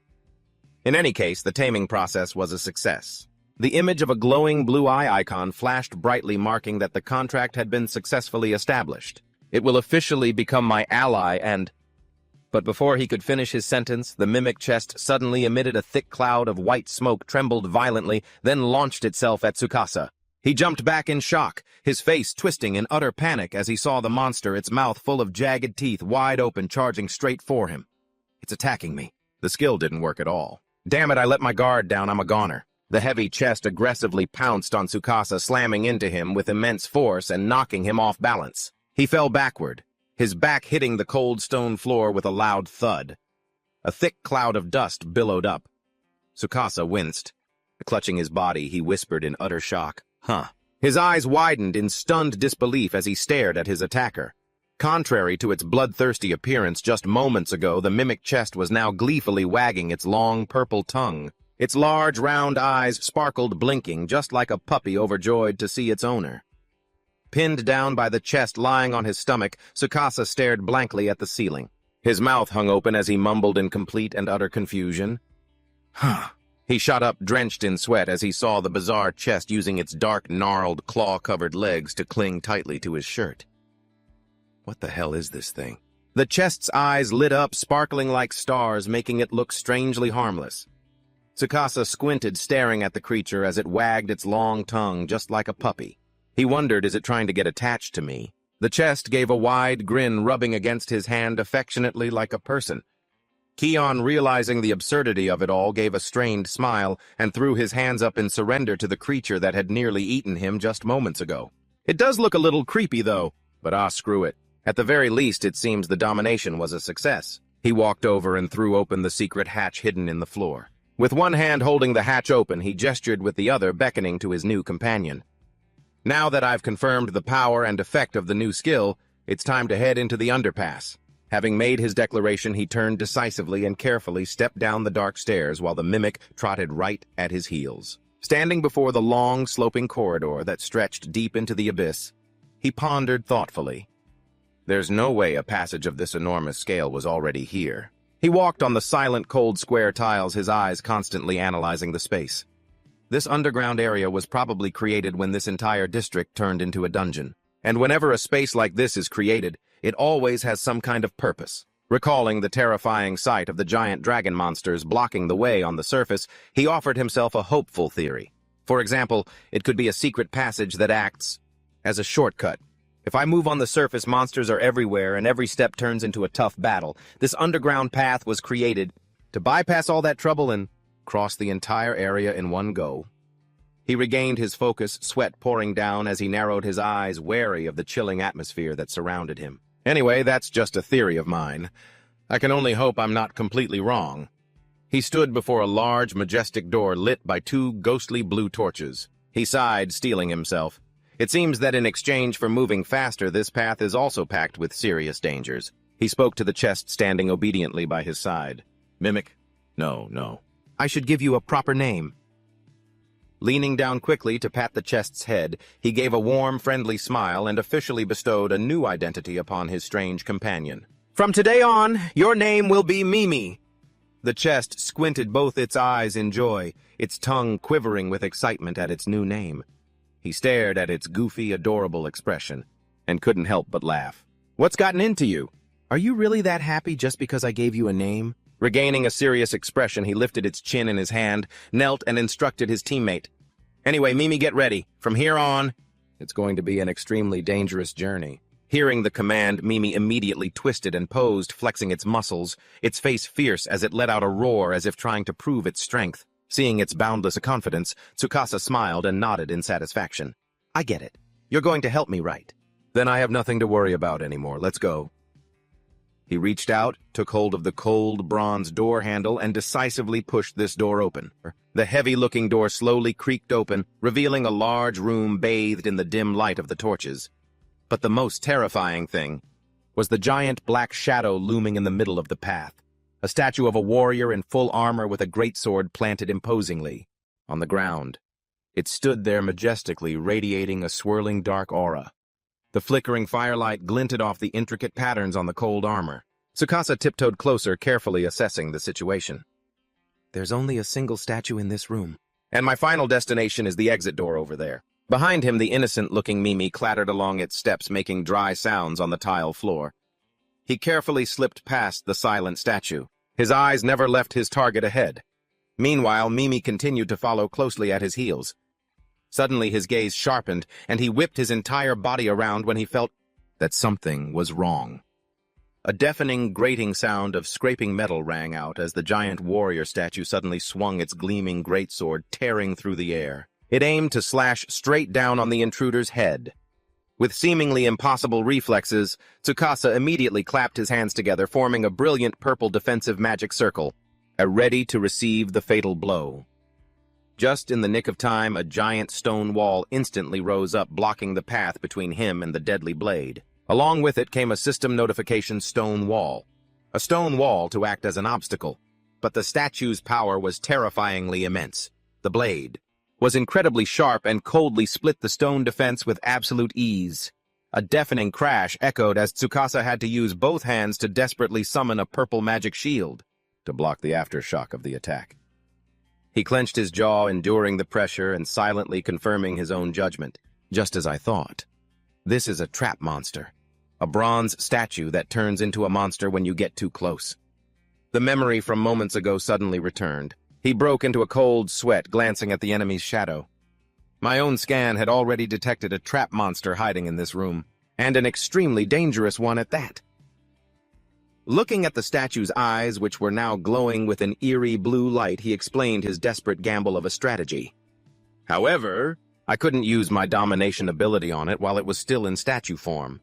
In any case, the taming process was a success. The image of a glowing blue eye icon flashed brightly, marking that the contract had been successfully established. It will officially become my ally and... But before he could finish his sentence, the mimic chest suddenly emitted a thick cloud of white smoke, trembled violently, then launched itself at Tsukasa. He jumped back in shock, his face twisting in utter panic as he saw the monster, its mouth full of jagged teeth, wide open, charging straight for him. "It's attacking me." The skill didn't work at all. "Damn it, I let my guard down, I'm a goner." The heavy chest aggressively pounced on Tsukasa, slamming into him with immense force and knocking him off balance. He fell backward, his back hitting the cold stone floor with a loud thud. A thick cloud of dust billowed up. Tsukasa winced. Clutching his body, he whispered in utter shock, "Huh." His eyes widened in stunned disbelief as he stared at his attacker. Contrary to its bloodthirsty appearance just moments ago, the mimic chest was now gleefully wagging its long purple tongue. Its large, round eyes sparkled, blinking, just like a puppy overjoyed to see its owner. Pinned down by the chest lying on his stomach, Tsukasa stared blankly at the ceiling. His mouth hung open as he mumbled in complete and utter confusion. "Huh." He shot up, drenched in sweat, as he saw the bizarre chest using its dark, gnarled, claw-covered legs to cling tightly to his shirt. What the hell is this thing? The chest's eyes lit up, sparkling like stars, making it look strangely harmless. Tsukasa squinted, staring at the creature as it wagged its long tongue just like a puppy. He wondered, is it trying to get attached to me? The chest gave a wide grin, rubbing against his hand affectionately like a person. Keon, realizing the absurdity of it all, gave a strained smile and threw his hands up in surrender to the creature that had nearly eaten him just moments ago. It does look a little creepy, though, but screw it. At the very least, it seems the domination was a success. He walked over and threw open the secret hatch hidden in the floor. With one hand holding the hatch open, he gestured with the other, beckoning to his new companion. "Now that I've confirmed the power and effect of the new skill, it's time to head into the underpass." Having made his declaration, he turned decisively and carefully stepped down the dark stairs while the mimic trotted right at his heels. Standing before the long, sloping corridor that stretched deep into the abyss, he pondered thoughtfully. There's no way a passage of this enormous scale was already here. He walked on the silent, cold square tiles, his eyes constantly analyzing the space. This underground area was probably created when this entire district turned into a dungeon. And whenever a space like this is created, it always has some kind of purpose. Recalling the terrifying sight of the giant dragon monsters blocking the way on the surface, he offered himself a hopeful theory. For example, it could be a secret passage that acts as a shortcut. If I move on the surface, monsters are everywhere and every step turns into a tough battle. This underground path was created to bypass all that trouble and cross the entire area in one go. He regained his focus, sweat pouring down as he narrowed his eyes, wary of the chilling atmosphere that surrounded him. Anyway, that's just a theory of mine. I can only hope I'm not completely wrong. He stood before a large, majestic door lit by two ghostly blue torches. He sighed, steeling himself. It seems that in exchange for moving faster, this path is also packed with serious dangers. He spoke to the chest standing obediently by his side. "Mimic? No. I should give you a proper name." Leaning down quickly to pat the chest's head, he gave a warm, friendly smile and officially bestowed a new identity upon his strange companion. "From today on, your name will be Mimi." The chest squinted both its eyes in joy, its tongue quivering with excitement at its new name. He stared at its goofy, adorable expression and couldn't help but laugh. "What's gotten into you? Are you really that happy just because I gave you a name?" Regaining a serious expression, he lifted its chin in his hand, knelt, and instructed his teammate. "Anyway, Mimi, get ready. From here on, it's going to be an extremely dangerous journey." Hearing the command, Mimi immediately twisted and posed, flexing its muscles, its face fierce as it let out a roar as if trying to prove its strength. Seeing its boundless confidence, Tsukasa smiled and nodded in satisfaction. "I get it. You're going to help me, right? Then I have nothing to worry about anymore. Let's go." He reached out, took hold of the cold bronze door handle, and decisively pushed this door open. The heavy-looking door slowly creaked open, revealing a large room bathed in the dim light of the torches. But the most terrifying thing was the giant black shadow looming in the middle of the path, a statue of a warrior in full armor with a greatsword planted imposingly on the ground. It stood there majestically, radiating a swirling dark aura. The flickering firelight glinted off the intricate patterns on the cold armor. Tsukasa tiptoed closer, carefully assessing the situation. "There's only a single statue in this room, and my final destination is the exit door over there." Behind him, the innocent-looking Mimi clattered along its steps, making dry sounds on the tile floor. He carefully slipped past the silent statue. His eyes never left his target ahead. Meanwhile, Mimi continued to follow closely at his heels. Suddenly, his gaze sharpened, and he whipped his entire body around when he felt that something was wrong. A deafening, grating sound of scraping metal rang out as the giant warrior statue suddenly swung its gleaming greatsword, tearing through the air. It aimed to slash straight down on the intruder's head. With seemingly impossible reflexes, Tsukasa immediately clapped his hands together, forming a brilliant purple defensive magic circle, ready to receive the fatal blow. Just in the nick of time, a giant stone wall instantly rose up, blocking the path between him and the deadly blade. Along with it came a system notification stone wall. A stone wall to act as an obstacle, but the statue's power was terrifyingly immense. The blade was incredibly sharp and coldly split the stone defense with absolute ease. A deafening crash echoed as Tsukasa had to use both hands to desperately summon a purple magic shield to block the aftershock of the attack. He clenched his jaw, enduring the pressure and silently confirming his own judgment. "Just as I thought. This is a trap monster. A bronze statue that turns into a monster when you get too close." The memory from moments ago suddenly returned. He broke into a cold sweat, glancing at the enemy's shadow. My own scan had already detected a trap monster hiding in this room, and an extremely dangerous one at that. Looking at the statue's eyes, which were now glowing with an eerie blue light, he explained his desperate gamble of a strategy. "However, I couldn't use my domination ability on it while it was still in statue form.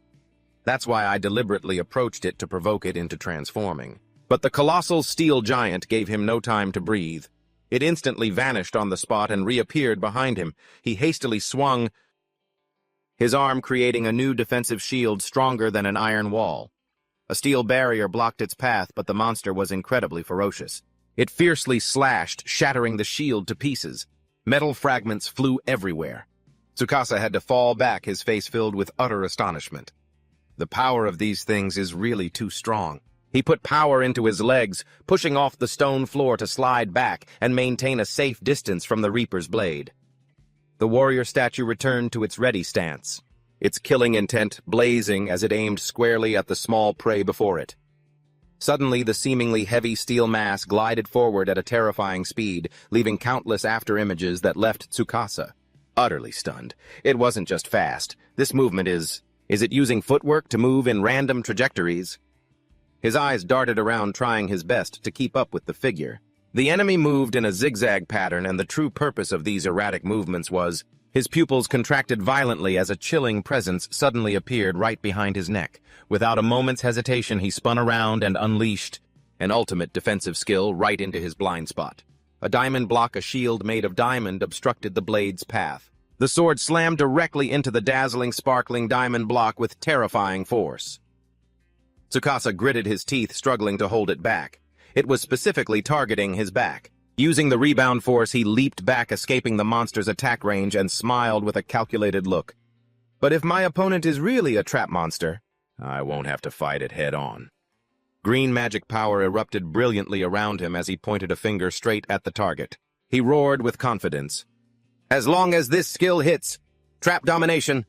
That's why I deliberately approached it to provoke it into transforming. But the colossal steel giant gave him no time to breathe. It instantly vanished on the spot and reappeared behind him. He hastily swung his arm, creating a new defensive shield stronger than an iron wall. A steel barrier blocked its path, but the monster was incredibly ferocious. It fiercely slashed, shattering the shield to pieces. Metal fragments flew everywhere. Tsukasa had to fall back, his face filled with utter astonishment. The power of these things is really too strong. He put power into his legs, pushing off the stone floor to slide back and maintain a safe distance from the Reaper's blade. The warrior statue returned to its ready stance, its killing intent blazing as it aimed squarely at the small prey before it. Suddenly, the seemingly heavy steel mass glided forward at a terrifying speed, leaving countless after-images that left Tsukasa utterly stunned. It wasn't just fast. This movement is it using footwork to move in random trajectories? His eyes darted around, trying his best to keep up with the figure. The enemy moved in a zigzag pattern, and the true purpose of these erratic movements was his pupils contracted violently as a chilling presence suddenly appeared right behind his neck. Without a moment's hesitation, he spun around and unleashed an ultimate defensive skill right into his blind spot. A diamond block, a shield made of diamond, obstructed the blade's path. The sword slammed directly into the dazzling, sparkling diamond block with terrifying force. Tsukasa gritted his teeth, struggling to hold it back. It was specifically targeting his back. Using the rebound force, he leaped back, escaping the monster's attack range, and smiled with a calculated look. But if my opponent is really a trap monster, I won't have to fight it head-on. Green magic power erupted brilliantly around him as he pointed a finger straight at the target. He roared with confidence. "As long as this skill hits, trap domination!"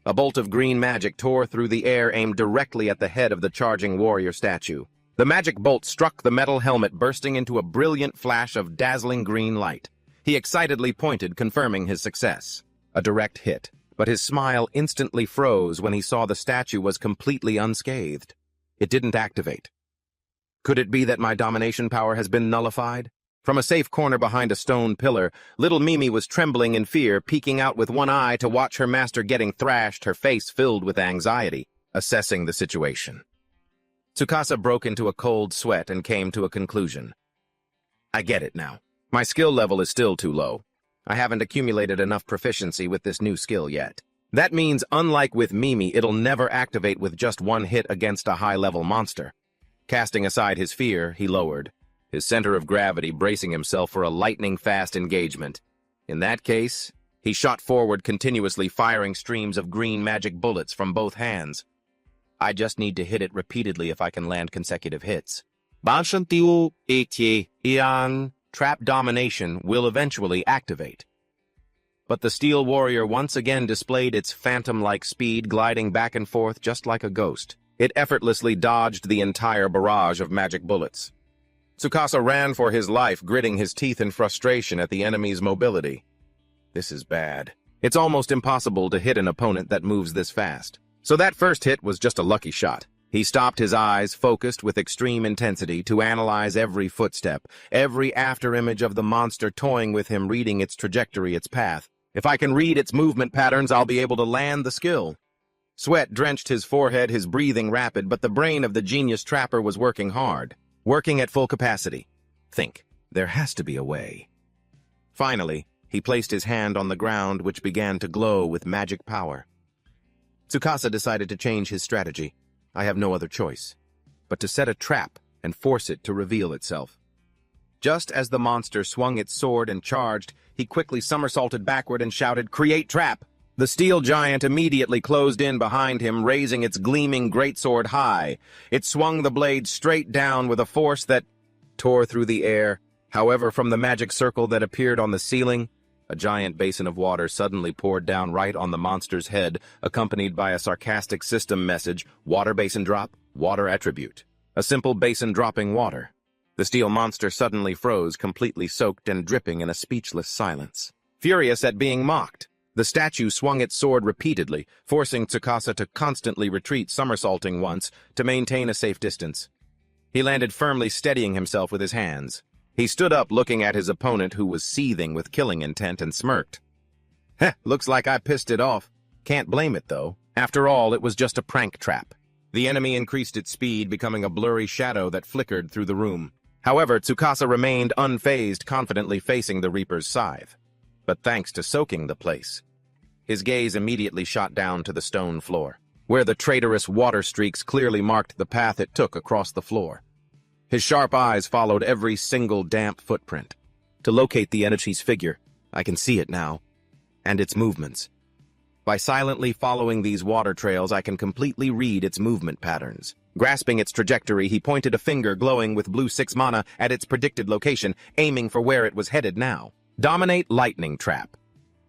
A bolt of green magic tore through the air, aimed directly at the head of the charging warrior statue. The magic bolt struck the metal helmet, bursting into a brilliant flash of dazzling green light. He excitedly pointed, confirming his success. A direct hit, but his smile instantly froze when he saw the statue was completely unscathed. It didn't activate. Could it be that my domination power has been nullified? From a safe corner behind a stone pillar, little Mimi was trembling in fear, peeking out with one eye to watch her master getting thrashed, her face filled with anxiety, assessing the situation. Tsukasa broke into a cold sweat and came to a conclusion. I get it now. My skill level is still too low. I haven't accumulated enough proficiency with this new skill yet. That means, unlike with Mimi, it'll never activate with just one hit against a high-level monster. Casting aside his fear, he lowered, his center of gravity bracing himself for a lightning-fast engagement. In that case, he shot forward, continuously firing streams of green magic bullets from both hands. I just need to hit it repeatedly if I can land consecutive hits. Trap domination will eventually activate. But the Steel Warrior once again displayed its phantom-like speed, gliding back and forth just like a ghost. It effortlessly dodged the entire barrage of magic bullets. Tsukasa ran for his life, gritting his teeth in frustration at the enemy's mobility. This is bad. It's almost impossible to hit an opponent that moves this fast. So that first hit was just a lucky shot. He stopped, his eyes focused with extreme intensity to analyze every footstep, every afterimage of the monster toying with him, reading its trajectory, its path. If I can read its movement patterns, I'll be able to land the skill. Sweat drenched his forehead, his breathing rapid, but the brain of the genius trapper was working hard, working at full capacity. Think, there has to be a way. Finally, he placed his hand on the ground, which began to glow with magic power. Tsukasa decided to change his strategy. I have no other choice but to set a trap and force it to reveal itself. Just as the monster swung its sword and charged, he quickly somersaulted backward and shouted, "Create trap!" The steel giant immediately closed in behind him, raising its gleaming greatsword high. It swung the blade straight down with a force that tore through the air. However, from the magic circle that appeared on the ceiling, a giant basin of water suddenly poured down right on the monster's head, accompanied by a sarcastic system message, "Water basin drop, water attribute." A simple basin dropping water. The steel monster suddenly froze, completely soaked and dripping in a speechless silence. Furious at being mocked, the statue swung its sword repeatedly, forcing Tsukasa to constantly retreat, somersaulting once to maintain a safe distance. He landed firmly, steadying himself with his hands. He stood up, looking at his opponent, who was seething with killing intent, and smirked. Heh, looks like I pissed it off. Can't blame it, though. After all, it was just a prank trap. The enemy increased its speed, becoming a blurry shadow that flickered through the room. However, Tsukasa remained unfazed, confidently facing the Reaper's scythe. But thanks to soaking the place, his gaze immediately shot down to the stone floor, where the traitorous water streaks clearly marked the path it took across the floor. His sharp eyes followed every single damp footprint. To locate the entity's figure, I can see it now, and its movements. By silently following these water trails, I can completely read its movement patterns. Grasping its trajectory, he pointed a finger glowing with blue 6 mana at its predicted location, aiming for where it was headed now. Dominate lightning trap.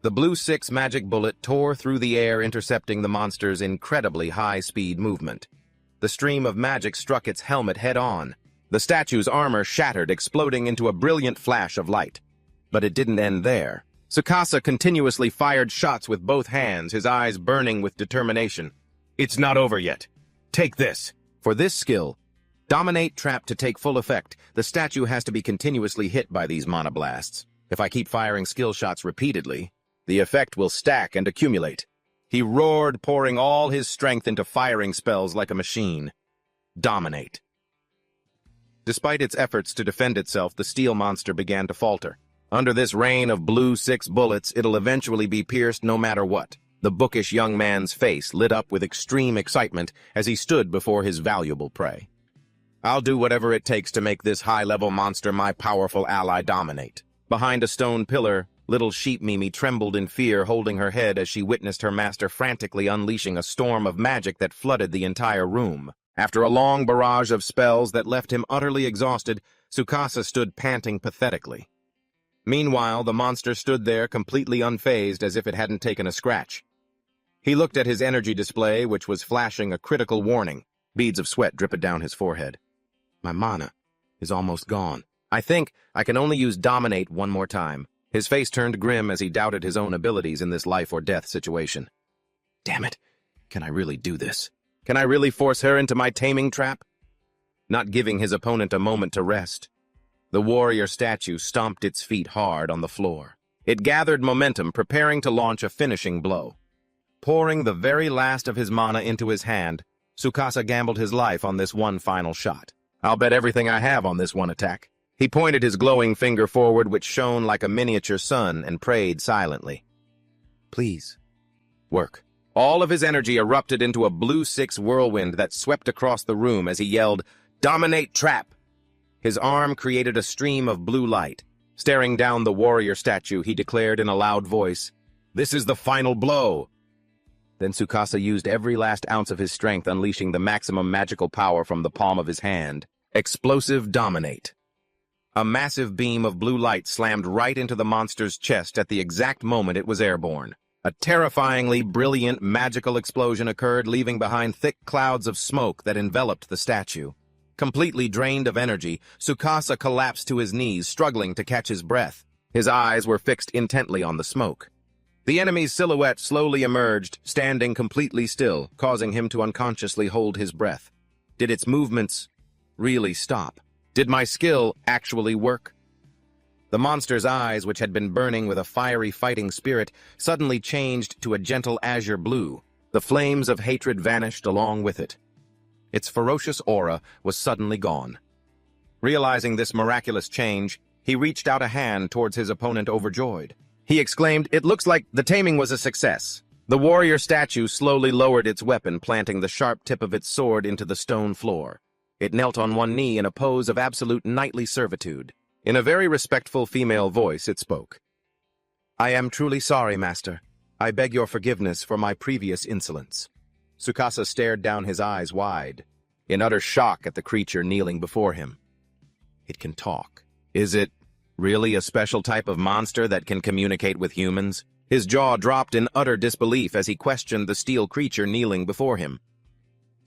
The blue 6 magic bullet tore through the air, intercepting the monster's incredibly high-speed movement. The stream of magic struck its helmet head-on. The statue's armor shattered, exploding into a brilliant flash of light. But it didn't end there. Tsukasa continuously fired shots with both hands, his eyes burning with determination. It's not over yet. Take this. For this skill, Dominate Trap, to take full effect, the statue has to be continuously hit by these mana blasts. If I keep firing skill shots repeatedly, the effect will stack and accumulate. He roared, pouring all his strength into firing spells like a machine. Dominate. Despite its efforts to defend itself, the steel monster began to falter. Under this rain of blue 6 bullets, it'll eventually be pierced no matter what. The bookish young man's face lit up with extreme excitement as he stood before his valuable prey. I'll do whatever it takes to make this high-level monster my powerful ally dominate. Behind a stone pillar, little sheep Mimi trembled in fear, holding her head as she witnessed her master frantically unleashing a storm of magic that flooded the entire room. After a long barrage of spells that left him utterly exhausted, Tsukasa stood panting pathetically. Meanwhile, the monster stood there completely unfazed, as if it hadn't taken a scratch. He looked at his energy display, which was flashing a critical warning. Beads of sweat dripped down his forehead. My mana is almost gone. I think I can only use Dominate one more time. His face turned grim as he doubted his own abilities in this life-or-death situation. Damn it. Can I really do this? Can I really force her into my taming trap? Not giving his opponent a moment to rest, the warrior statue stomped its feet hard on the floor. It gathered momentum, preparing to launch a finishing blow. Pouring the very last of his mana into his hand, Tsukasa gambled his life on this one final shot. I'll bet everything I have on this one attack. He pointed his glowing finger forward, which shone like a miniature sun, and prayed silently. Please, work. All of his energy erupted into a blue 6 whirlwind that swept across the room as he yelled, "Dominate trap!" His arm created a stream of blue light. Staring down the warrior statue, he declared in a loud voice, "This is the final blow!" Then Tsukasa used every last ounce of his strength, unleashing the maximum magical power from the palm of his hand. Explosive Dominate. A massive beam of blue light slammed right into the monster's chest at the exact moment it was airborne. A terrifyingly brilliant magical explosion occurred, leaving behind thick clouds of smoke that enveloped the statue. Completely drained of energy, Tsukasa collapsed to his knees, struggling to catch his breath. His eyes were fixed intently on the smoke. The enemy's silhouette slowly emerged, standing completely still, causing him to unconsciously hold his breath. Did its movements really stop? Did my skill actually work? The monster's eyes, which had been burning with a fiery fighting spirit, suddenly changed to a gentle azure blue. The flames of hatred vanished along with it. Its ferocious aura was suddenly gone. Realizing this miraculous change, he reached out a hand towards his opponent, overjoyed. He exclaimed, "It looks like the taming was a success." The warrior statue slowly lowered its weapon, planting the sharp tip of its sword into the stone floor. It knelt on one knee in a pose of absolute knightly servitude. In a very respectful female voice, it spoke. "I am truly sorry, master. I beg your forgiveness for my previous insolence." Tsukasa stared down, his eyes wide, in utter shock at the creature kneeling before him. It can talk. Is it really a special type of monster that can communicate with humans? His jaw dropped in utter disbelief as he questioned the steel creature kneeling before him.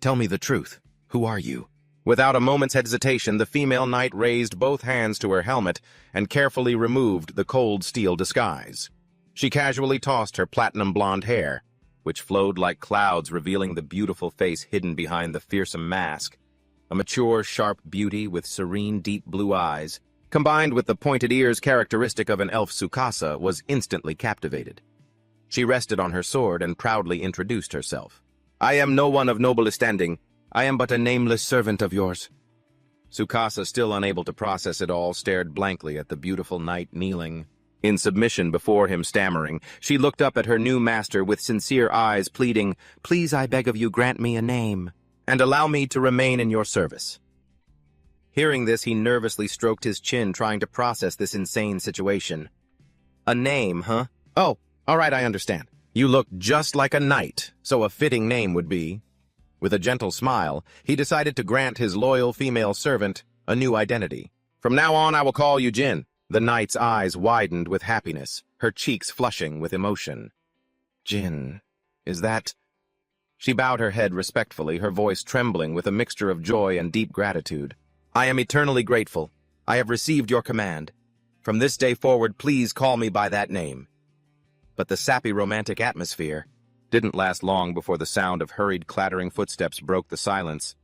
"Tell me the truth. Who are you?" Without a moment's hesitation, the female knight raised both hands to her helmet and carefully removed the cold steel disguise. She casually tossed her platinum blonde hair, which flowed like clouds, revealing the beautiful face hidden behind the fearsome mask. A mature, sharp beauty with serene, deep blue eyes, combined with the pointed ears characteristic of an elf, Tsukasa was instantly captivated. She rested on her sword and proudly introduced herself. "I am no one of noble standing. I am but a nameless servant of yours." Tsukasa, still unable to process it all, stared blankly at the beautiful knight kneeling in submission before him, stammering. She looked up at her new master with sincere eyes, pleading, "Please, I beg of you, grant me a name, and allow me to remain in your service." Hearing this, he nervously stroked his chin, trying to process this insane situation. "A name, huh? Oh, all right, I understand. You look just like a knight, so a fitting name would be..." With a gentle smile, he decided to grant his loyal female servant a new identity. "From now on, I will call you Jin." The knight's eyes widened with happiness, her cheeks flushing with emotion. "Jin, is that..." She bowed her head respectfully, her voice trembling with a mixture of joy and deep gratitude. "I am eternally grateful. I have received your command. From this day forward, please call me by that name." But the sappy romantic atmosphere didn't last long before the sound of hurried, clattering footsteps broke the silence.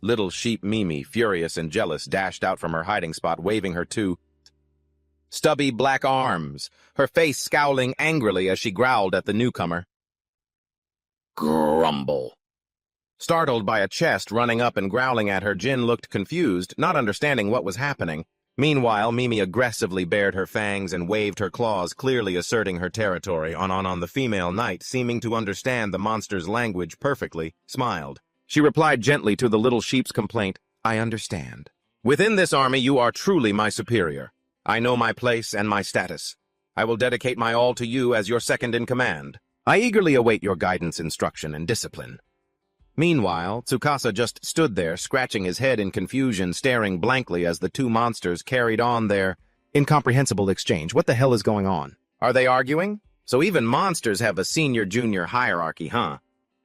Little sheep Mimi, furious and jealous, dashed out from her hiding spot, waving her two stubby black arms, her face scowling angrily as she growled at the newcomer. Grumble. Startled by a chest running up and growling at her, Jin looked confused, not understanding what was happening. Meanwhile, Mimi aggressively bared her fangs and waved her claws, clearly asserting her territory. On the female knight, seeming to understand the monster's language perfectly, smiled. She replied gently to the little sheep's complaint, "I understand. Within this army, you are truly my superior. I know my place and my status. I will dedicate my all to you as your second in command. I eagerly await your guidance, instruction, and discipline." Meanwhile, Tsukasa just stood there, scratching his head in confusion, staring blankly as the two monsters carried on their incomprehensible exchange. What the hell is going on? Are they arguing? So even monsters have a senior-junior hierarchy, huh?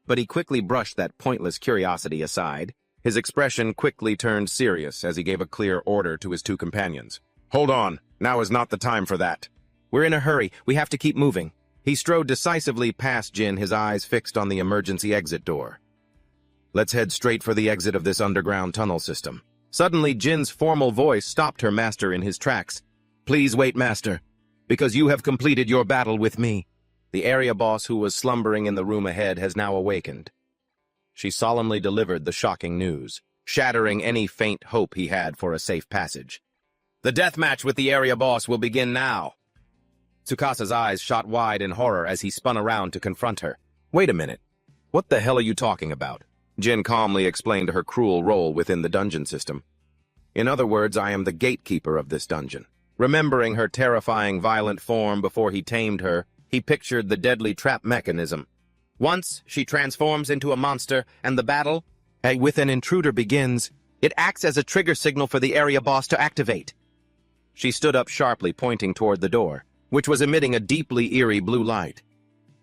But he quickly brushed that pointless curiosity aside. His expression quickly turned serious as he gave a clear order to his two companions. "Hold on, now is not the time for that. We're in a hurry, we have to keep moving." He strode decisively past Jin, his eyes fixed on the emergency exit door. "Let's head straight for the exit of this underground tunnel system." Suddenly, Jin's formal voice stopped her master in his tracks. "Please wait, master, because you have completed your battle with me." The area boss who was slumbering in the room ahead has now awakened. She solemnly delivered the shocking news, shattering any faint hope he had for a safe passage. "The death match with the area boss will begin now." Tsukasa's eyes shot wide in horror as he spun around to confront her. "Wait a minute. What the hell are you talking about?" Jin calmly explained her cruel role within the dungeon system. "In other words, I am the gatekeeper of this dungeon." Remembering her terrifying violent form before he tamed her, he pictured the deadly trap mechanism. Once she transforms into a monster and the battle with an intruder begins, it acts as a trigger signal for the area boss to activate. She stood up sharply, pointing toward the door, which was emitting a deeply eerie blue light.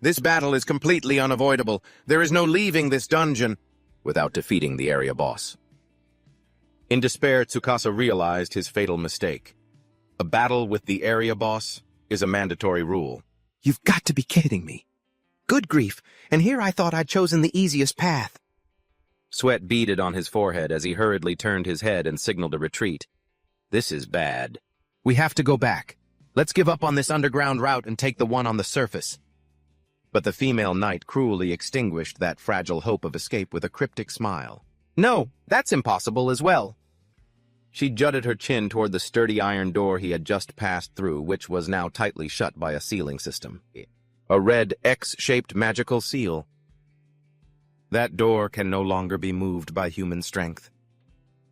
"This battle is completely unavoidable. There is no leaving this dungeon without defeating the area boss." In despair, Tsukasa realized his fatal mistake. A battle with the area boss is a mandatory rule. "You've got to be kidding me. Good grief, and here I thought I'd chosen the easiest path." Sweat beaded on his forehead as he hurriedly turned his head and signaled a retreat. "This is bad. We have to go back. Let's give up on this underground route and take the one on the surface." But the female knight cruelly extinguished that fragile hope of escape with a cryptic smile. "No, that's impossible as well." She jutted her chin toward the sturdy iron door he had just passed through, which was now tightly shut by a sealing system. A red X-shaped magical seal. That door can no longer be moved by human strength.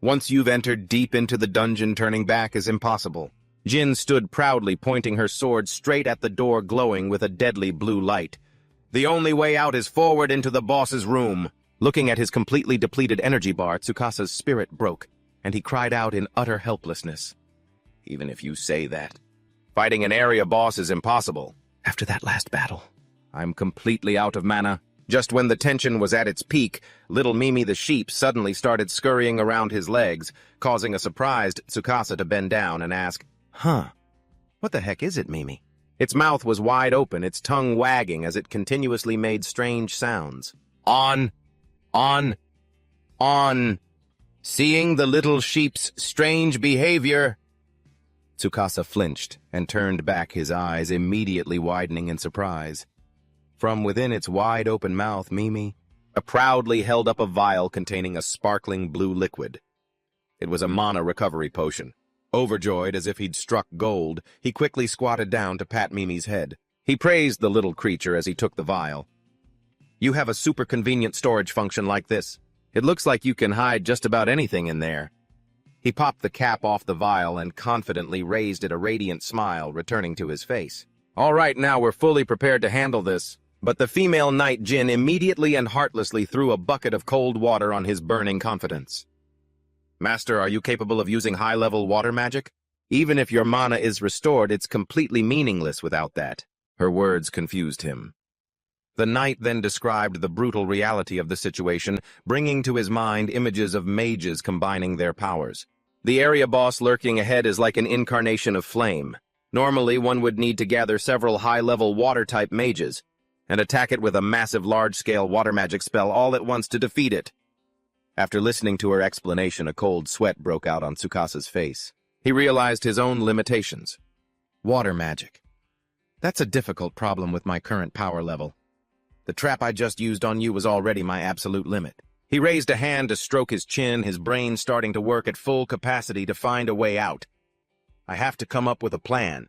Once you've entered deep into the dungeon, turning back is impossible. Jin stood proudly, pointing her sword straight at the door glowing with a deadly blue light. "The only way out is forward into the boss's room." Looking at his completely depleted energy bar, Tsukasa's spirit broke, and he cried out in utter helplessness. "Even if you say that, fighting an area boss is impossible. After that last battle, I'm completely out of mana." Just when the tension was at its peak, little Mimi the sheep suddenly started scurrying around his legs, causing a surprised Tsukasa to bend down and ask, "Huh, what the heck is it, Mimi?" Its mouth was wide open, its tongue wagging as it continuously made strange sounds. On. Seeing the little sheep's strange behavior, Tsukasa flinched and turned back, his eyes immediately widening in surprise. From within its wide-open mouth, Mimi proudly held up a vial containing a sparkling blue liquid. It was a mana recovery potion. Overjoyed as if he'd struck gold, he quickly squatted down to pat Mimi's head. He praised the little creature as he took the vial. "You have a super convenient storage function like this. It looks like you can hide just about anything in there." He popped the cap off the vial and confidently raised it, a radiant smile returning to his face. "All right, now we're fully prepared to handle this." But the female knight Jin immediately and heartlessly threw a bucket of cold water on his burning confidence. "Master, are you capable of using high-level water magic? Even if your mana is restored, it's completely meaningless without that." Her words confused him. The knight then described the brutal reality of the situation, bringing to his mind images of mages combining their powers. The area boss lurking ahead is like an incarnation of flame. Normally, one would need to gather several high-level water-type mages and attack it with a massive large-scale water magic spell all at once to defeat it. After listening to her explanation, a cold sweat broke out on Tsukasa's face. He realized his own limitations. Water magic. That's a difficult problem with my current power level. The trap I just used on you was already my absolute limit. He raised a hand to stroke his chin, his brain starting to work at full capacity to find a way out. I have to come up with a plan.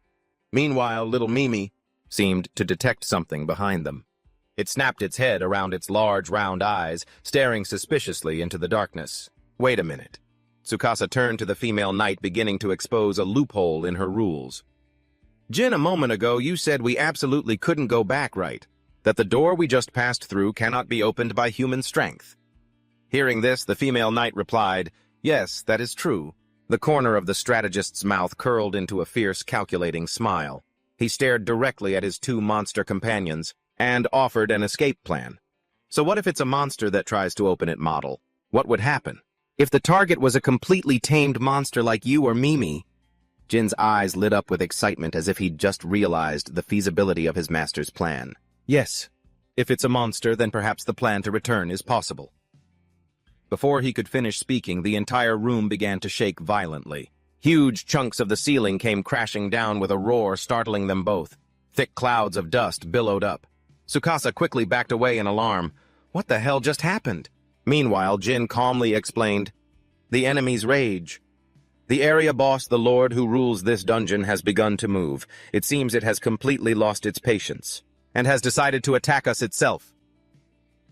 Meanwhile, little Mimi seemed to detect something behind them. It snapped its head around its large, round eyes, staring suspiciously into the darkness. "Wait a minute." Tsukasa turned to the female knight, beginning to expose a loophole in her rules. "Jin, a moment ago you said we absolutely couldn't go back, right? That the door we just passed through cannot be opened by human strength." Hearing this, the female knight replied, "Yes, that is true." The corner of the strategist's mouth curled into a fierce, calculating smile. He stared directly at his two monster companions and offered an escape plan. "So what if it's a monster that tries to open it, model? What would happen?" If the target was a completely tamed monster like you or Mimi, Jin's eyes lit up with excitement as if he'd just realized the feasibility of his master's plan. Yes, if it's a monster, then perhaps the plan to return is possible. Before he could finish speaking, the entire room began to shake violently. Huge chunks of the ceiling came crashing down with a roar, startling them both. Thick clouds of dust billowed up. Tsukasa quickly backed away in alarm. What the hell just happened? Meanwhile, Jin calmly explained, "The enemy's rage. The area boss, the lord who rules this dungeon, has begun to move. It seems it has completely lost its patience, and has decided to attack us itself."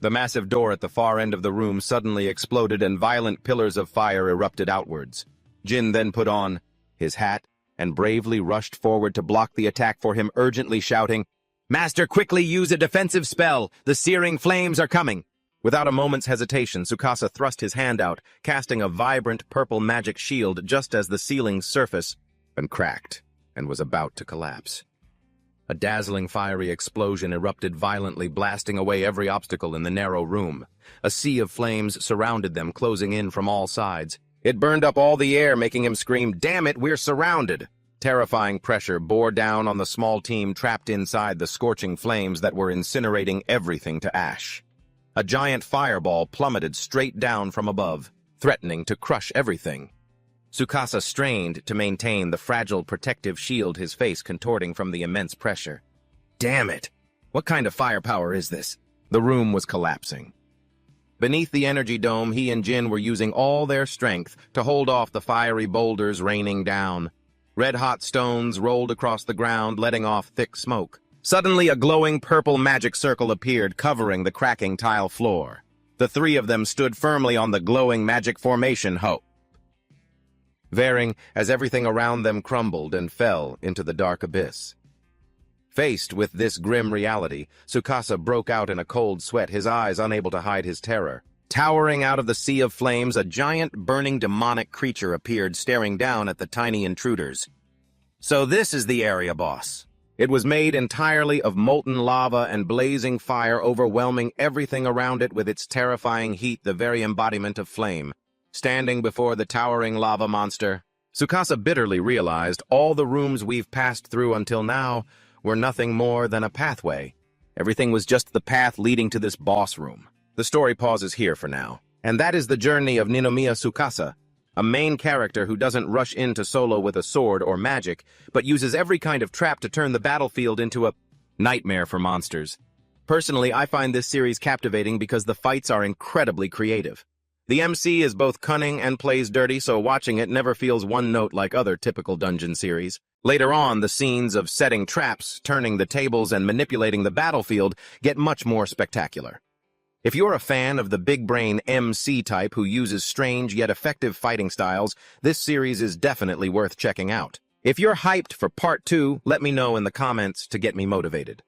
The massive door at the far end of the room suddenly exploded and violent pillars of fire erupted outwards. Jin then put on his hat and bravely rushed forward to block the attack for him, urgently shouting, "Master, quickly use a defensive spell! The searing flames are coming!" Without a moment's hesitation, Tsukasa thrust his hand out, casting a vibrant purple magic shield just as the ceiling's surface cracked and was about to collapse. A dazzling fiery explosion erupted violently, blasting away every obstacle in the narrow room. A sea of flames surrounded them, closing in from all sides. It burned up all the air, making him scream, "Damn it, we're surrounded!" Terrifying pressure bore down on the small team trapped inside the scorching flames that were incinerating everything to ash. A giant fireball plummeted straight down from above, threatening to crush everything. Tsukasa strained to maintain the fragile protective shield, his face contorting from the immense pressure. Damn it! What kind of firepower is this? The room was collapsing. Beneath the energy dome, he and Jin were using all their strength to hold off the fiery boulders raining down. Red-hot stones rolled across the ground, letting off thick smoke. Suddenly, a glowing purple magic circle appeared, covering the cracking tile floor. The three of them stood firmly on the glowing magic formation, varying as everything around them crumbled and fell into the dark abyss. Faced with this grim reality, Tsukasa broke out in a cold sweat, his eyes unable to hide his terror. Towering out of the sea of flames, a giant, burning demonic creature appeared, staring down at the tiny intruders. So this is the area boss. It was made entirely of molten lava and blazing fire, overwhelming everything around it with its terrifying heat, the very embodiment of flame. Standing before the towering lava monster, Tsukasa bitterly realized all the rooms we've passed through until now were nothing more than a pathway. Everything was just the path leading to this boss room. The story pauses here for now, and that is the journey of Ninomiya Tsukasa, a main character who doesn't rush into solo with a sword or magic, but uses every kind of trap to turn the battlefield into a nightmare for monsters. Personally, I find this series captivating because the fights are incredibly creative. The MC is both cunning and plays dirty, so watching it never feels one note like other typical dungeon series. Later on, the scenes of setting traps, turning the tables, and manipulating the battlefield get much more spectacular. If you're a fan of the big-brain MC type who uses strange yet effective fighting styles, this series is definitely worth checking out. If you're hyped for Part 2, let me know in the comments to get me motivated.